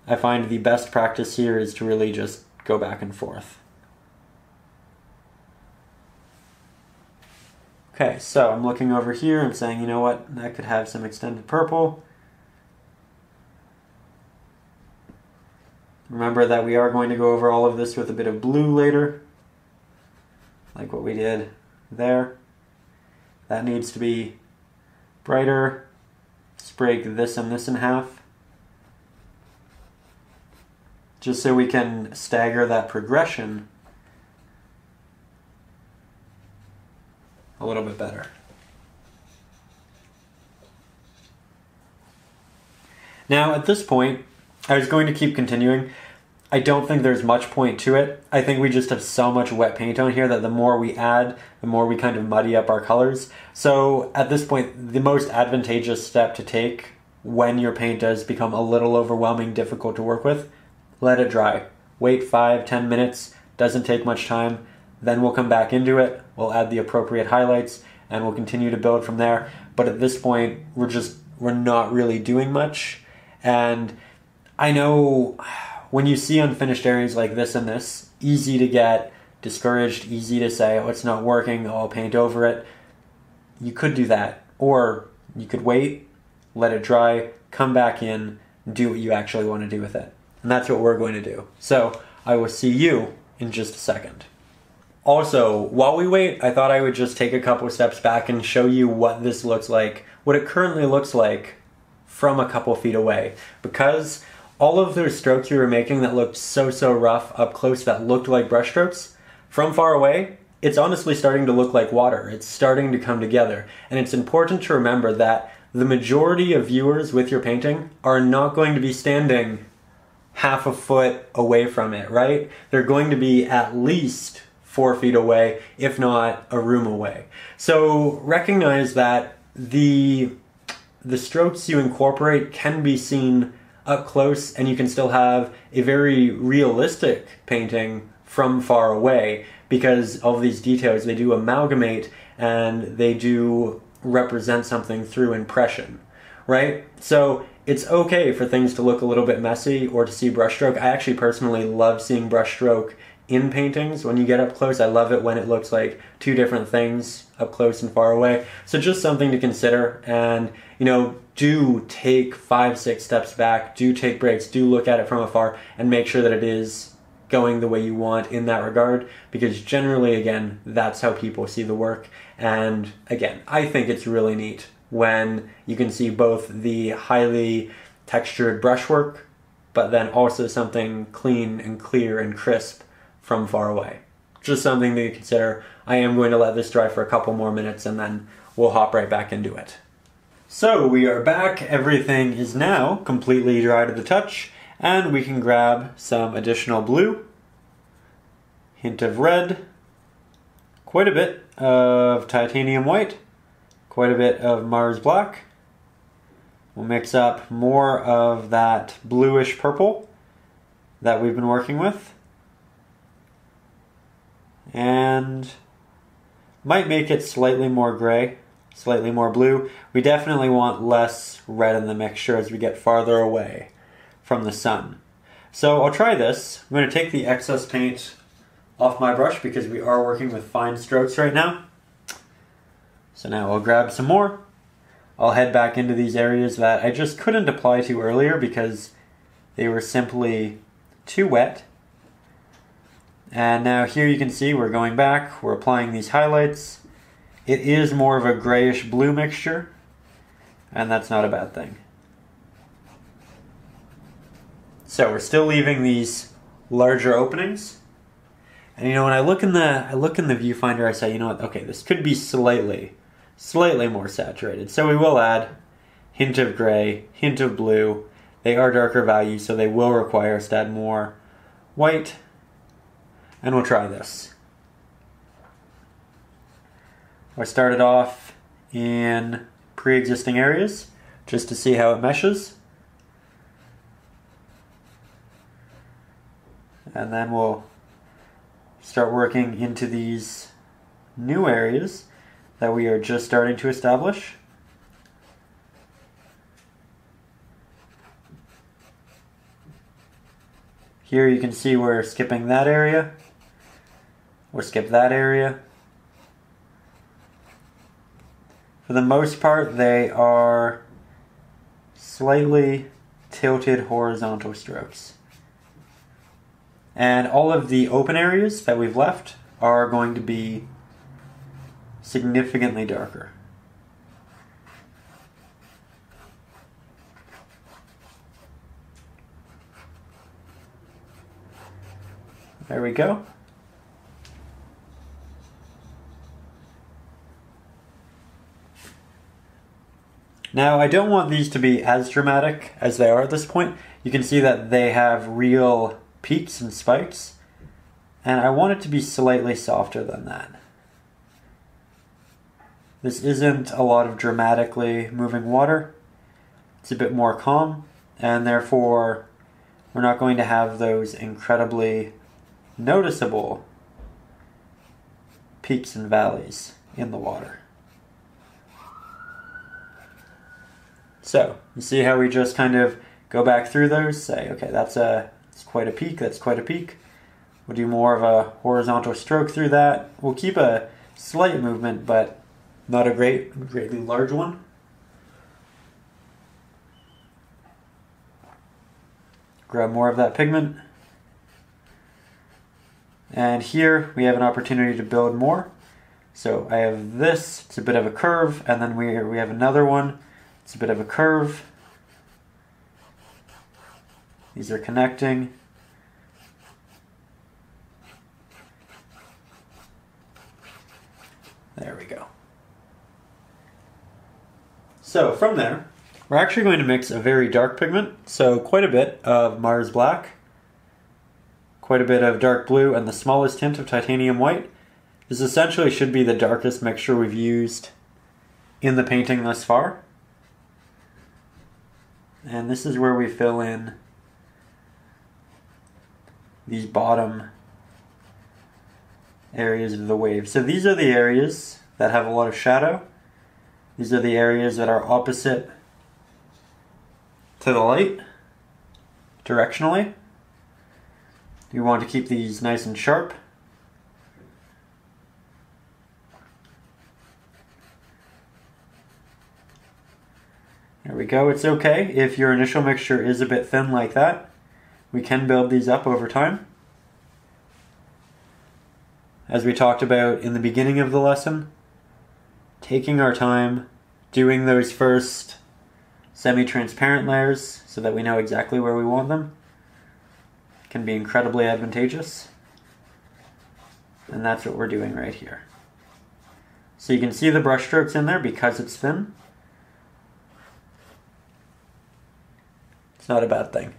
Speaker 1: I find the best practice here is to really just go back and forth. Okay, so I'm looking over here and saying, you know what, that could have some extended purple. Remember that we are going to go over all of this with a bit of blue later, like what we did there. That needs to be brighter. Let's break this and this in half, just so we can stagger that progression a little bit better. Now at this point, I was going to keep continuing. I don't think there's much point to it. I think we just have so much wet paint on here that the more we add, the more we kind of muddy up our colors. So at this point, the most advantageous step to take when your paint does become a little overwhelming, difficult to work with, let it dry. Wait 5-10 minutes, doesn't take much time. Then we'll come back into it, we'll add the appropriate highlights, and we'll continue to build from there. But at this point, we're not really doing much. And I know when you see unfinished areas like this and this, easy to get discouraged, easy to say, oh, it's not working, I'll paint over it. You could do that. Or you could wait, let it dry, come back in, do what you actually want to do with it. And that's what we're going to do. So I will see you in just a second. Also, while we wait, I thought I would just take a couple steps back and show you what this looks like, what it currently looks like from a couple feet away. Because all of those strokes we were making that looked so rough up close, that looked like brush strokes, from far away, it's honestly starting to look like water. It's starting to come together. And it's important to remember that the majority of viewers with your painting are not going to be standing half a foot away from it, right? They're going to be at least 4 feet away, if not a room away. So recognize that the strokes you incorporate can be seen up close, and you can still have a very realistic painting from far away, because all of these details, they do amalgamate and they do represent something through impression. right? So it's okay for things to look a little bit messy or to see brushstroke. I actually personally love seeing brushstroke in paintings when you get up close. I love it when it looks like two different things up close and far away. So just something to consider, and do take 5-6 steps back, do take breaks, do look at it from afar and make sure that it is going the way you want in that regard, because generally, again, that's how people see the work. And again, I think it's really neat when you can see both the highly textured brushwork, but then also something clean and clear and crisp from far away. Just something to consider. I am going to let this dry for a couple more minutes and then we'll hop right back into it. So we are back. Everything is now completely dry to the touch, and we can grab some additional blue, hint of red, quite a bit of titanium white, quite a bit of Mars black. We'll mix up more of that bluish purple that we've been working with, and might make it slightly more gray, slightly more blue. We definitely want less red in the mixture as we get farther away from the sun. So I'll try this. I'm going to take the excess paint off my brush because we are working with fine strokes right now. So now I'll grab some more. I'll head back into these areas that I just couldn't apply to earlier because they were simply too wet. And now here you can see we're going back, we're applying these highlights. It is more of a grayish blue mixture, and that's not a bad thing. So we're still leaving these larger openings. And when I look in the viewfinder, I say, okay, this could be slightly more saturated. So we will add hint of gray, hint of blue. They are darker values, so they will require us to add more white. And we'll try this. I started off in pre-existing areas just to see how it meshes. And then we'll start working into these new areas that we are just starting to establish. Here you can see we're skipping that area, or skip that area. For the most part, they are slightly tilted horizontal strokes. And all of the open areas that we've left are going to be significantly darker. There we go. Now, I don't want these to be as dramatic as they are at this point. You can see that they have real peaks and spikes, and I want it to be slightly softer than that. This isn't a lot of dramatically moving water. It's a bit more calm, and therefore we're not going to have those incredibly noticeable peaks and valleys in the water. So, you see how we just kind of go back through those, say, okay, that's quite a peak, that's quite a peak. We'll do more of a horizontal stroke through that. We'll keep a slight movement, but not a greatly large one. Grab more of that pigment. And here we have an opportunity to build more. So I have this, it's a bit of a curve, and then we have another one. It's a bit of a curve. These are connecting. There we go. So from there, we're actually going to mix a very dark pigment. So quite a bit of Mars black, quite a bit of dark blue, and the smallest hint of titanium white. This essentially should be the darkest mixture we've used in the painting thus far. And this is where we fill in these bottom areas of the wave. So these are the areas that have a lot of shadow. These are the areas that are opposite to the light directionally. You want to keep these nice and sharp. There we go. It's okay if your initial mixture is a bit thin like that. We can build these up over time. As we talked about in the beginning of the lesson, taking our time, doing those first semi-transparent layers so that we know exactly where we want them can be incredibly advantageous. And that's what we're doing right here. So you can see the brush strokes in there because it's thin. It's not a bad thing.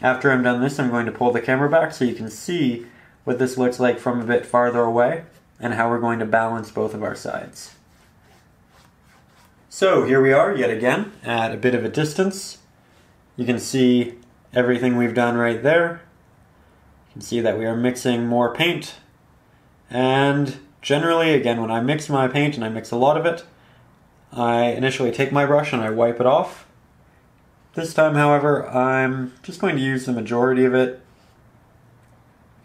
Speaker 1: After I'm done this, I'm going to pull the camera back so you can see what this looks like from a bit farther away and how we're going to balance both of our sides. So here we are yet again at a bit of a distance. You can see everything we've done right there. You can see that we are mixing more paint, and generally, again, when I mix my paint, and I mix a lot of it, I initially take my brush and I wipe it off. This time, however, I'm just going to use the majority of it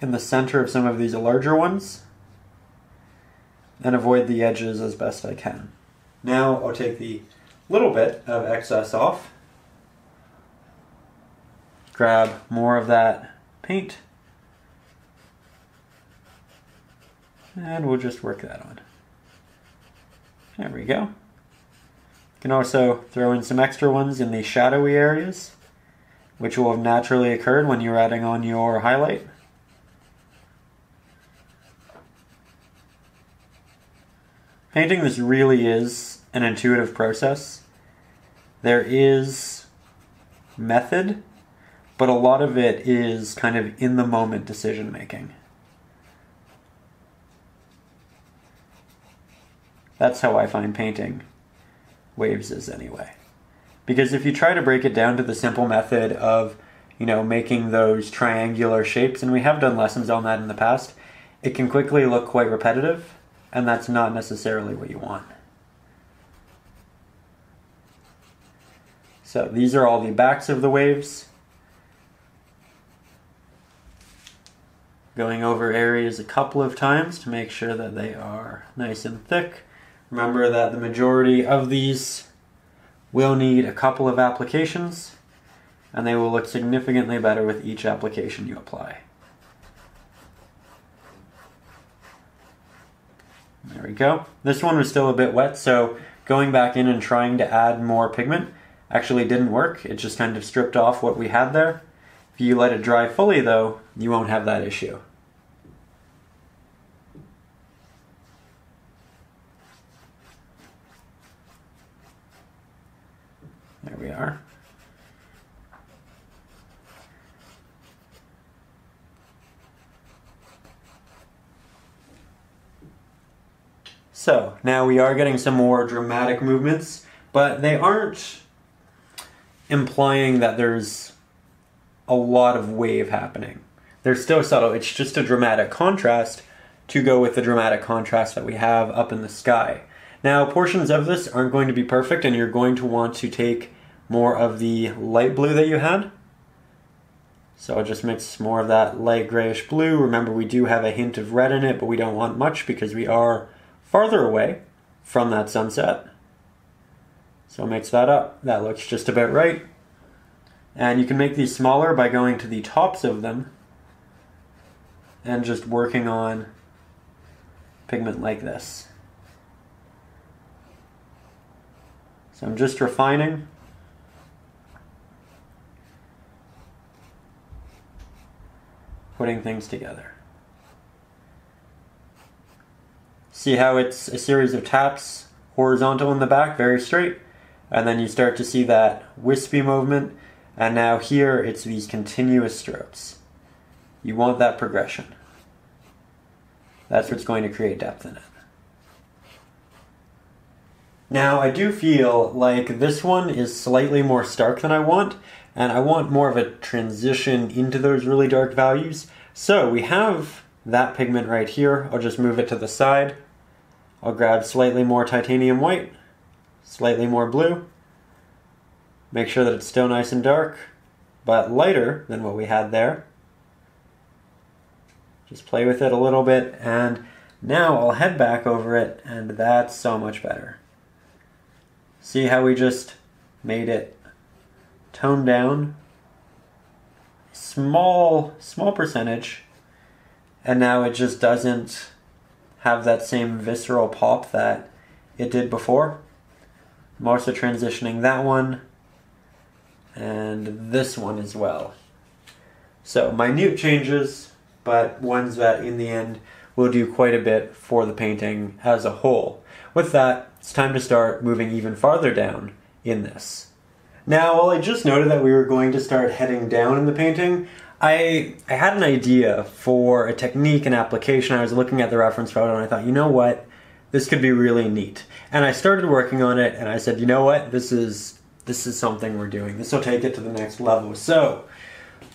Speaker 1: in the center of some of these larger ones and avoid the edges as best I can. Now I'll take the little bit of excess off, grab more of that paint, and we'll just work that on. There we go. You can also throw in some extra ones in the shadowy areas, which will have naturally occurred when you're adding on your highlight. Painting this really is an intuitive process. There is method, but a lot of it is kind of in the moment decision making. That's how I find painting waves is anyway. Because if you try to break it down to the simple method of, making those triangular shapes, and we have done lessons on that in the past, it can quickly look quite repetitive, and that's not necessarily what you want. So these are all the backs of the waves. Going over areas a couple of times to make sure that they are nice and thick. Remember that the majority of these will need a couple of applications, and they will look significantly better with each application you apply. There we go. This one was still a bit wet, so going back in and trying to add more pigment actually didn't work. It just kind of stripped off what we had there. If you let it dry fully, though, you won't have that issue. There we are. So now we are getting some more dramatic movements, but they aren't implying that there's a lot of wave happening. They're still subtle. It's just a dramatic contrast to go with the dramatic contrast that we have up in the sky. Now, portions of this aren't going to be perfect, and you're going to want to take more of the light blue that you had. So I'll just mix more of that light grayish blue. Remember, we do have a hint of red in it, but we don't want much because we are farther away from that sunset. So I'll mix that up. That looks just about right. And you can make these smaller by going to the tops of them and just working on pigment like this. So I'm just refining. Putting things together. See how it's a series of taps, horizontal in the back, very straight, and then you start to see that wispy movement, and now here it's these continuous strokes. You want that progression. That's what's going to create depth in it. Now I do feel like this one is slightly more stark than I want, and I want more of a transition into those really dark values. So we have that pigment right here. I'll just move it to the side. I'll grab slightly more titanium white, slightly more blue, make sure that it's still nice and dark, but lighter than what we had there. Just play with it a little bit, and now I'll head back over it, and that's so much better. See how we just made it toned down? Small percentage, and now it just doesn't have that same visceral pop that it did before. I'm also transitioning that one and this one as well. So minute changes, but ones that in the end will do quite a bit for the painting as a whole. With that, it's time to start moving even farther down in this. Now, while I just noted that we were going to start heading down in the painting, I had an idea for a technique and application. I was looking at the reference photo and I thought, you know what, this could be really neat. And I started working on it and I said, you know what, this is something we're doing. This will take it to the next level. So,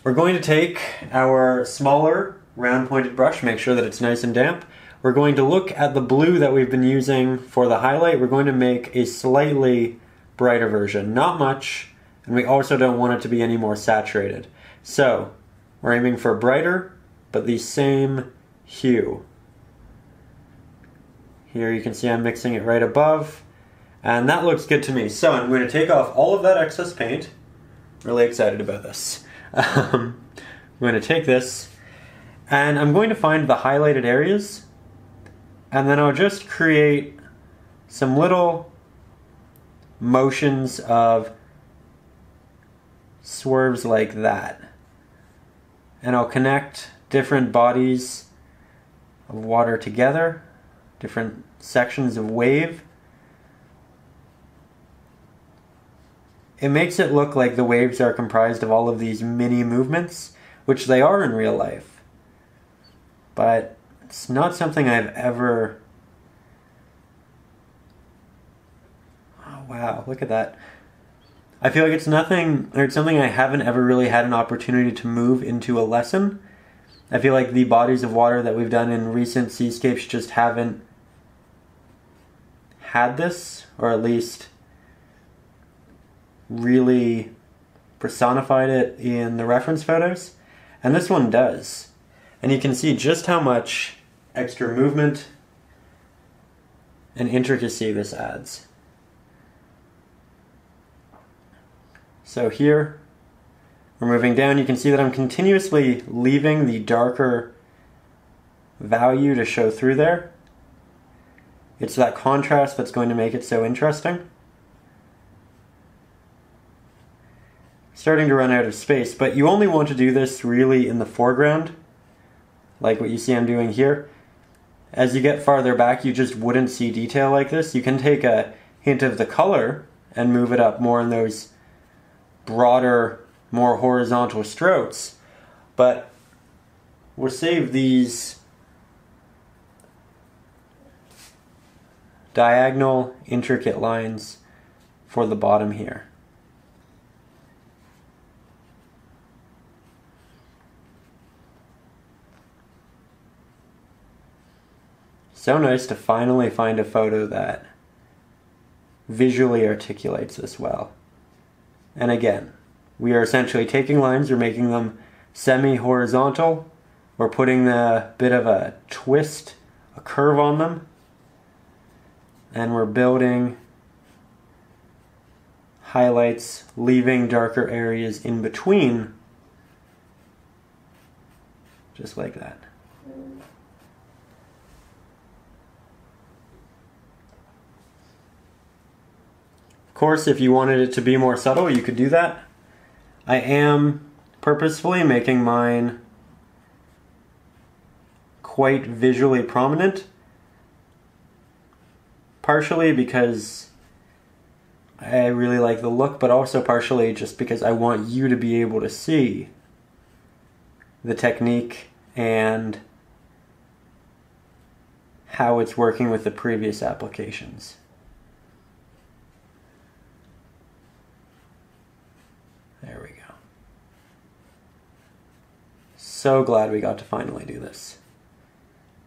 Speaker 1: we're going to take our smaller round pointed brush, make sure that it's nice and damp. We're going to look at the blue that we've been using for the highlight. We're going to make a slightly brighter version, not much, and we also don't want it to be any more saturated. So, we're aiming for brighter, but the same hue. Here you can see I'm mixing it right above, and that looks good to me. So I'm going to take off all of that excess paint. Really excited about this. I'm going to take this, and I'm going to find the highlighted areas, and then I'll just create some little motions of swerves like that. And I'll connect different bodies of water together, different sections of wave. It makes it look like the waves are comprised of all of these mini movements, which they are in real life. But it's not something I've ever... Oh wow, look at that. I feel like it's something I haven't ever really had an opportunity to move into a lesson. I feel like the bodies of water that we've done in recent seascapes just haven't had this, or at least really personified it in the reference photos. And this one does. And you can see just how much extra movement and intricacy this adds. So here, we're moving down. You can see that I'm continuously leaving the darker value to show through there. It's that contrast that's going to make it so interesting. Starting to run out of space, but you only want to do this really in the foreground, like what you see I'm doing here. As you get farther back, you just wouldn't see detail like this. You can take a hint of the color and move it up more in those broader, more horizontal strokes, but we'll save these diagonal, intricate lines for the bottom here. So nice to finally find a photo that visually articulates this well. And again, we are essentially taking lines, we're making them semi-horizontal, we're putting a bit of a twist, a curve on them, and we're building highlights, leaving darker areas in between, just like that. Of course, if you wanted it to be more subtle, you could do that. I am purposefully making mine quite visually prominent, partially because I really like the look, but also partially just because I want you to be able to see the technique and how it's working with the previous applications. There we go. So glad we got to finally do this.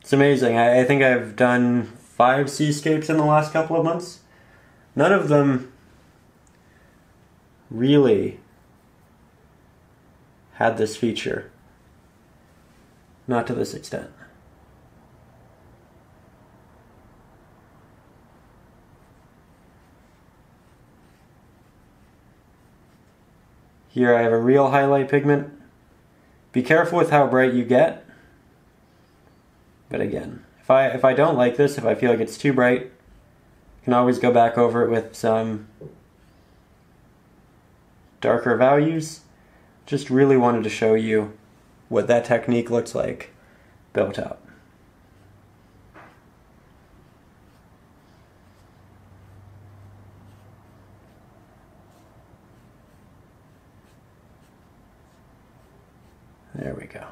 Speaker 1: It's amazing. I think I've done 5 seascapes in the last couple of months. None of them really had this feature. Not to this extent. Here I have a real highlight pigment. Be careful with how bright you get. But again, if I don't like this, if I feel like it's too bright, I can always go back over it with some darker values. Just really wanted to show you what that technique looks like built up. There we go.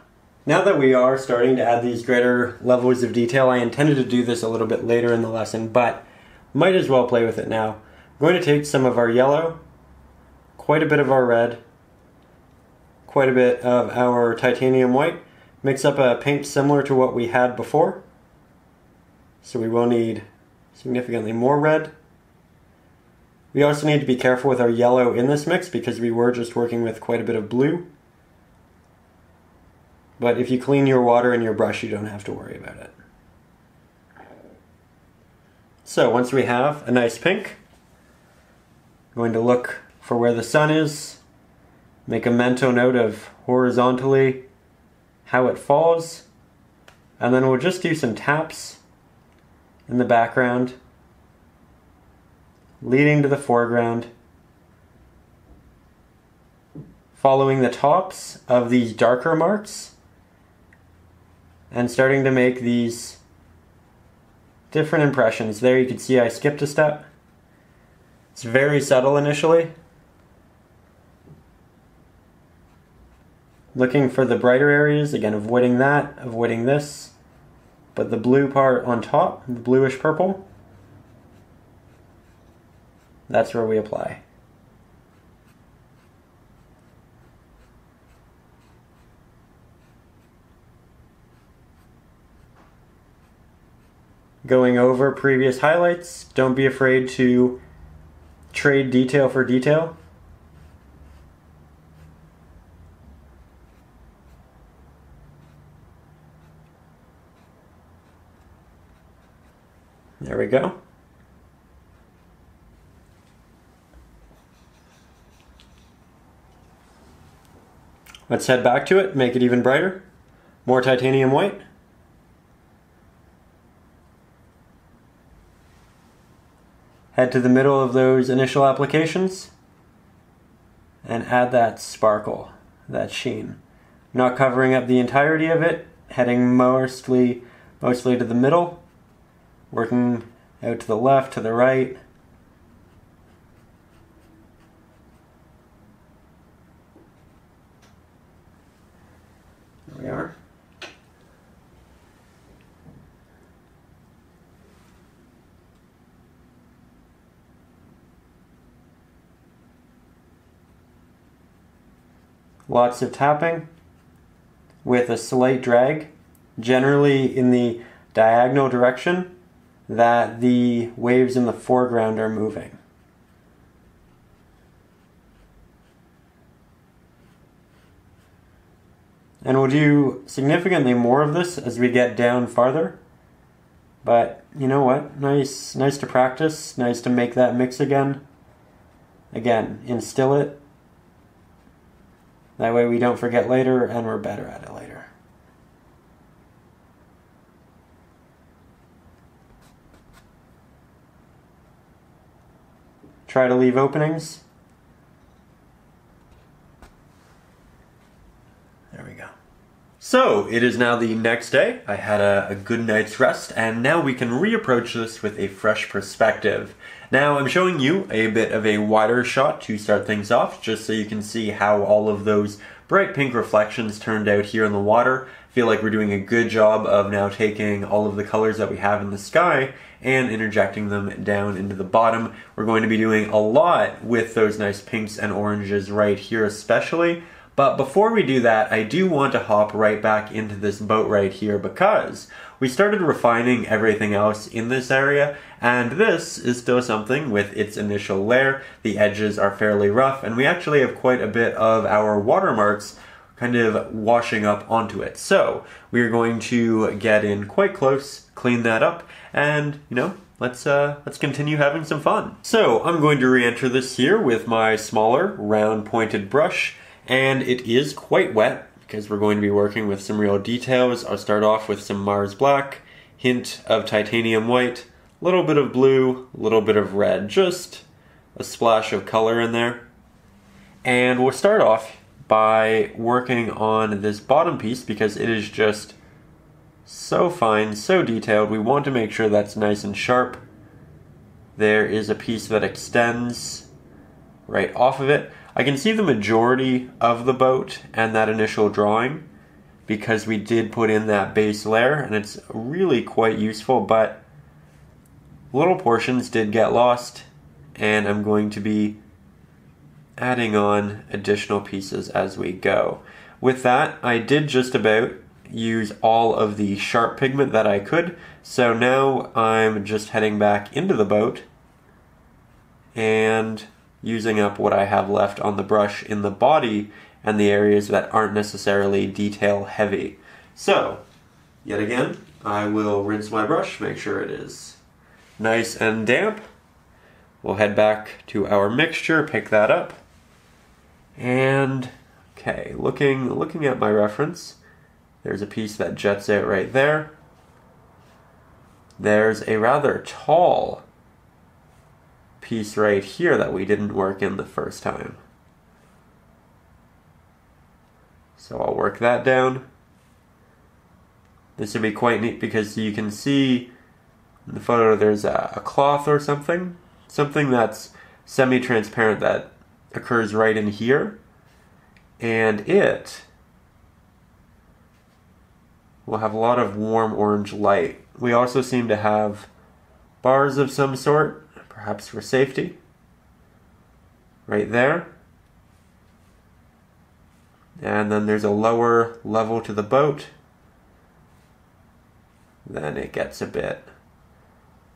Speaker 1: Now that we are starting to add these greater levels of detail, I intended to do this a little bit later in the lesson, but might as well play with it now. I'm going to take some of our yellow, quite a bit of our red, quite a bit of our titanium white, mix up a paint similar to what we had before. So we will need significantly more red. We also need to be careful with our yellow in this mix because we were just working with quite a bit of blue. But if you clean your water and your brush, you don't have to worry about it. So once we have a nice pink, I'm going to look for where the sun is, make a mental note of horizontally how it falls, and then we'll just do some taps in the background, leading to the foreground, following the tops of these darker marks, and starting to make these different impressions. There you can see I skipped a step. It's very subtle initially. Looking for the brighter areas, again avoiding that, avoiding this, but the blue part on top, the bluish purple, that's where we apply. Going over previous highlights, don't be afraid to trade detail for detail. There we go. Let's head back to it, make it even brighter. More titanium white. Head to the middle of those initial applications and add that sparkle, that sheen. Not covering up the entirety of it, heading mostly to the middle, working out to the left, to the right. There we are. Lots of tapping with a slight drag, generally in the diagonal direction that the waves in the foreground are moving. And we'll do significantly more of this as we get down farther. But you know what? Nice to practice, nice to make that mix again. Again, instill it. That way we don't forget later and we're better at it later. Try to leave openings. There we go. So, it is now the next day. I had a good night's rest, and now we can reapproach this with a fresh perspective. Now, I'm showing you a bit of a wider shot to start things off, just so you can see how all of those bright pink reflections turned out here in the water. I feel like we're doing a good job of now taking all of the colors that we have in the sky and interjecting them down into the bottom. We're going to be doing a lot with those nice pinks and oranges right here especially, But before we do that, I do want to hop right back into this boat right here because we started refining everything else in this area, and this is still something with its initial layer. The edges are fairly rough, and we actually have quite a bit of our watermarks kind of washing up onto it. So we are going to get in quite close, clean that up, and let's continue having some fun. So I'm going to re-enter this here with my smaller round pointed brush, and it is quite wet because we're going to be working with some real details. I'll start off with some Mars black, hint of titanium white, a little bit of blue, a little bit of red, just a splash of color in there. And we'll start off by working on this bottom piece because it is just so fine, so detailed. We want to make sure that's nice and sharp. There is a piece that extends right off of it. I can see the majority of the boat and that initial drawing because we did put in that base layer, and it's really quite useful, but little portions did get lost, and I'm going to be adding on additional pieces as we go. With that, I did just about use all of the sharp pigment that I could, so now I'm just heading back into the boat and using up what I have left on the brush in the body and the areas that aren't necessarily detail heavy. So, yet again, I will rinse my brush, make sure it is nice and damp. We'll head back to our mixture, pick that up, and okay, looking at my reference, there's a piece that juts out right there. There's a rather tall piece right here that we didn't work in the first time. So I'll work that down. This would be quite neat because you can see in the photo there's a cloth or something that's semi-transparent that occurs right in here, and it will have a lot of warm orange light. We also seem to have bars of some sort, perhaps for safety, right there. And then there's a lower level to the boat. Then it gets a bit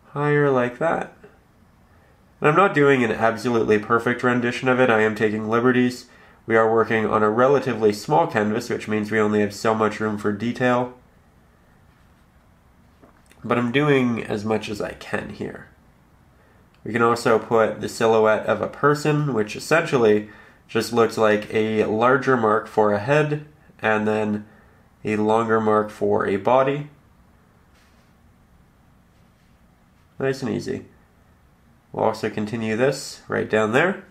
Speaker 1: higher like that. And I'm not doing an absolutely perfect rendition of it. I am taking liberties. We are working on a relatively small canvas, which means we only have so much room for detail. But I'm doing as much as I can here. We can also put the silhouette of a person, which essentially just looks like a larger mark for a head and then a longer mark for a body. Nice and easy. We'll also continue this right down there.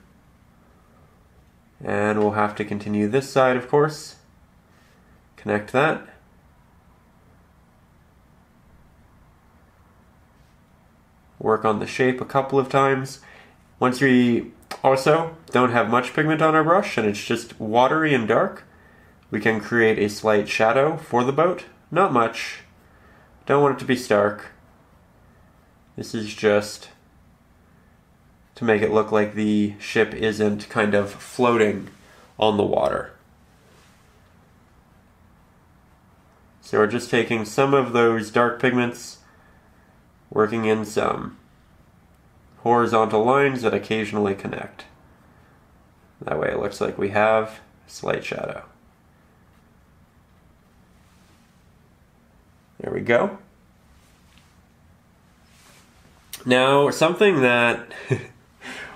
Speaker 1: And we'll have to continue this side, of course. Connect that. Work on the shape a couple of times. Once we also don't have much pigment on our brush and it's just watery and dark, we can create a slight shadow for the boat. Not much. Don't want it to be stark. This is just to make it look like the ship isn't kind of floating on the water. So we're just taking some of those dark pigments, working in some horizontal lines that occasionally connect. That way it looks like we have a slight shadow. There we go. Now, something that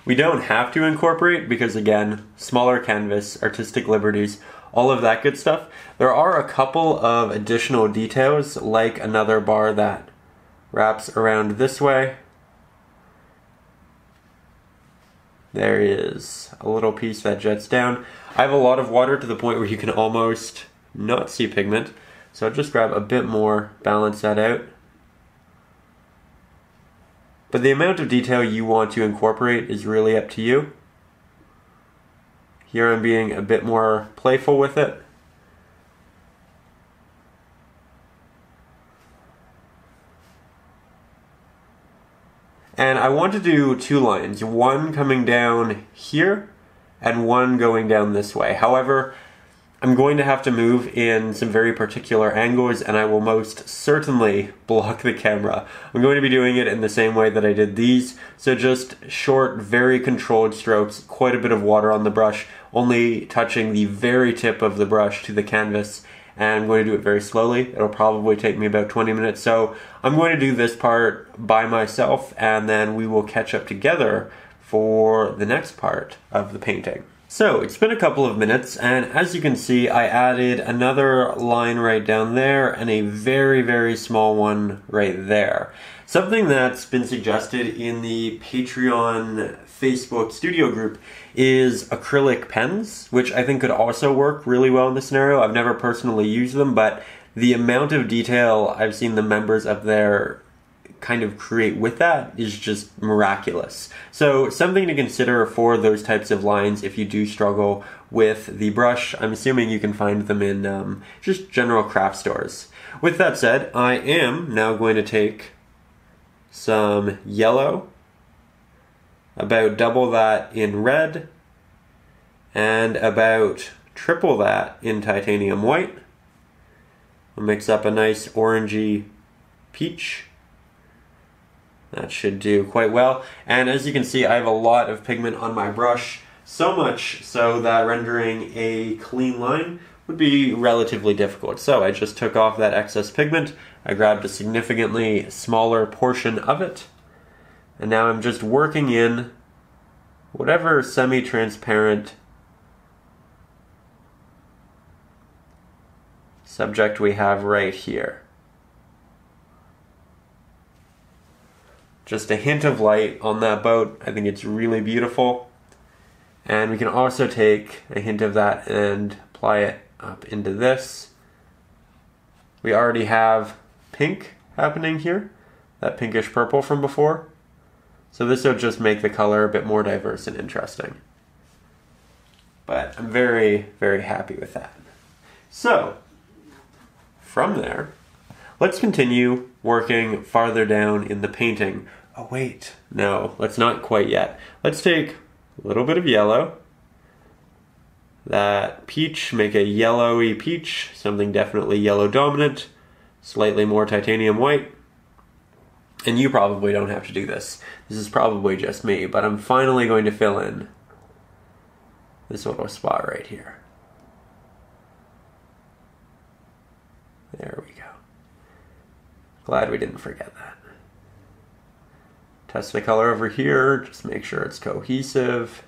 Speaker 1: we don't have to incorporate because, again, smaller canvas, artistic liberties, all of that good stuff. There are a couple of additional details, like another bar that wraps around this way. There is a little piece that jets down. I have a lot of water to the point where you can almost not see pigment, so I'll just grab a bit more, balance that out. But the amount of detail you want to incorporate is really up to you. Here I'm being a bit more playful with it. And I want to do two lines, one coming down here and one going down this way. However, I'm going to have to move in some very particular angles, and I will most certainly block the camera. I'm going to be doing it in the same way that I did these, so just short, very controlled strokes, quite a bit of water on the brush, only touching the very tip of the brush to the canvas, and I'm going to do it very slowly. It'll probably take me about 20 minutes, so I'm going to do this part by myself, and then we will catch up together for the next part of the painting. So it's been a couple of minutes, and as you can see, I added another line right down there and a very, very small one right there. Something that's been suggested in the Patreon Facebook studio group is acrylic pens, which I think could also work really well in this scenario. I've never personally used them, but the amount of detail I've seen the members up there kind of create with that is just miraculous. So something to consider for those types of lines if you do struggle with the brush. I'm assuming you can find them in just general craft stores. With that said, I am now going to take some yellow, about double that in red, and about triple that in titanium white. We'll mix up a nice orangey peach. That should do quite well. And as you can see, I have a lot of pigment on my brush, so much so that rendering a clean line would be relatively difficult. So I just took off that excess pigment, I grabbed a significantly smaller portion of it, and now I'm just working in whatever semi-transparent subject we have right here. Just a hint of light on that boat. I think it's really beautiful. And we can also take a hint of that and apply it up into this. We already have pink happening here, that pinkish purple from before. So this will just make the color a bit more diverse and interesting. But I'm very, very happy with that. So, from there, let's continue working farther down in the painting. Oh wait, no, let's not quite yet. Let's take a little bit of yellow, that peach, make a yellowy peach, something definitely yellow dominant, slightly more titanium white. And you probably don't have to do this. This is probably just me, but I'm finally going to fill in this little spot right here. There we go. Glad we didn't forget that. Test the color over here, just make sure it's cohesive.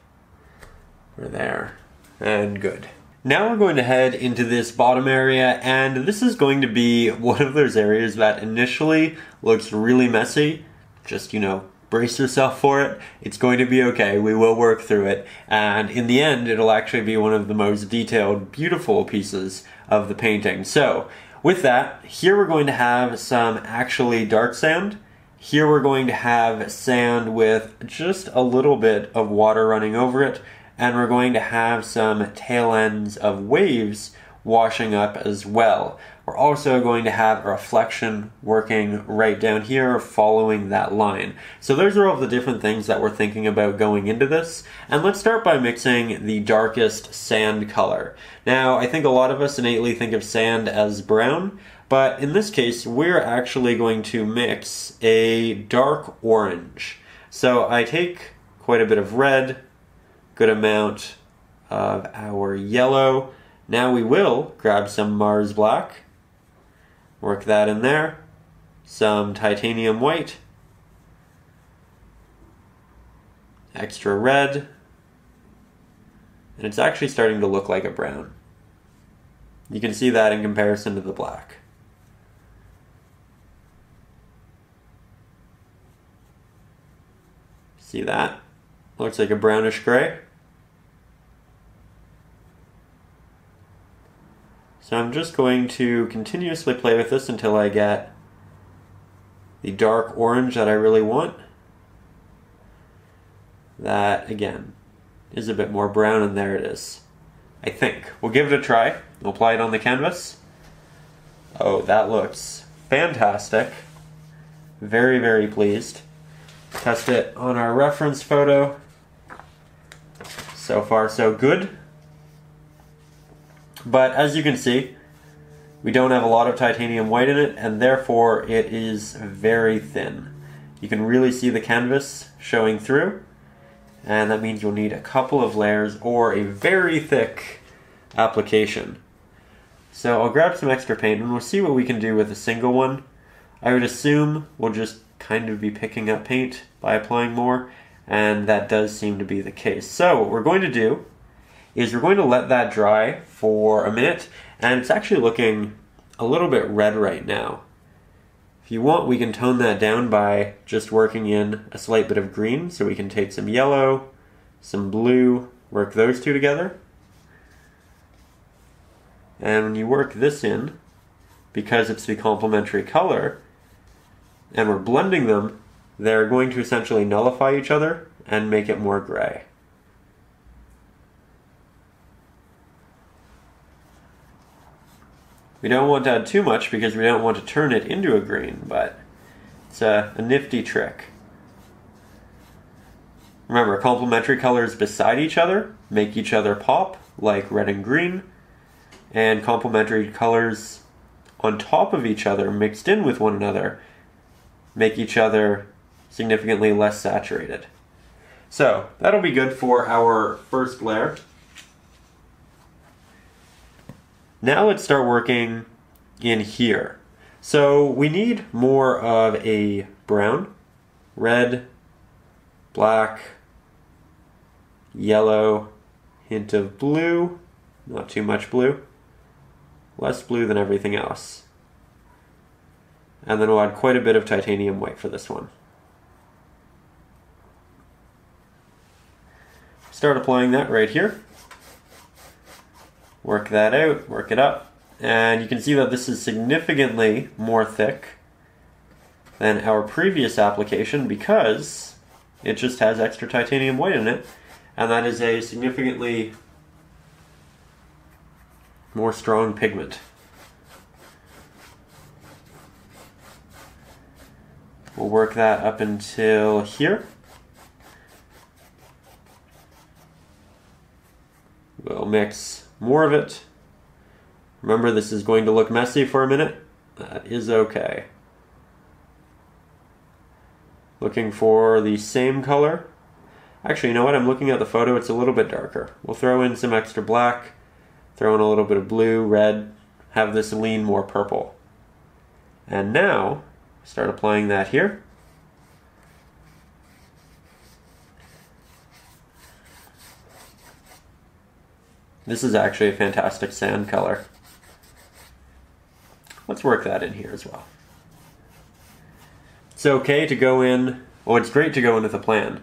Speaker 1: We're there, and good. Now we're going to head into this bottom area, and this is going to be one of those areas that initially looks really messy. Just, you know, brace yourself for it. It's going to be okay, we will work through it, and in the end it'll actually be one of the most detailed, beautiful pieces of the painting. So, with that, here we're going to have some actually dark sand. Here we're going to have sand with just a little bit of water running over it, and we're going to have some tail ends of waves washing up as well. We're also going to have a reflection working right down here following that line. So those are all the different things that we're thinking about going into this. And let's start by mixing the darkest sand color. Now, I think a lot of us innately think of sand as brown, but in this case, we're actually going to mix a dark orange. So I take quite a bit of red, good amount of our yellow. Now we will grab some Mars black, work that in there, some titanium white, extra red, and it's actually starting to look like a brown. You can see that in comparison to the black. See that? Looks like a brownish gray. So I'm just going to continuously play with this until I get the dark orange that I really want. That, again, is a bit more brown, and there it is. I think. We'll give it a try. We'll apply it on the canvas. Oh, that looks fantastic. Very, very pleased. Test it on our reference photo. So far, so good. But as you can see, we don't have a lot of titanium white in it, and therefore it is very thin. You can really see the canvas showing through, and that means you'll need a couple of layers or a very thick application. So I'll grab some extra paint and we'll see what we can do with a single one. I would assume we'll just kind of be picking up paint by applying more, and that does seem to be the case. So what we're going to do is we're going to let that dry for a minute, and it's actually looking a little bit red right now. If you want, we can tone that down by just working in a slight bit of green, so we can take some yellow, some blue, work those two together. And when you work this in, because it's the complementary color, and we're blending them, they're going to essentially nullify each other and make it more gray. We don't want to add too much because we don't want to turn it into a green, but it's a nifty trick. Remember, complementary colors beside each other make each other pop, like red and green, and complementary colors on top of each other, mixed in with one another, make each other significantly less saturated. So that'll be good for our first layer. Now let's start working in here. So we need more of a brown, red, black, yellow, hint of blue, not too much blue, less blue than everything else. And then we'll add quite a bit of titanium white for this one. Start applying that right here. Work that out, work it up, and you can see that this is significantly more thick than our previous application because it just has extra titanium white in it, and that is a significantly more strong pigment. We'll work that up until here. We'll mix more of it. Remember, this is going to look messy for a minute. That is okay. Looking for the same color. Actually, you know what? I'm looking at the photo. It's a little bit darker. We'll throw in some extra black, throw in a little bit of blue, red, have this lean more purple. And now, start applying that here. This is actually a fantastic sand color. Let's work that in here as well. It's okay to go in, well, it's great to go in with a plan,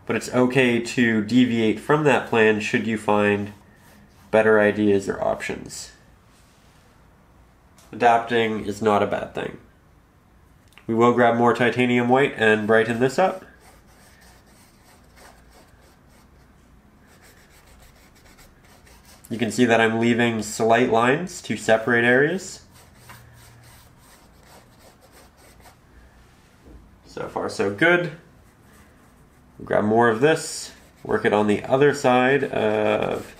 Speaker 1: but it's okay to deviate from that plan should you find better ideas or options. Adapting is not a bad thing. We will grab more titanium white and brighten this up. You can see that I'm leaving slight lines to separate areas. So far so good. We'll grab more of this, work it on the other side of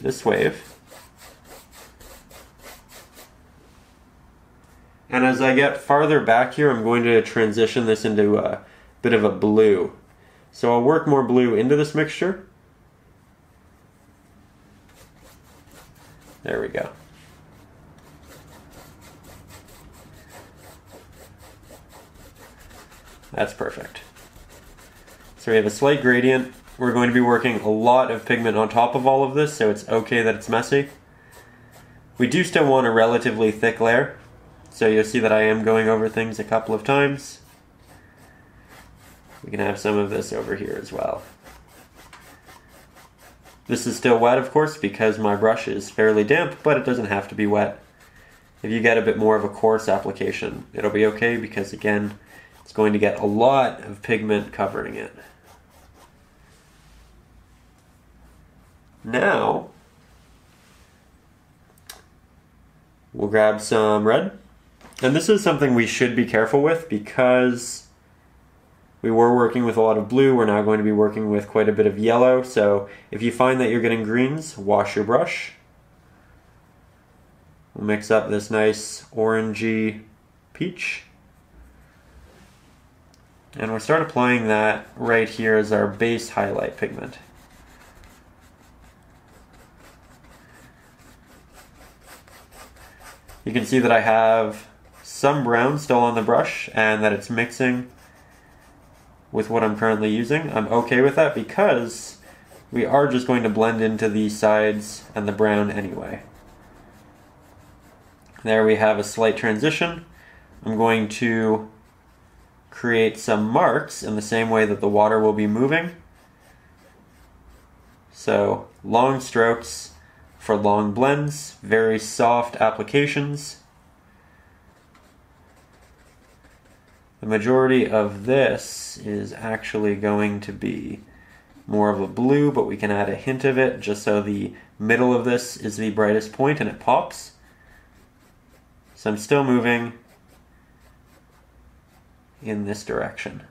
Speaker 1: this wave. And as I get farther back here, I'm going to transition this into a bit of a blue. So I'll work more blue into this mixture. There we go. That's perfect. So we have a slight gradient. We're going to be working a lot of pigment on top of all of this, so it's okay that it's messy. We do still want a relatively thick layer, so you'll see that I am going over things a couple of times. We can have some of this over here as well. This is still wet, of course, because my brush is fairly damp, but it doesn't have to be wet. If you get a bit more of a coarse application, it'll be okay because, again, it's going to get a lot of pigment covering it. Now, we'll grab some red. And this is something we should be careful with because we were working with a lot of blue. We're now going to be working with quite a bit of yellow. So if you find that you're getting greens, wash your brush. We'll mix up this nice orangey peach. And we'll start applying that right here as our base highlight pigment. You can see that I have some brown still on the brush and that it's mixing with what I'm currently using. I'm okay with that because we are just going to blend into the sides and the brown anyway. There we have a slight transition. I'm going to create some marks in the same way that the water will be moving. So long strokes for long blends, very soft applications. The majority of this is actually going to be more of a blue, but we can add a hint of it just so the middle of this is the brightest point and it pops. So I'm still moving in this direction.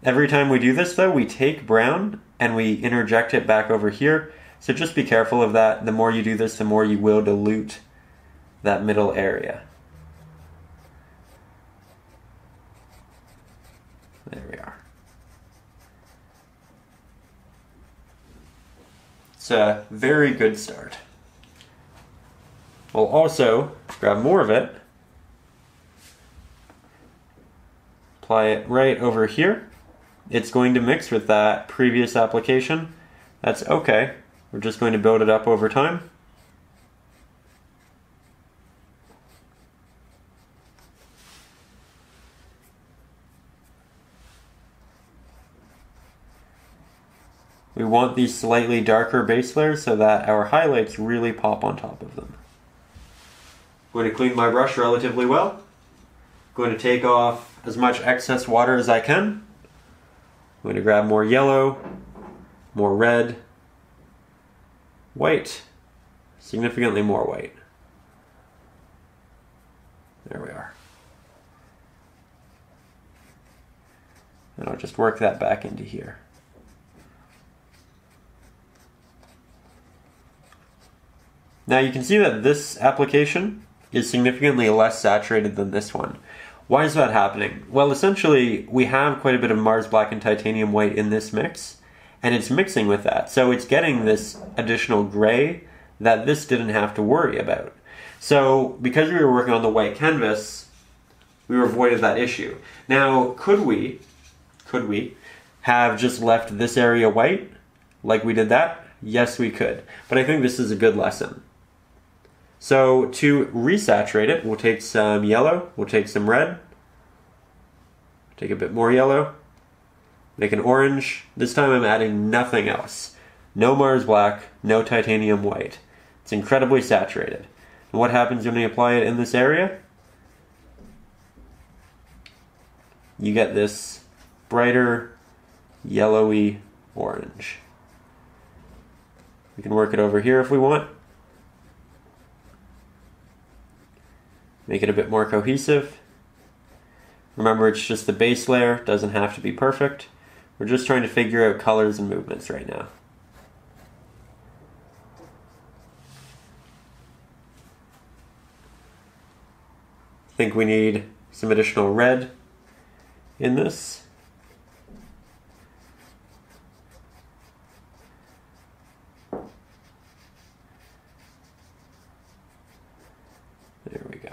Speaker 1: Every time we do this though, we take brown and we interject it back over here. So just be careful of that. The more you do this, the more you will dilute that middle area. There we are. It's a very good start. We'll also grab more of it, apply it right over here. It's going to mix with that previous application. That's okay. We're just going to build it up over time. We want these slightly darker base layers so that our highlights really pop on top of them. I'm going to clean my brush relatively well. I'm going to take off as much excess water as I can. I'm going to grab more yellow, more red, white, significantly more white. There we are. And I'll just work that back into here. Now you can see that this application is significantly less saturated than this one. Why is that happening? Well, essentially, we have quite a bit of Mars Black and Titanium White in this mix, and it's mixing with that. So it's getting this additional gray that this didn't have to worry about. So because we were working on the white canvas, we avoided that issue. Now, could we have just left this area white, like we did that? Yes, we could. But I think this is a good lesson. So to resaturate it, we'll take some yellow, we'll take some red, take a bit more yellow, make an orange. This time I'm adding nothing else. No Mars Black, no Titanium White. It's incredibly saturated. And what happens when we apply it in this area? You get this brighter, yellowy orange. We can work it over here if we want. Make it a bit more cohesive. Remember, it's just the base layer, doesn't have to be perfect. We're just trying to figure out colors and movements right now. I think we need some additional red in this. There we go.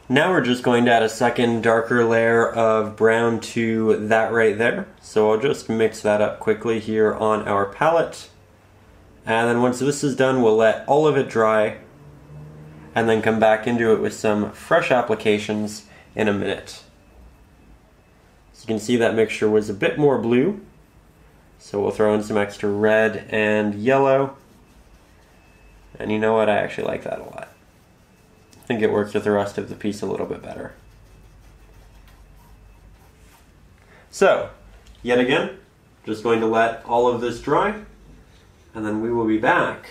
Speaker 1: Now we're just going to add a second darker layer of brown to that right there. So I'll just mix that up quickly here on our palette. And then once this is done, we'll let all of it dry and then come back into it with some fresh applications in a minute. So you can see that mixture was a bit more blue. So we'll throw in some extra red and yellow. And you know what? I actually like that a lot. I think it works with the rest of the piece a little bit better. So, yet again, just going to let all of this dry, and then we will be back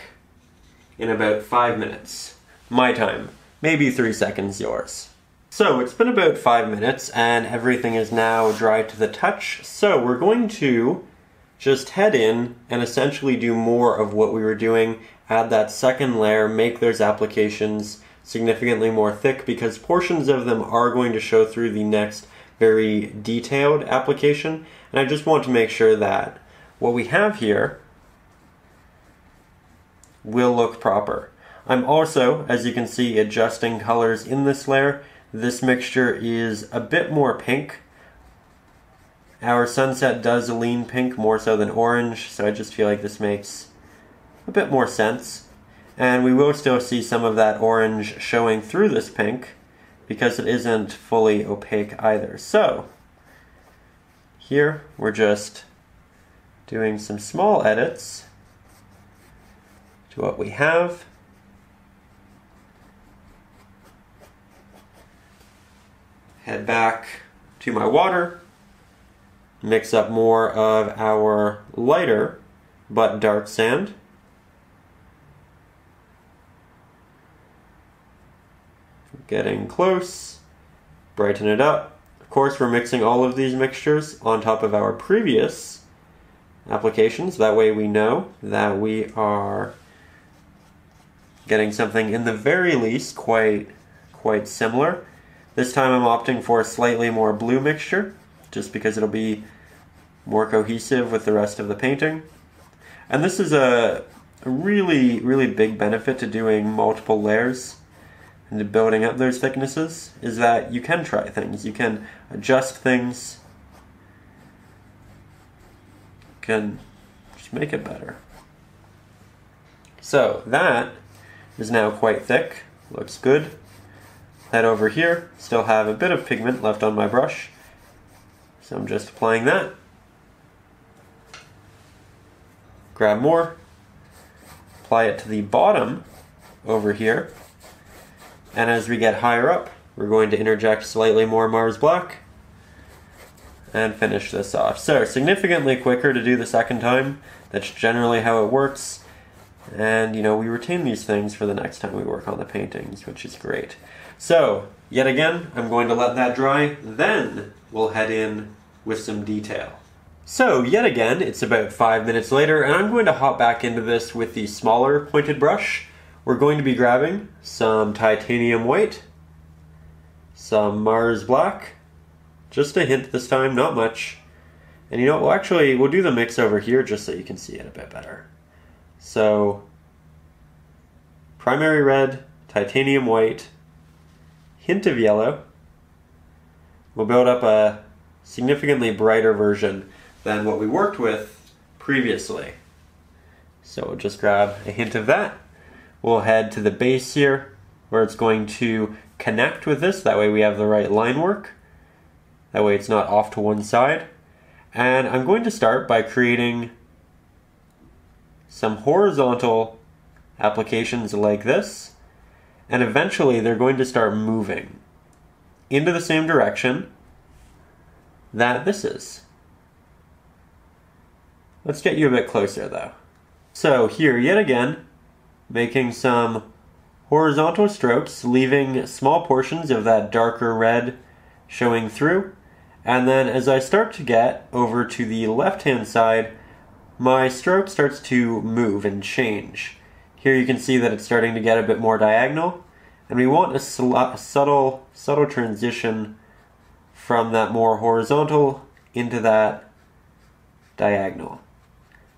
Speaker 1: in about 5 minutes. My time, maybe 3 seconds yours. So, it's been about 5 minutes, and everything is now dry to the touch, so we're going to just head in and essentially do more of what we were doing, add that second layer, make those applications significantly more thick, because portions of them are going to show through the next very detailed application. And I just want to make sure that what we have here will look proper. I'm also, as you can see, adjusting colors in this layer. This mixture is a bit more pink. Our sunset does lean pink more so than orange, so I just feel like this makes a bit more sense. And we will still see some of that orange showing through this pink because it isn't fully opaque either. So here we're just doing some small edits to what we have. Head back to my water. Mix up more of our lighter but dark sand. Getting close. Brighten it up. Of course, we're mixing all of these mixtures on top of our previous applications. That way we know that we are getting something in the very least quite similar. This time I'm opting for a slightly more blue mixture, just because it'll be more cohesive with the rest of the painting. And this is a really big benefit to doing multiple layers and to building up those thicknesses, is that you can try things, you can adjust things, you can just make it better. So that is now quite thick, looks good. Head over here, still have a bit of pigment left on my brush, so I'm just applying that. Grab more, apply it to the bottom over here, and as we get higher up, we're going to interject slightly more Mars Black and finish this off. So significantly quicker to do the second time. That's generally how it works, and you know, we retain these things for the next time we work on the paintings, which is great. So yet again, I'm going to let that dry, then we'll head in with some detail. So yet again, it's about 5 minutes later, and I'm going to hop back into this with the smaller pointed brush. We're going to be grabbing some titanium white, some Mars Black, just a hint this time, not much. And you know what, we'll do the mix over here just so you can see it a bit better. So, primary red, titanium white, hint of yellow. We'll build up a significantly brighter version than what we worked with previously. So we'll just grab a hint of that. We'll head to the base here, where it's going to connect with this. That way we have the right line work. That way it's not off to one side. And I'm going to start by creating some horizontal applications like this. And eventually they're going to start moving into the same direction that this is. Let's get you a bit closer though. So here, yet again, making some horizontal strokes, leaving small portions of that darker red showing through. And then as I start to get over to the left-hand side, my stroke starts to move and change. Here you can see that it's starting to get a bit more diagonal, and we want a subtle transition from that more horizontal into that diagonal.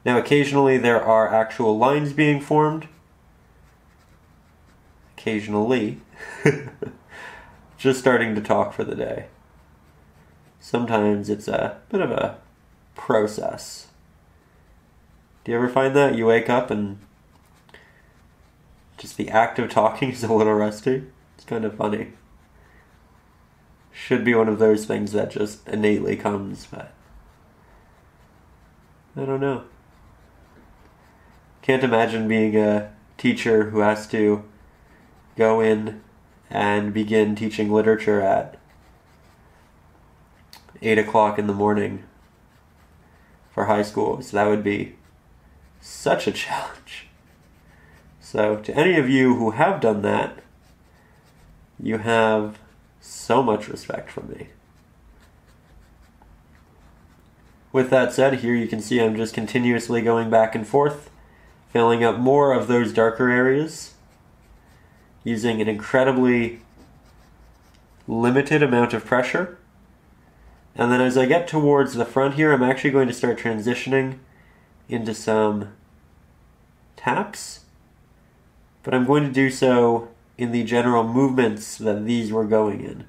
Speaker 1: Now occasionally there are actual lines being formed. Occasionally. Just starting to talk for the day. Sometimes it's a bit of a process. Do you ever find that? You wake up and just the act of talking is a little rusty? It's kind of funny. Should be one of those things that just innately comes, but I don't know. Can't imagine being a teacher who has to go in and begin teaching literature at 8 o'clock in the morning for high school. So that would be such a challenge. So to any of you who have done that, you have so much respect from me. with that said, here you can see I'm just continuously going back and forth, filling up more of those darker areas, using an incredibly limited amount of pressure. And then as I get towards the front here, I'm actually going to start transitioning into some taps, but I'm going to do so in the general movements that these were going in.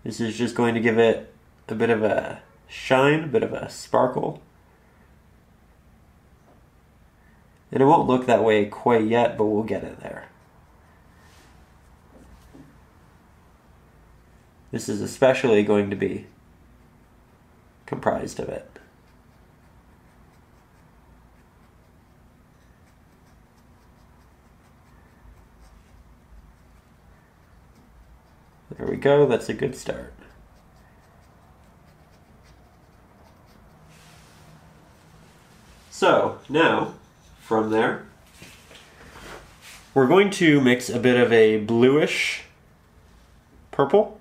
Speaker 1: This is just going to give it a bit of a shine, a bit of a sparkle. And it won't look that way quite yet, but we'll get it there. This is especially going to be comprised of it. There we go, that's a good start. So, now, from there, we're going to mix a bit of a bluish purple.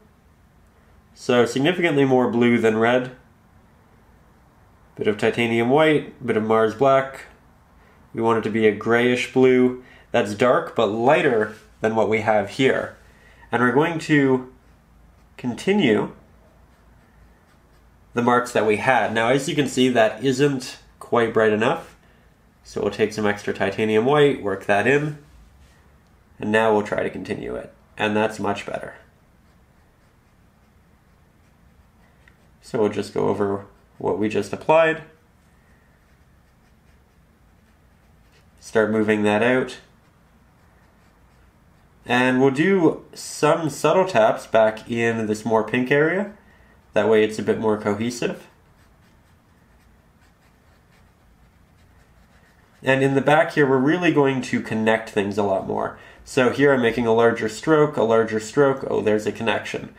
Speaker 1: So significantly more blue than red. Bit of titanium white, bit of Mars black. We want it to be a grayish blue that's dark but lighter than what we have here. And we're going to continue the marks that we had. Now as you can see, that isn't quite bright enough. So we'll take some extra titanium white, work that in, and now we'll try to continue it. And that's much better. So we'll just go over what we just applied. Start moving that out. And we'll do some subtle taps back in this more pink area. That way it's a bit more cohesive. And in the back here, we're really going to connect things a lot more. So here I'm making a larger stroke, oh, there's a connection.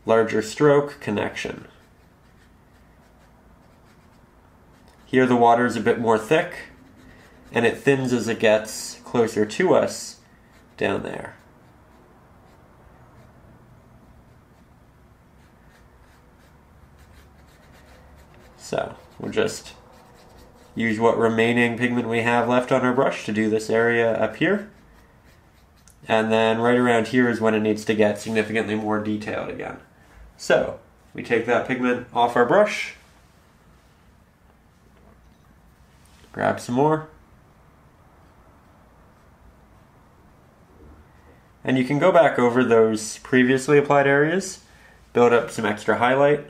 Speaker 1: Larger stroke, connection. Here the water is a bit more thick, and it thins as it gets closer to us down there. So we'll just use what remaining pigment we have left on our brush to do this area up here. And then right around here is when it needs to get significantly more detailed again. So we take that pigment off our brush, grab some more, and you can go back over those previously applied areas, build up some extra highlight.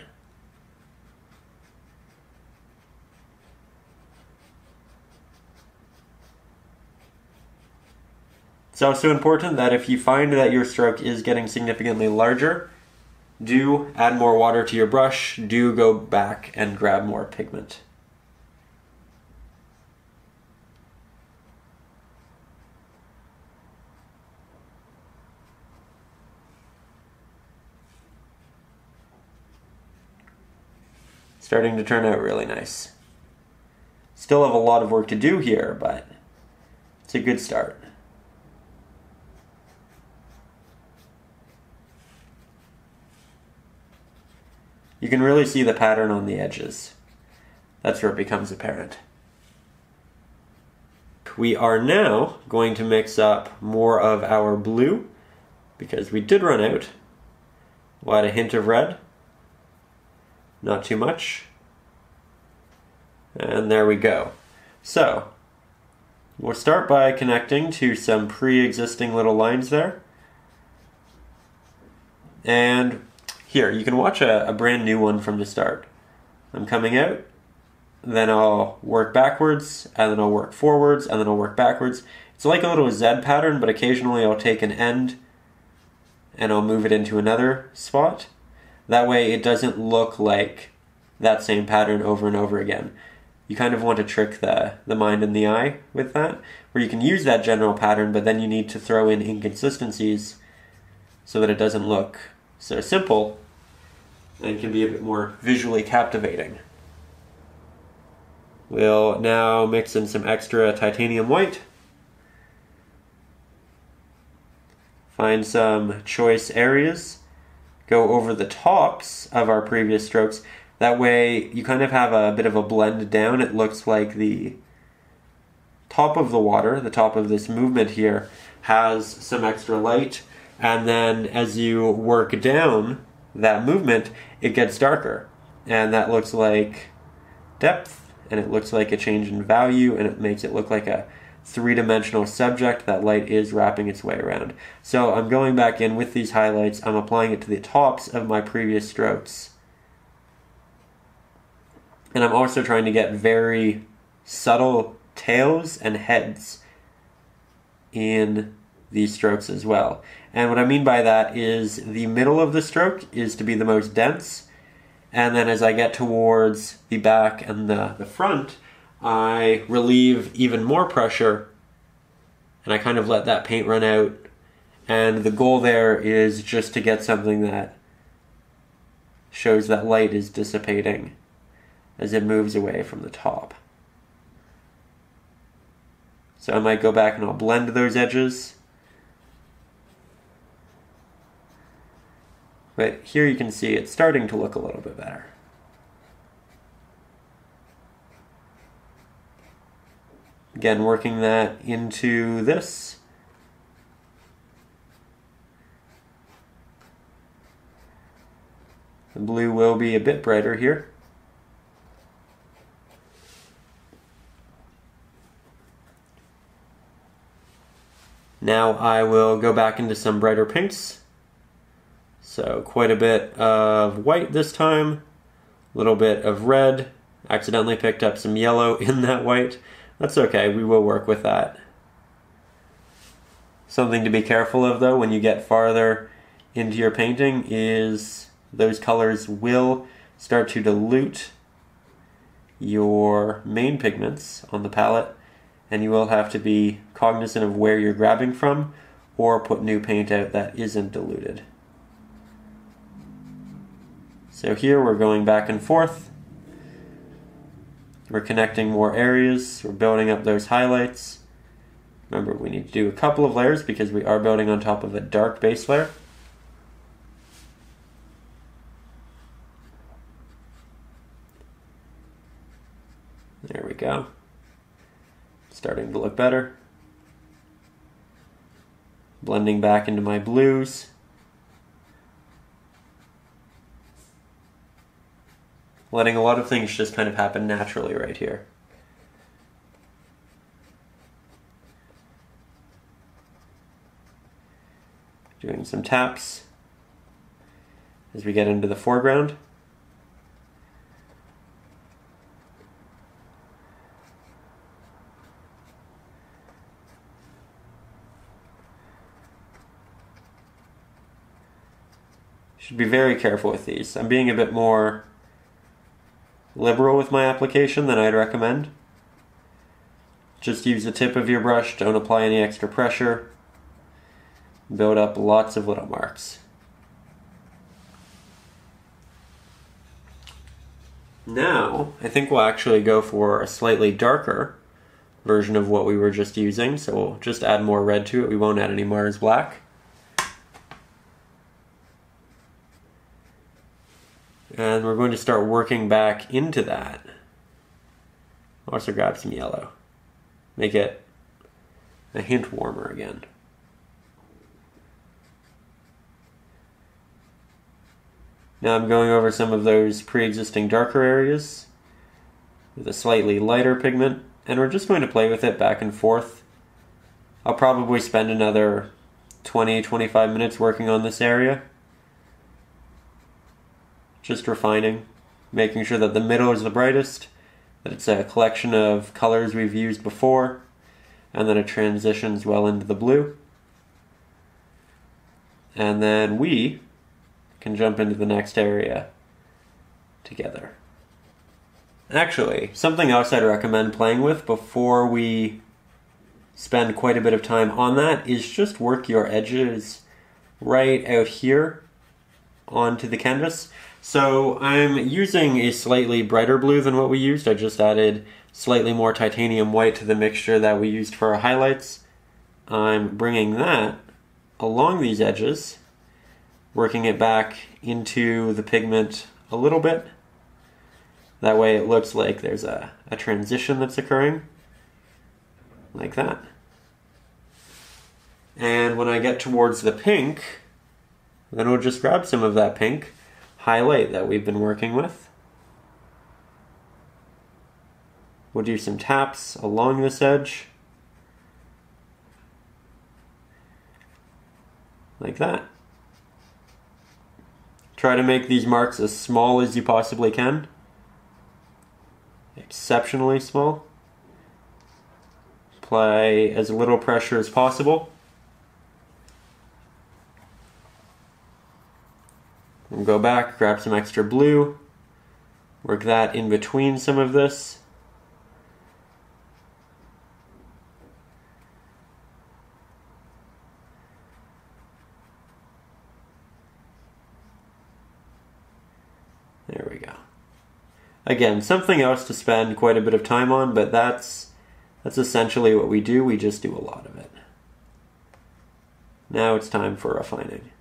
Speaker 1: It's also important that if you find that your stroke is getting significantly larger, do add more water to your brush, do go back and grab more pigment. Starting to turn out really nice. Still have a lot of work to do here, but it's a good start. You can really see the pattern on the edges. That's where it becomes apparent. We are now going to mix up more of our blue, because we did run out. We'll add a hint of red. Not too much. And there we go. So, we'll start by connecting to some pre-existing little lines there. And here, you can watch a brand new one from the start. I'm coming out, then I'll work backwards, and then I'll work forwards, and then I'll work backwards. It's like a little Z pattern, but occasionally I'll take an end and I'll move it into another spot. That way it doesn't look like that same pattern over and over again. You kind of want to trick the mind and the eye with that, where you can use that general pattern, but then you need to throw in inconsistencies so that it doesn't look so simple and can be a bit more visually captivating. We'll now mix in some extra titanium white. Find some choice areas, go over the tops of our previous strokes. That way you kind of have a bit of a blend down. It looks like the top of the water, the top of this movement here, has some extra light, and then as you work down that movement, it gets darker, and that looks like depth, and it looks like a change in value, and it makes it look like a three-dimensional subject that light is wrapping its way around. So I'm going back in with these highlights, I'm applying it to the tops of my previous strokes, and I'm also trying to get very subtle tails and heads in these strokes as well. And what I mean by that is the middle of the stroke is to be the most dense, and then as I get towards the back and the front, I relieve even more pressure, and I kind of let that paint run out, and the goal there is just to get something that shows that light is dissipating as it moves away from the top. So I might go back and I'll blend those edges. But here you can see it's starting to look a little bit better. Again, working that into this. The blue will be a bit brighter here. Now I will go back into some brighter pinks. So quite a bit of white this time, a little bit of red. Accidentally picked up some yellow in that white. That's okay, we will work with that. Something to be careful of though when you get farther into your painting is those colors will start to dilute your main pigments on the palette, and you will have to be cognizant of where you're grabbing from or put new paint out that isn't diluted. So here we're going back and forth. We're connecting more areas, we're building up those highlights. Remember, we need to do a couple of layers because we are building on top of a dark base layer. There we go. Starting to look better. Blending back into my blues. Letting a lot of things just kind of happen naturally right here. Doing some taps as we get into the foreground. Should be very careful with these. I'm being a bit more liberal with my application than I'd recommend. Just use the tip of your brush, don't apply any extra pressure. Build up lots of little marks. Now, I think we'll actually go for a slightly darker version of what we were just using, so we'll just add more red to it. We won't add any Mars black. And we're going to start working back into that. Also grab some yellow. Make it a hint warmer again. Now I'm going over some of those pre-existing darker areas with a slightly lighter pigment, and we're just going to play with it back and forth. I'll probably spend another 20-25 minutes working on this area. Just refining, making sure that the middle is the brightest, that it's a collection of colors we've used before, and then it transitions well into the blue. And then we can jump into the next area together. Actually, something else I'd recommend playing with before we spend quite a bit of time on that is just work your edges right out here onto the canvas. So I'm using a slightly brighter blue than what we used. I just added slightly more titanium white to the mixture that we used for our highlights. I'm bringing that along these edges working it back into the pigment a little bit. That way it looks like there's a transition that's occurring, like that. And when I get towards the pink, then we'll just grab some of that pink highlight that we've been working with. We'll do some taps along this edge, like that. Try to make these marks as small as you possibly can. Exceptionally small. Apply as little pressure as possible. We'll go back, grab some extra blue, work that in between some of this. There we go. Again, something else to spend quite a bit of time on, but that's essentially what we do. We just do a lot of it. Now it's time for refining.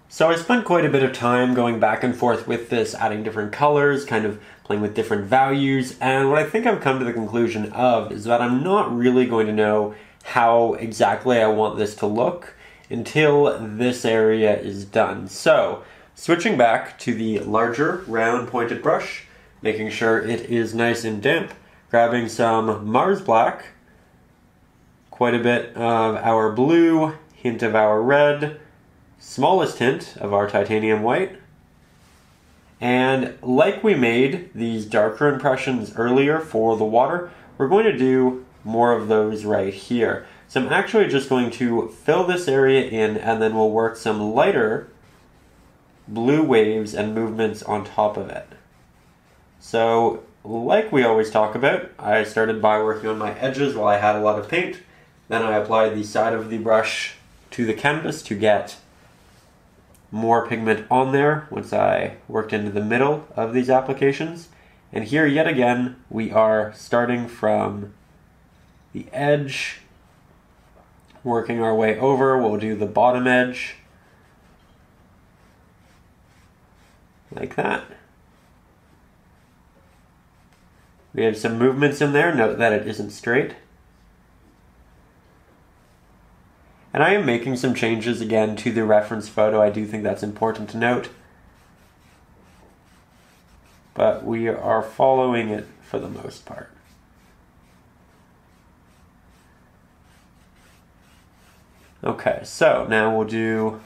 Speaker 1: So I spent quite a bit of time going back and forth with this, adding different colors, kind of playing with different values, and what I think I've come to the conclusion of is that I'm not really going to know how exactly I want this to look until this area is done. So, switching back to the larger round pointed brush, making sure it is nice and damp, grabbing some Mars Black, quite a bit of our blue, hint of our red, smallest hint of our titanium white, and like we made these darker impressions earlier for the water, we're going to do more of those right here. So I'm actually just going to fill this area in, and then we'll work some lighter blue waves and movements on top of it. So like we always talk about, I started by working on my edges while I had a lot of paint. Then I applied the side of the brush to the canvas to get more pigment on there once I worked into the middle of these applications. And here yet again we are starting from the edge, working our way over. We'll do the bottom edge like that. We have some movements in there. Note that it isn't straight. And I am making some changes again to the reference photo. I do think that's important to note. But we are following it for the most part. Okay, so now we'll do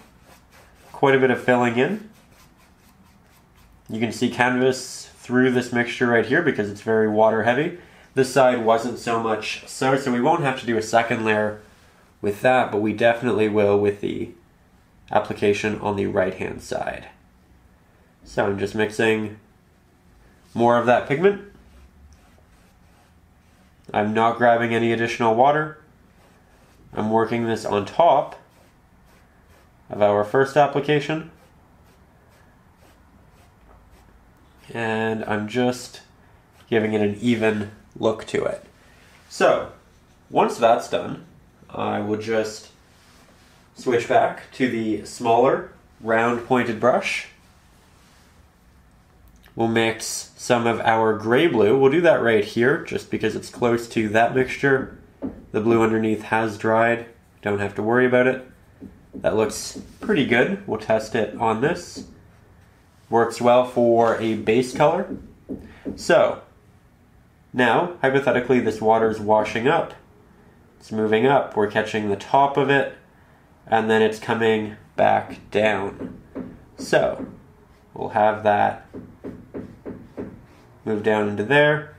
Speaker 1: quite a bit of filling in. You can see canvas through this mixture right here because it's very water heavy. This side wasn't so much so we won't have to do a second layer with that, but we definitely will with the application on the right hand side. So I'm just mixing more of that pigment. I'm not grabbing any additional water. I'm working this on top of our first application. And I'm just giving it an even look to it. So, once that's done, I will just switch back to the smaller round pointed brush. We'll mix some of our gray blue. We'll do that right here just because it's close to that mixture. The blue underneath has dried. Don't have to worry about it. That looks pretty good. We'll test it on this. Works well for a base color. So, now, hypothetically, this water is washing up. It's moving up. We're catching the top of it, and then it's coming back down. So, we'll have that move down into there.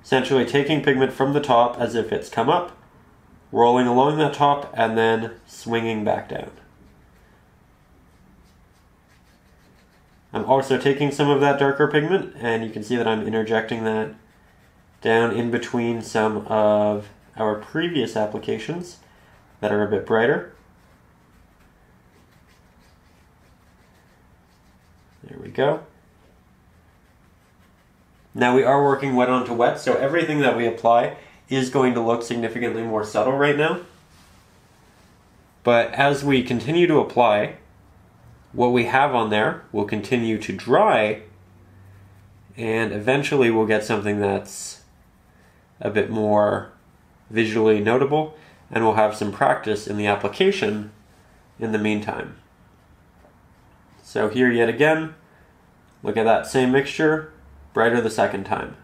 Speaker 1: Essentially taking pigment from the top as if it's come up, rolling along that top, and then swinging back down. I'm also taking some of that darker pigment, and you can see that I'm interjecting that down in between some of our previous applications that are a bit brighter. There we go. Now we are working wet onto wet, so everything that we apply is going to look significantly more subtle right now. But as we continue to apply, what we have on there will continue to dry, and eventually we'll get something that's a bit more visually notable, and we'll have some practice in the application in the meantime. So here yet again, look at that same mixture, brighter the second time.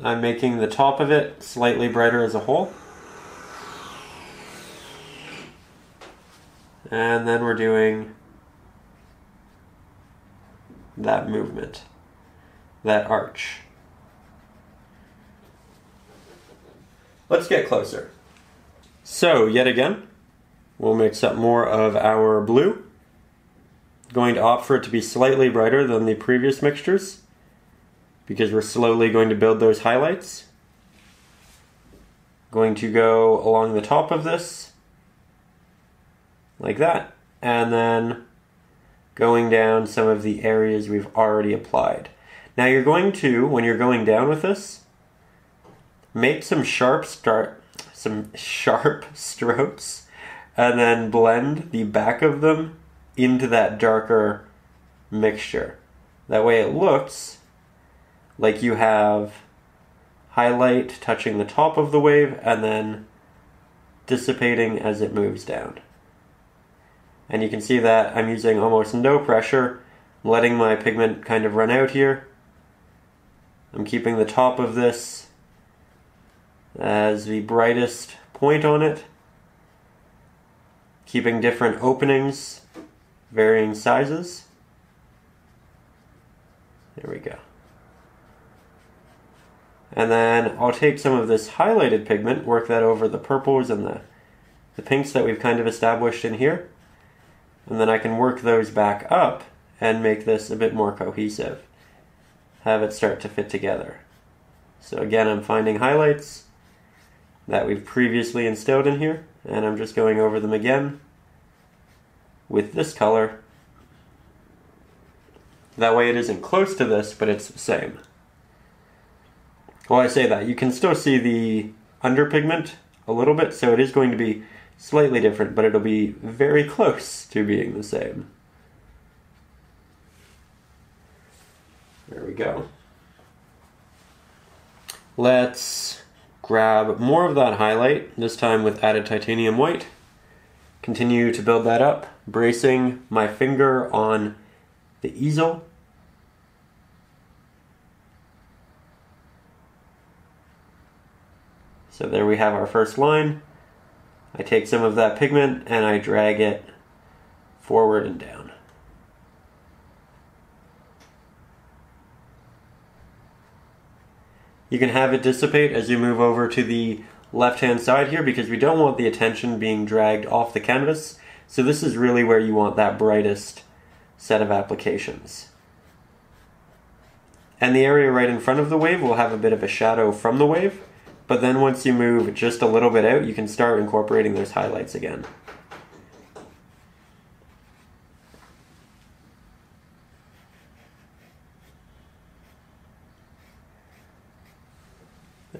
Speaker 1: I'm making the top of it slightly brighter as a whole. And then we're doing that movement, that arch. Let's get closer. So, yet again, we'll mix up more of our blue. Going to opt for it to be slightly brighter than the previous mixtures, because we're slowly going to build those highlights. Going to go along the top of this, like that, and then going down some of the areas we've already applied. Now you're going to, when you're going down with this, make some sharp strokes, and then blend the back of them into that darker mixture. That way it looks like you have highlight touching the top of the wave and then dissipating as it moves down. And you can see that I'm using almost no pressure, letting my pigment kind of run out here. I'm keeping the top of this as the brightest point on it, keeping different openings, varying sizes. There we go. And then I'll take some of this highlighted pigment, work that over the purples and the pinks that we've kind of established in here. And then I can work those back up and make this a bit more cohesive. Have it start to fit together. So again, I'm finding highlights that we've previously instilled in here, and I'm just going over them again with this color. That way it isn't close to this, but it's the same. Well, I say that, you can still see the underpigment a little bit, so it is going to be slightly different, but it'll be very close to being the same. There we go. Let's grab more of that highlight, this time with added titanium white. Continue to build that up, bracing my finger on the easel. So there we have our first line. I take some of that pigment and I drag it forward and down. You can have it dissipate as you move over to the left-hand side here, because we don't want the attention being dragged off the canvas. So this is really where you want that brightest set of applications. And the area right in front of the wave will have a bit of a shadow from the wave. But then once you move just a little bit out, you can start incorporating those highlights again.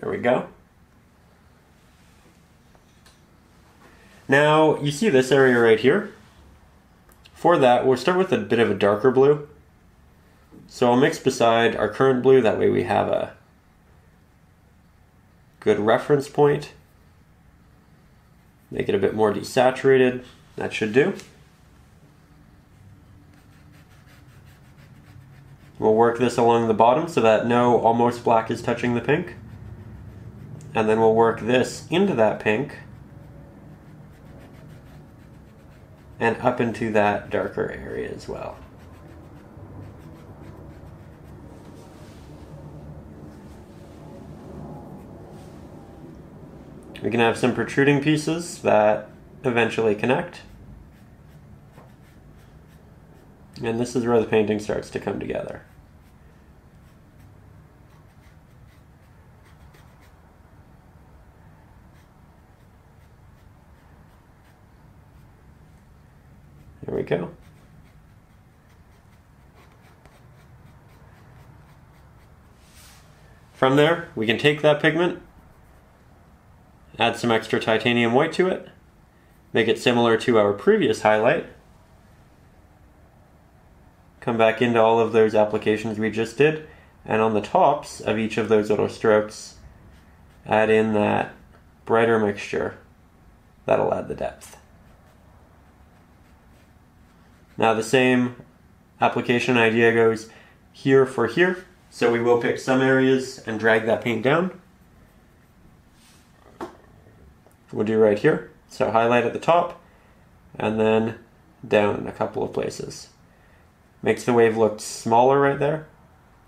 Speaker 1: There we go. Now, you see this area right here? For that, we'll start with a bit of a darker blue. So I'll mix beside our current blue, that way we have a good reference point. Make it a bit more desaturated. That should do. We'll work this along the bottom so that no almost black is touching the pink. And then we'll work this into that pink and up into that darker area as well. We can have some protruding pieces that eventually connect. And this is where the painting starts to come together. There we go. From there, we can take that pigment, add some extra titanium white to it, make it similar to our previous highlight, come back into all of those applications we just did, and on the tops of each of those little strokes, add in that brighter mixture. That'll add the depth. Now the same application idea goes here for here, so we will pick some areas and drag that paint down. We'll do right here, so highlight at the top, and then down in a couple of places. Makes the wave look smaller right there.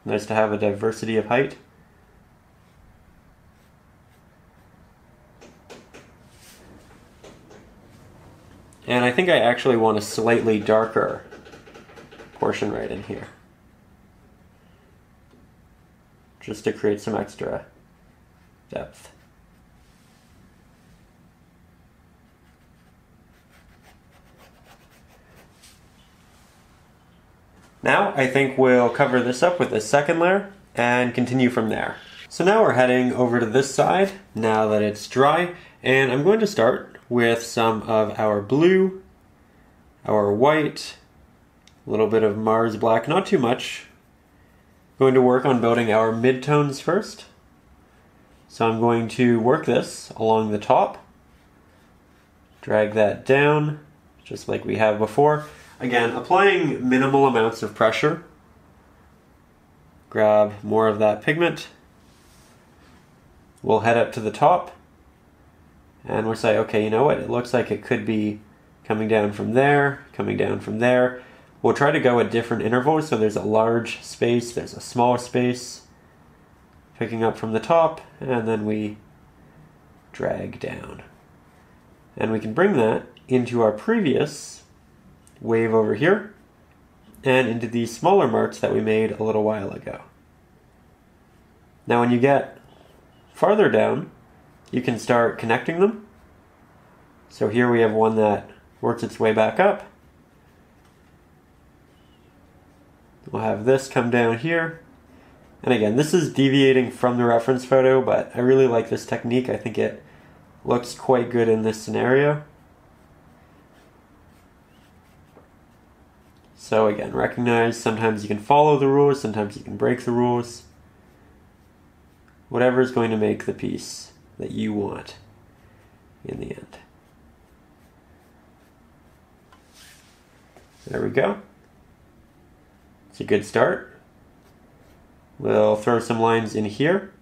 Speaker 1: Nice to have a diversity of height. And I think I actually want a slightly darker portion right in here, just to create some extra depth. Now I think we'll cover this up with a second layer and continue from there. So now we're heading over to this side now that it's dry, and I'm going to start with some of our blue, our white, a little bit of Mars black, not too much. Going to work on building our midtones first. So I'm going to work this along the top, drag that down, just like we have before. Again, applying minimal amounts of pressure. Grab more of that pigment. We'll head up to the top, and we'll say, okay, you know what? It looks like it could be coming down from there, coming down from there. We'll try to go at different intervals, so there's a large space, there's a small space. Picking up from the top, and then we drag down. And we can bring that into our previous wave over here, and into these smaller marks that we made a little while ago. Now when you get farther down, you can start connecting them. So here we have one that works its way back up. We'll have this come down here. And again, this is deviating from the reference photo, but I really like this technique. I think it looks quite good in this scenario. So again, recognize sometimes you can follow the rules, sometimes you can break the rules. Whatever is going to make the piece that you want in the end. There we go. It's a good start. We'll throw some lines in here,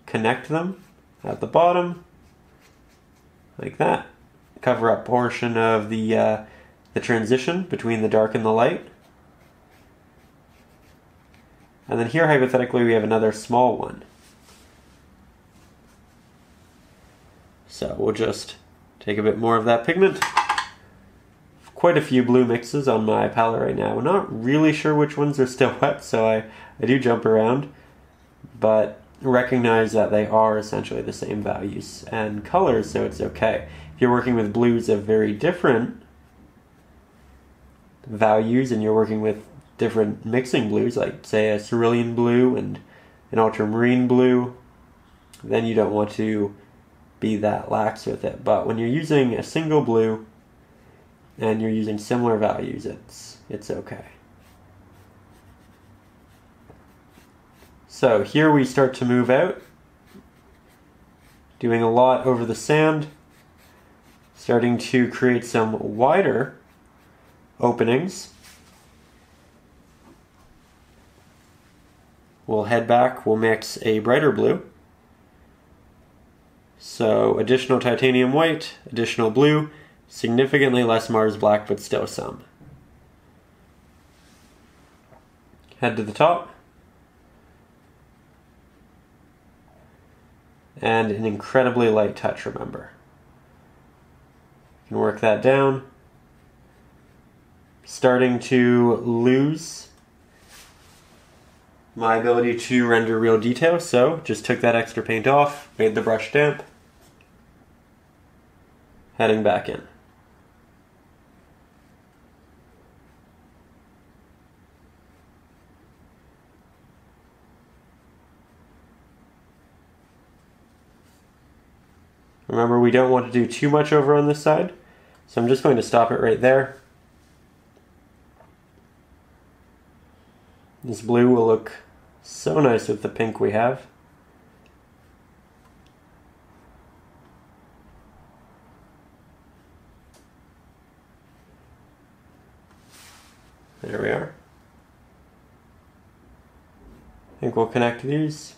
Speaker 1: connect them at the bottom, like that. Cover up portion of the transition between the dark and the light. And then here, hypothetically, we have another small one. So we'll just take a bit more of that pigment. Quite a few blue mixes on my palette right now. I'm not really sure which ones are still wet, so I do jump around. But recognize that they are essentially the same values and colors, so it's okay. If you're working with blues of very different values and you're working with different mixing blues, like say a cerulean blue and an ultramarine blue, then you don't want to be that lax with it. But when you're using a single blue and you're using similar values, it's okay. So here we start to move out, doing a lot over the sand, starting to create some wider openings. We'll head back, we'll mix a brighter blue. So additional titanium white, additional blue, significantly less Mars black, but still some. Head to the top. And an incredibly light touch, remember. You can work that down. Starting to lose my ability to render real detail, so just took that extra paint off, made the brush damp, heading back in. Remember, we don't want to do too much over on this side, so I'm just going to stop it right there. This blue will look so nice with the pink we have. There we are. I think we'll connect these.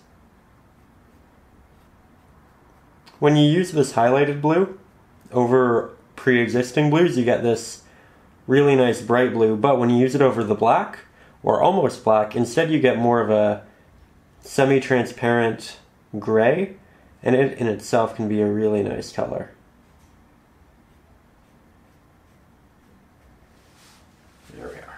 Speaker 1: When you use this highlighted blue over pre-existing blues, you get this really nice bright blue, but when you use it over the black, or almost black, instead you get more of a semi-transparent gray, and it in itself can be a really nice color. There we are.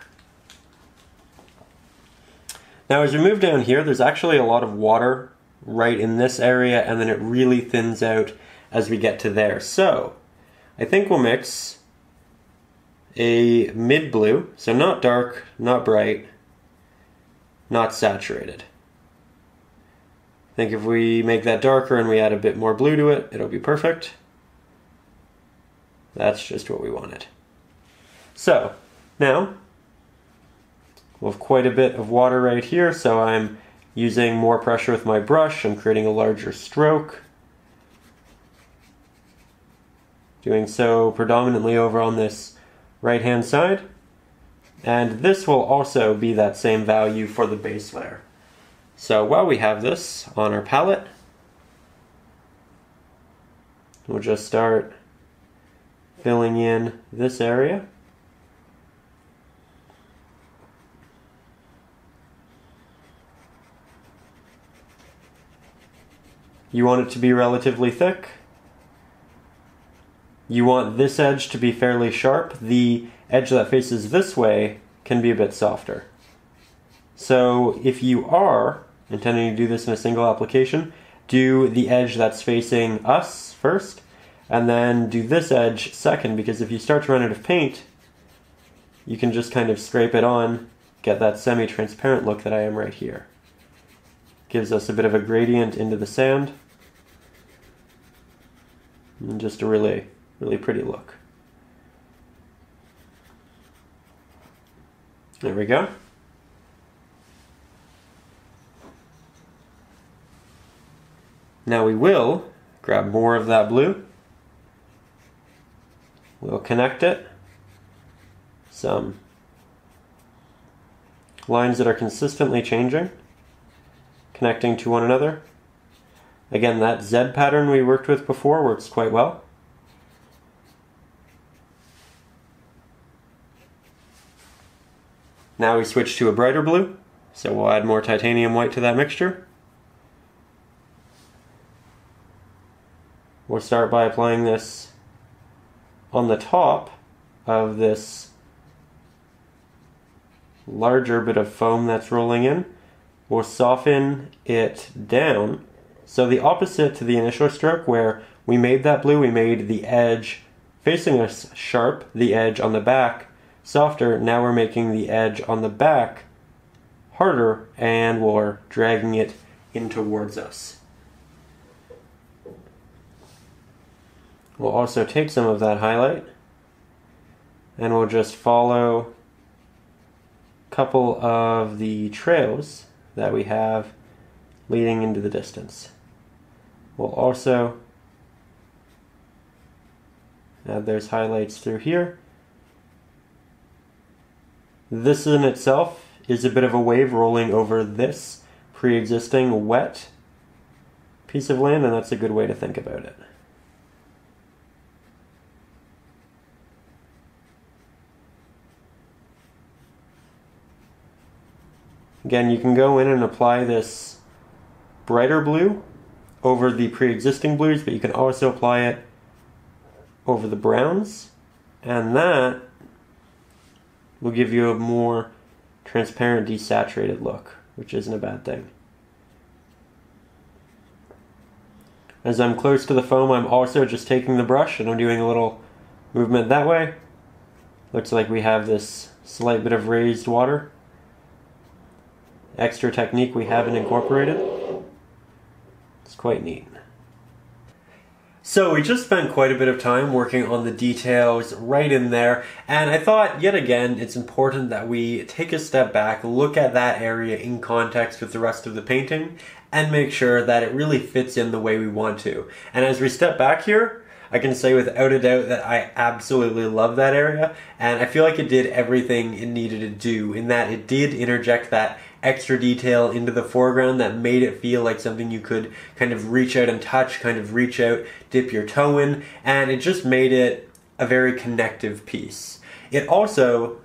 Speaker 1: Now as we move down here, there's actually a lot of water right in this area, and then it really thins out as we get to there. So I think we'll mix a mid blue, so not dark, not bright, not saturated. I think if we make that darker and we add a bit more blue to it, it'll be perfect. That's just what we wanted. So now we'll have quite a bit of water right here, so I'm using more pressure with my brush. I'm creating a larger stroke. Doing so predominantly over on this right-hand side. And this will also be that same value for the base layer. So while we have this on our palette, we'll just start filling in this area. You want it to be relatively thick. You want this edge to be fairly sharp. The edge that faces this way can be a bit softer. So if you are intending to do this in a single application, do the edge that's facing us first, and then do this edge second, because if you start to run out of paint, you can just kind of scrape it on, get that semi-transparent look that I am right here. Gives us a bit of a gradient into the sand, and just a really pretty look. There we go. Now we will grab more of that blue. We'll connect it. Some lines that are consistently changing, connecting to one another. Again, that Z pattern we worked with before works quite well. Now we switch to a brighter blue, so we'll add more titanium white to that mixture. We'll start by applying this on the top of this larger bit of foam that's rolling in. We'll soften it down, so the opposite to the initial stroke where we made that blue, we made the edge facing us sharp, the edge on the back softer. Now we're making the edge on the back harder, and we're dragging it in towards us. We'll also take some of that highlight and we'll just follow a couple of the trails that we have leading into the distance. We'll also add those highlights through here. This in itself is a bit of a wave rolling over this pre-existing wet piece of land, and that's a good way to think about it. Again, you can go in and apply this brighter blue over the pre-existing blues, but you can also apply it over the browns, and that will give you a more transparent, desaturated look, which isn't a bad thing. As I'm close to the foam, I'm also just taking the brush and I'm doing a little movement that way. Looks like we have this slight bit of raised water. Extra technique we haven't incorporated. It's quite neat. So we just spent quite a bit of time working on the details right in there, and I thought yet again it's important that we take a step back, look at that area in context with the rest of the painting, and make sure that it really fits in the way we want to. And as we step back here, I can say without a doubt that I absolutely love that area, and I feel like it did everything it needed to do, in that it did interject that extra detail into the foreground that made it feel like something you could kind of reach out and touch, kind of reach out, dip your toe in, and it just made it a very connective piece. It also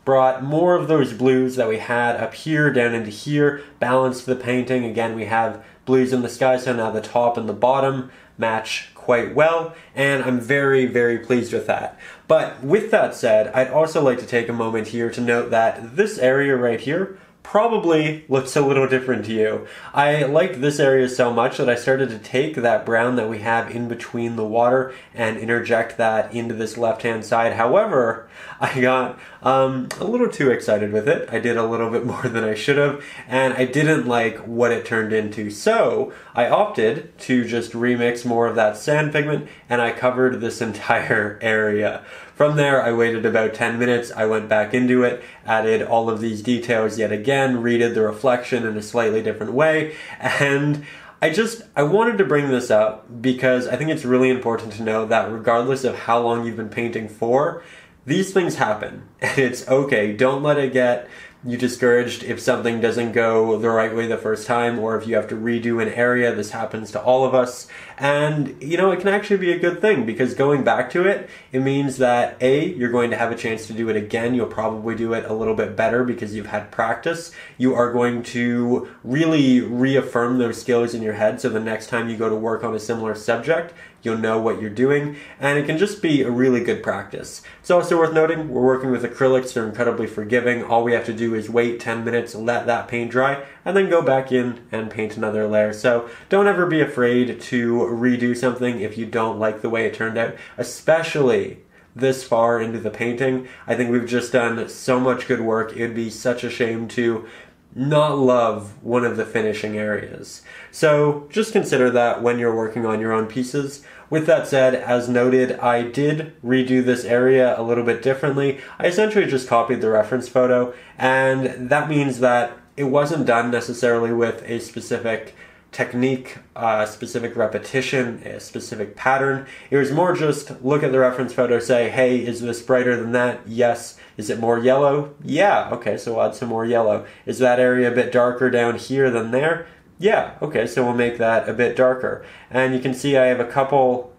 Speaker 1: brought more of those blues that we had up here down into here, balanced the painting. Again, we have blues in the sky, so now the top and the bottom match quite well, and I'm very, very pleased with that. But with that said, I'd also like to take a moment here to note that this area right here probably looks a little different to you. I liked this area so much that I started to take that brown that we have in between the water and interject that into this left-hand side. However, I got a little too excited with it. I did a little bit more than I should have, and I didn't like what it turned into. So I opted to just remix more of that sand pigment, and I covered this entire area. From there, I waited about 10 minutes, I went back into it, added all of these details yet again, redid the reflection in a slightly different way, and I wanted to bring this up because I think it's really important to know that regardless of how long you've been painting for, these things happen, and it's okay. Don't let it get you discouraged if something doesn't go the right way the first time, or if you have to redo an area. This happens to all of us, and you know, it can actually be a good thing, because going back to it, it means that A, you're going to have a chance to do it again. You'll probably do it a little bit better because you've had practice. You are going to really reaffirm those skills in your head, so the next time you go to work on a similar subject, you'll know what you're doing, and it can just be a really good practice. It's also worth noting, we're working with acrylics, they're incredibly forgiving. All we have to do is wait 10 minutes, let that paint dry, and then go back in and paint another layer. So don't ever be afraid to redo something if you don't like the way it turned out, especially this far into the painting. I think we've just done so much good work. It would be such a shame to not love one of the finishing areas. So just consider that when you're working on your own pieces. With that said, as noted, I did redo this area a little bit differently. I essentially just copied the reference photo, and that means that it wasn't done necessarily with a specific technique, a specific repetition, a specific pattern. It was more just look at the reference photo, say, hey, is this brighter than that? Yes. Is it more yellow? Yeah. Okay, so we'll add some more yellow. Is that area a bit darker down here than there? Yeah. Okay, so we'll make that a bit darker. And you can see I have a couple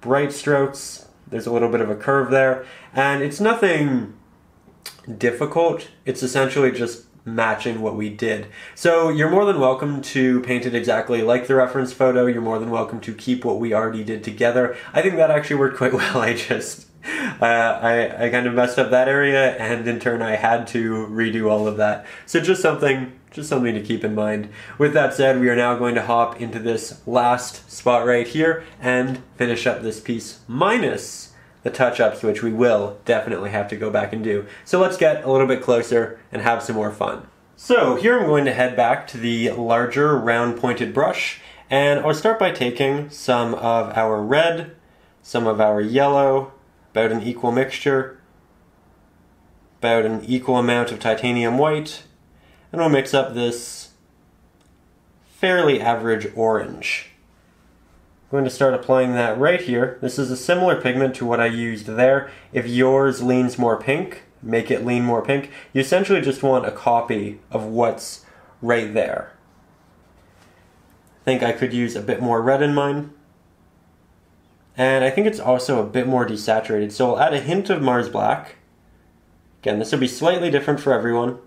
Speaker 1: bright strokes. There's a little bit of a curve there. And it's nothing difficult. It's essentially just matching what we did. So you're more than welcome to paint it exactly like the reference photo. You're more than welcome to keep what we already did together. I think that actually worked quite well. I kind of messed up that area, and in turn I had to redo all of that. So just something to keep in mind. With that said, we are now going to hop into this last spot right here and finish up this piece minus the touch-ups, which we will definitely have to go back and do. So let's get a little bit closer and have some more fun. So here I'm going to head back to the larger round pointed brush, and I'll start by taking some of our red, some of our yellow, about an equal mixture, about an equal amount of titanium white, and we'll mix up this fairly average orange. I'm going to start applying that right here. This is a similar pigment to what I used there. If yours leans more pink, make it lean more pink. You essentially just want a copy of what's right there. I think I could use a bit more red in mine. And I think it's also a bit more desaturated, so I'll add a hint of Mars Black. Again, this will be slightly different for everyone,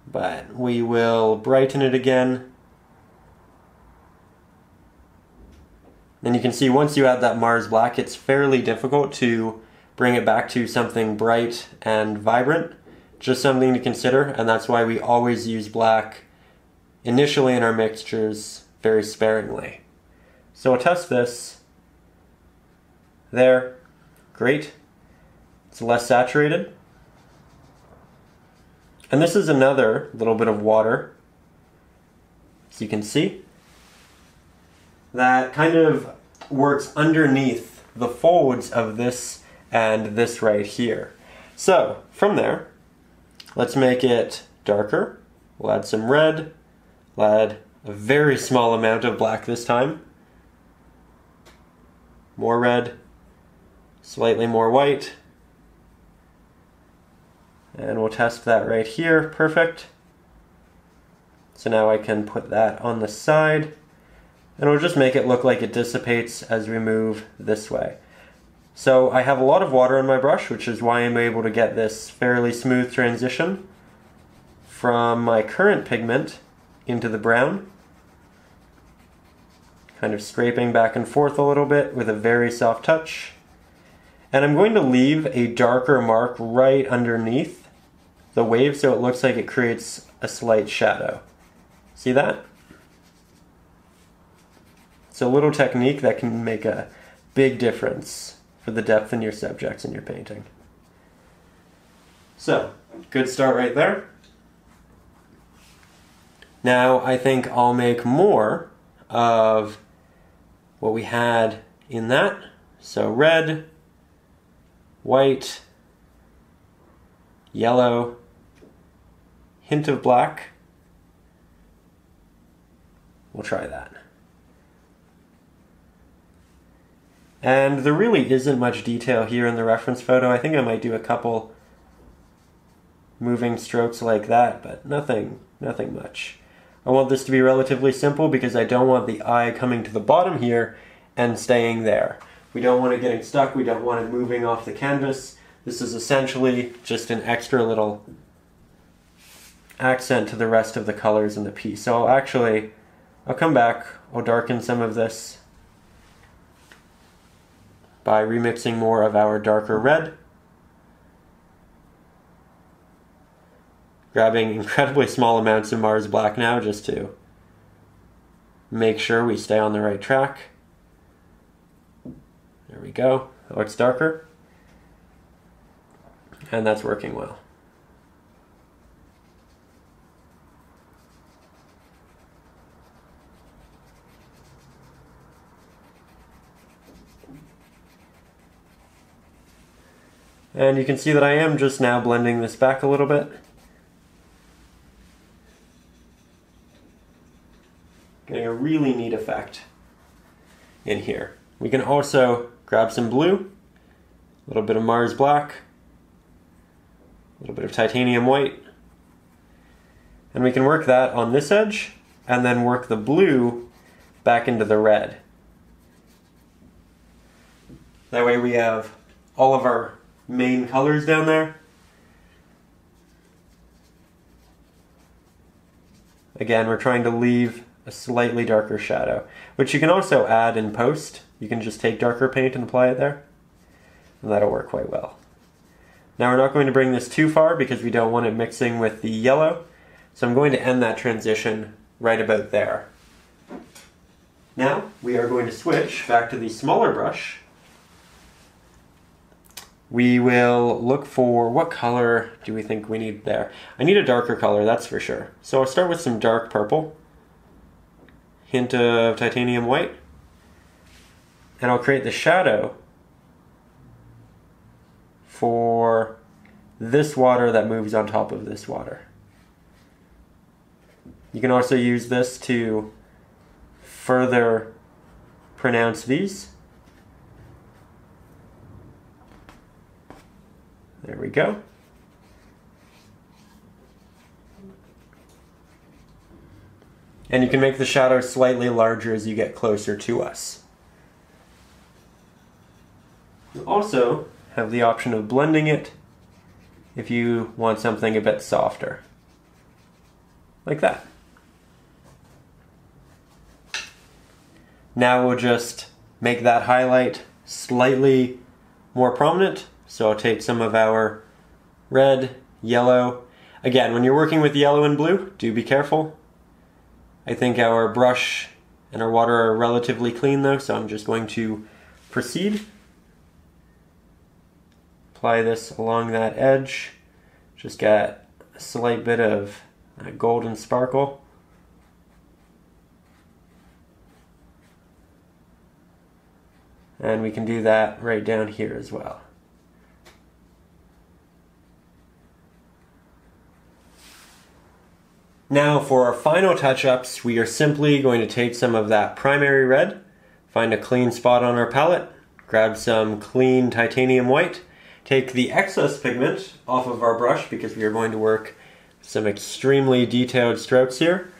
Speaker 1: but we will brighten it again. And you can see once you add that Mars Black, it's fairly difficult to bring it back to something bright and vibrant. Just something to consider, and that's why we always use black initially in our mixtures very sparingly. So I'll test this. There. Great. It's less saturated. And this is another little bit of water, as you can see. that kind of works underneath the folds of this and this right here. So from there, let's make it darker. We'll add some red. We'll add a very small amount of black this time. More red, slightly more white. And we'll test that right here, perfect. So now I can put that on the side, and we'll just make it look like it dissipates as we move this way. So I have a lot of water on my brush, which is why I'm able to get this fairly smooth transition from my current pigment into the brown. Kind of scraping back and forth a little bit with a very soft touch. And I'm going to leave a darker mark right underneath the wave so it looks like it creates a slight shadow. See that? It's a little technique that can make a big difference for the depth in your subjects in your painting. So, good start right there. Now I think I'll make more of what we had in that. So red, white, yellow, hint of black. We'll try that. And there really isn't much detail here in the reference photo. I think I might do a couple moving strokes like that, but nothing much. I want this to be relatively simple because I don't want the eye coming to the bottom here and staying there. We don't want it getting stuck, we don't want it moving off the canvas. This is essentially just an extra little accent to the rest of the colors in the piece. So I'll come back, I'll darken some of this by remixing more of our darker red. Grabbing incredibly small amounts of Mars Black now just to make sure we stay on the right track. There we go. That looks darker. And that's working well. And you can see that I am just now blending this back a little bit. Getting a really neat effect in here. We can also grab some blue, a little bit of Mars Black, a little bit of titanium white, and we can work that on this edge and then work the blue back into the red. That way we have all of our main colors down there. Again, we're trying to leave a slightly darker shadow, which you can also add in post. You can just take darker paint and apply it there, and that'll work quite well. Now we're not going to bring this too far because we don't want it mixing with the yellow, so I'm going to end that transition right about there. Now we are going to switch back to the smaller brush. We will look for, what color do we think we need there? I need a darker color, that's for sure. So I'll start with some dark purple, hint of titanium white, and I'll create the shadow for this water that moves on top of this water. You can also use this to further pronounce these. There we go. And you can make the shadow slightly larger as you get closer to us. You also have the option of blending it if you want something a bit softer. Like that. Now we'll just make that highlight slightly more prominent. So I'll take some of our red, yellow. Again, when you're working with yellow and blue, do be careful. I think our brush and our water are relatively clean though, so I'm just going to proceed. Apply this along that edge. Just got a slight bit of golden sparkle. And we can do that right down here as well. Now for our final touch-ups, we are simply going to take some of that primary red, find a clean spot on our palette, grab some clean titanium white, take the excess pigment off of our brush because we are going to work some extremely detailed strokes here,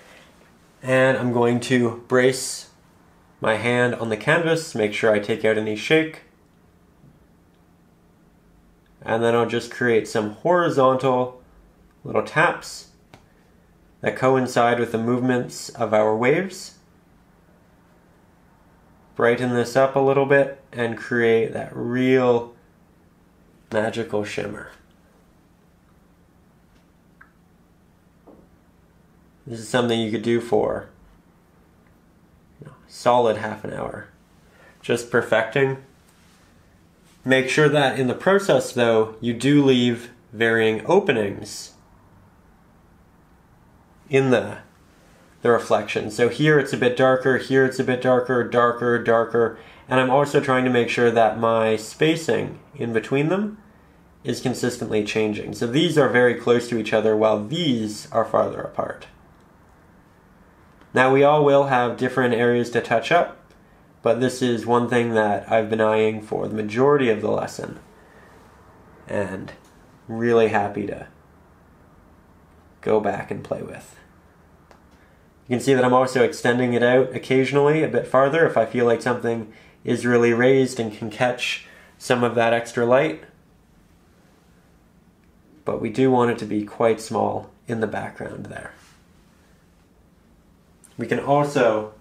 Speaker 1: and I'm going to brace my hand on the canvas, make sure I take out any shake, and then I'll just create some horizontal little taps that coincide with the movements of our waves. Brighten this up a little bit and create that real magical shimmer. This is something you could do for a solid half an hour. Just perfecting. Make sure that in the process though, you do leave varying openings in the reflection. So here it's a bit darker, here it's a bit darker, darker, darker, and I'm also trying to make sure that my spacing in between them is consistently changing. So these are very close to each other while these are farther apart. Now we all will have different areas to touch up, but this is one thing that I've been eyeing for the majority of the lesson, and really happy to go back and play with. You can see that I'm also extending it out occasionally a bit farther if I feel like something is really raised and can catch some of that extra light. But we do want it to be quite small in the background there. We can also,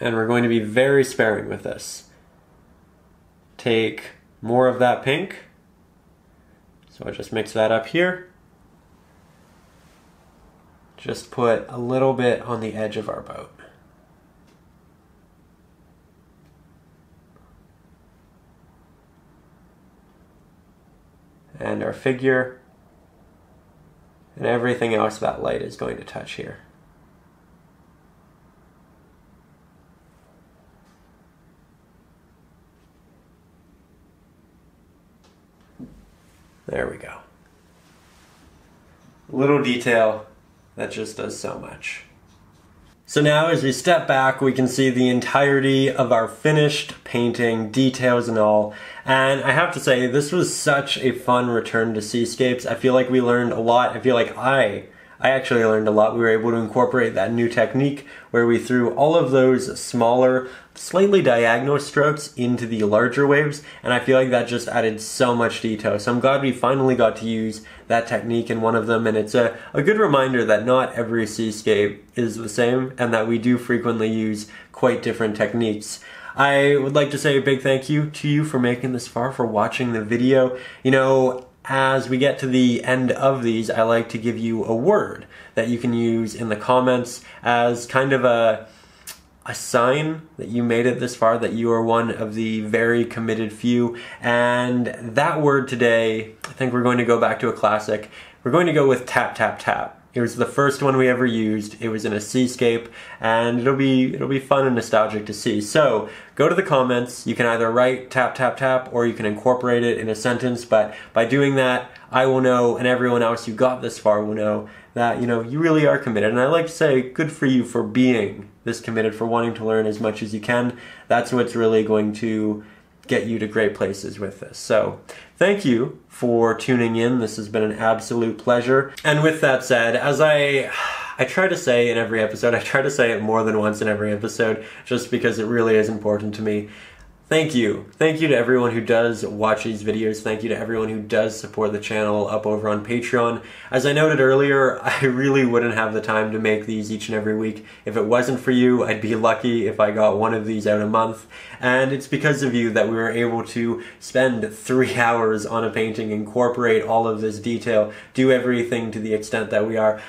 Speaker 1: and we're going to be very sparing with this, take more of that pink. So I'll just mix that up here. Just put a little bit on the edge of our boat. And our figure, and everything else that light is going to touch here. There we go. A little detail that just does so much. So now as we step back, we can see the entirety of our finished painting, details and all. And I have to say, this was such a fun return to seascapes. I feel like we learned a lot. I feel like I actually learned a lot. We were able to incorporate that new technique where we threw all of those smaller, slightly diagonal strokes into the larger waves, and I feel like that just added so much detail. So I'm glad we finally got to use that technique in one of them, and it's a good reminder that not every seascape is the same, and that we do frequently use quite different techniques. I would like to say a big thank you to you for making this far, for watching the video. You know, as we get to the end of these, I like to give you a word that you can use in the comments as kind of a sign that you made it this far, that you are one of the very committed few. And that word today, I think we're going to go back to a classic. We're going to go with tap, tap, tap. It was the first one we ever used. It was in a seascape, and it'll be fun and nostalgic to see. So go to the comments. You can either write tap, tap, tap, or you can incorporate it in a sentence. But by doing that, I will know, and everyone else who got this far will know that, you know, you really are committed. And I like to say, good for you for being this committed, for wanting to learn as much as you can. That's what's really going to get you to great places with this. So thank you for tuning in. This has been an absolute pleasure. And with that said, as I try to say in every episode, I try to say it more than once in every episode, just because it really is important to me. Thank you. Thank you to everyone who does watch these videos. Thank you to everyone who does support the channel up over on Patreon. As I noted earlier, I really wouldn't have the time to make these each and every week. If it wasn't for you, I'd be lucky if I got one of these out a month. And it's because of you that we were able to spend 3 hours on a painting, incorporate all of this detail, do everything to the extent that we are.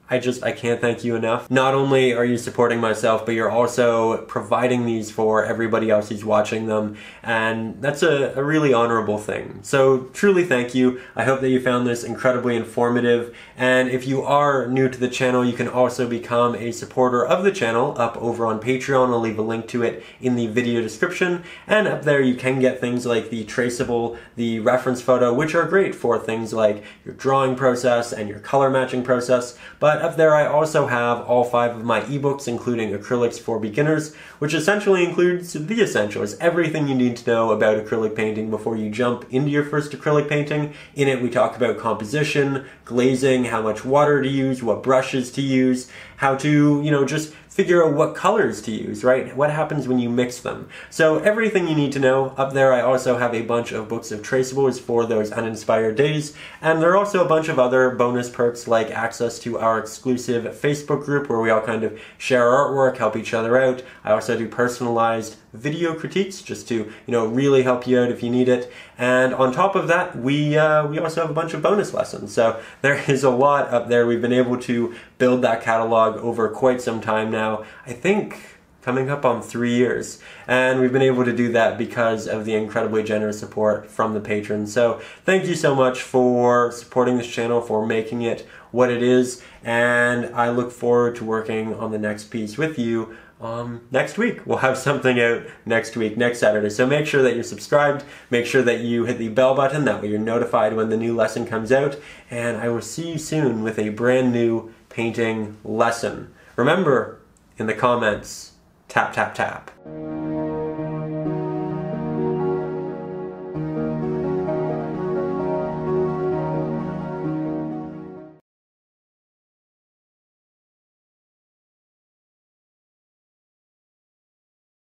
Speaker 1: I can't thank you enough. Not only are you supporting myself, but you're also providing these for everybody else who's watching them, and that's a really honorable thing. So truly thank you. I hope that you found this incredibly informative, and if you are new to the channel, you can also become a supporter of the channel up over on Patreon. I'll leave a link to it in the video description, and up there you can get things like the traceable, the reference photo, which are great for things like your drawing process and your color matching process. But up there I also have all 5 of my ebooks, including Acrylics for Beginners, which essentially includes the essentials, everything you need to know about acrylic painting before you jump into your first acrylic painting. In it we talk about composition, glazing, how much water to use, what brushes to use, how to, just figure out what colors to use, right? What happens when you mix them. So everything you need to know. Up there I also have a bunch of books of traceables for those uninspired days, and there are also a bunch of other bonus perks like access to our exclusive Facebook group where we all kind of share our artwork, help each other out. I also do personalized video critiques just to, really help you out if you need it. And on top of that, we also have a bunch of bonus lessons. So there is a lot up there. We've been able to build that catalog over quite some time now. I think coming up on 3 years. And we've been able to do that because of the incredibly generous support from the patrons. So thank you so much for supporting this channel, for making it what it is. And I look forward to working on the next piece with you next week. We'll have something out next week, next Saturday. So make sure that you're subscribed. Make sure that you hit the bell button. That way you're notified when the new lesson comes out. And I will see you soon with a brand new painting lesson. Remember, in the comments, tap, tap, tap.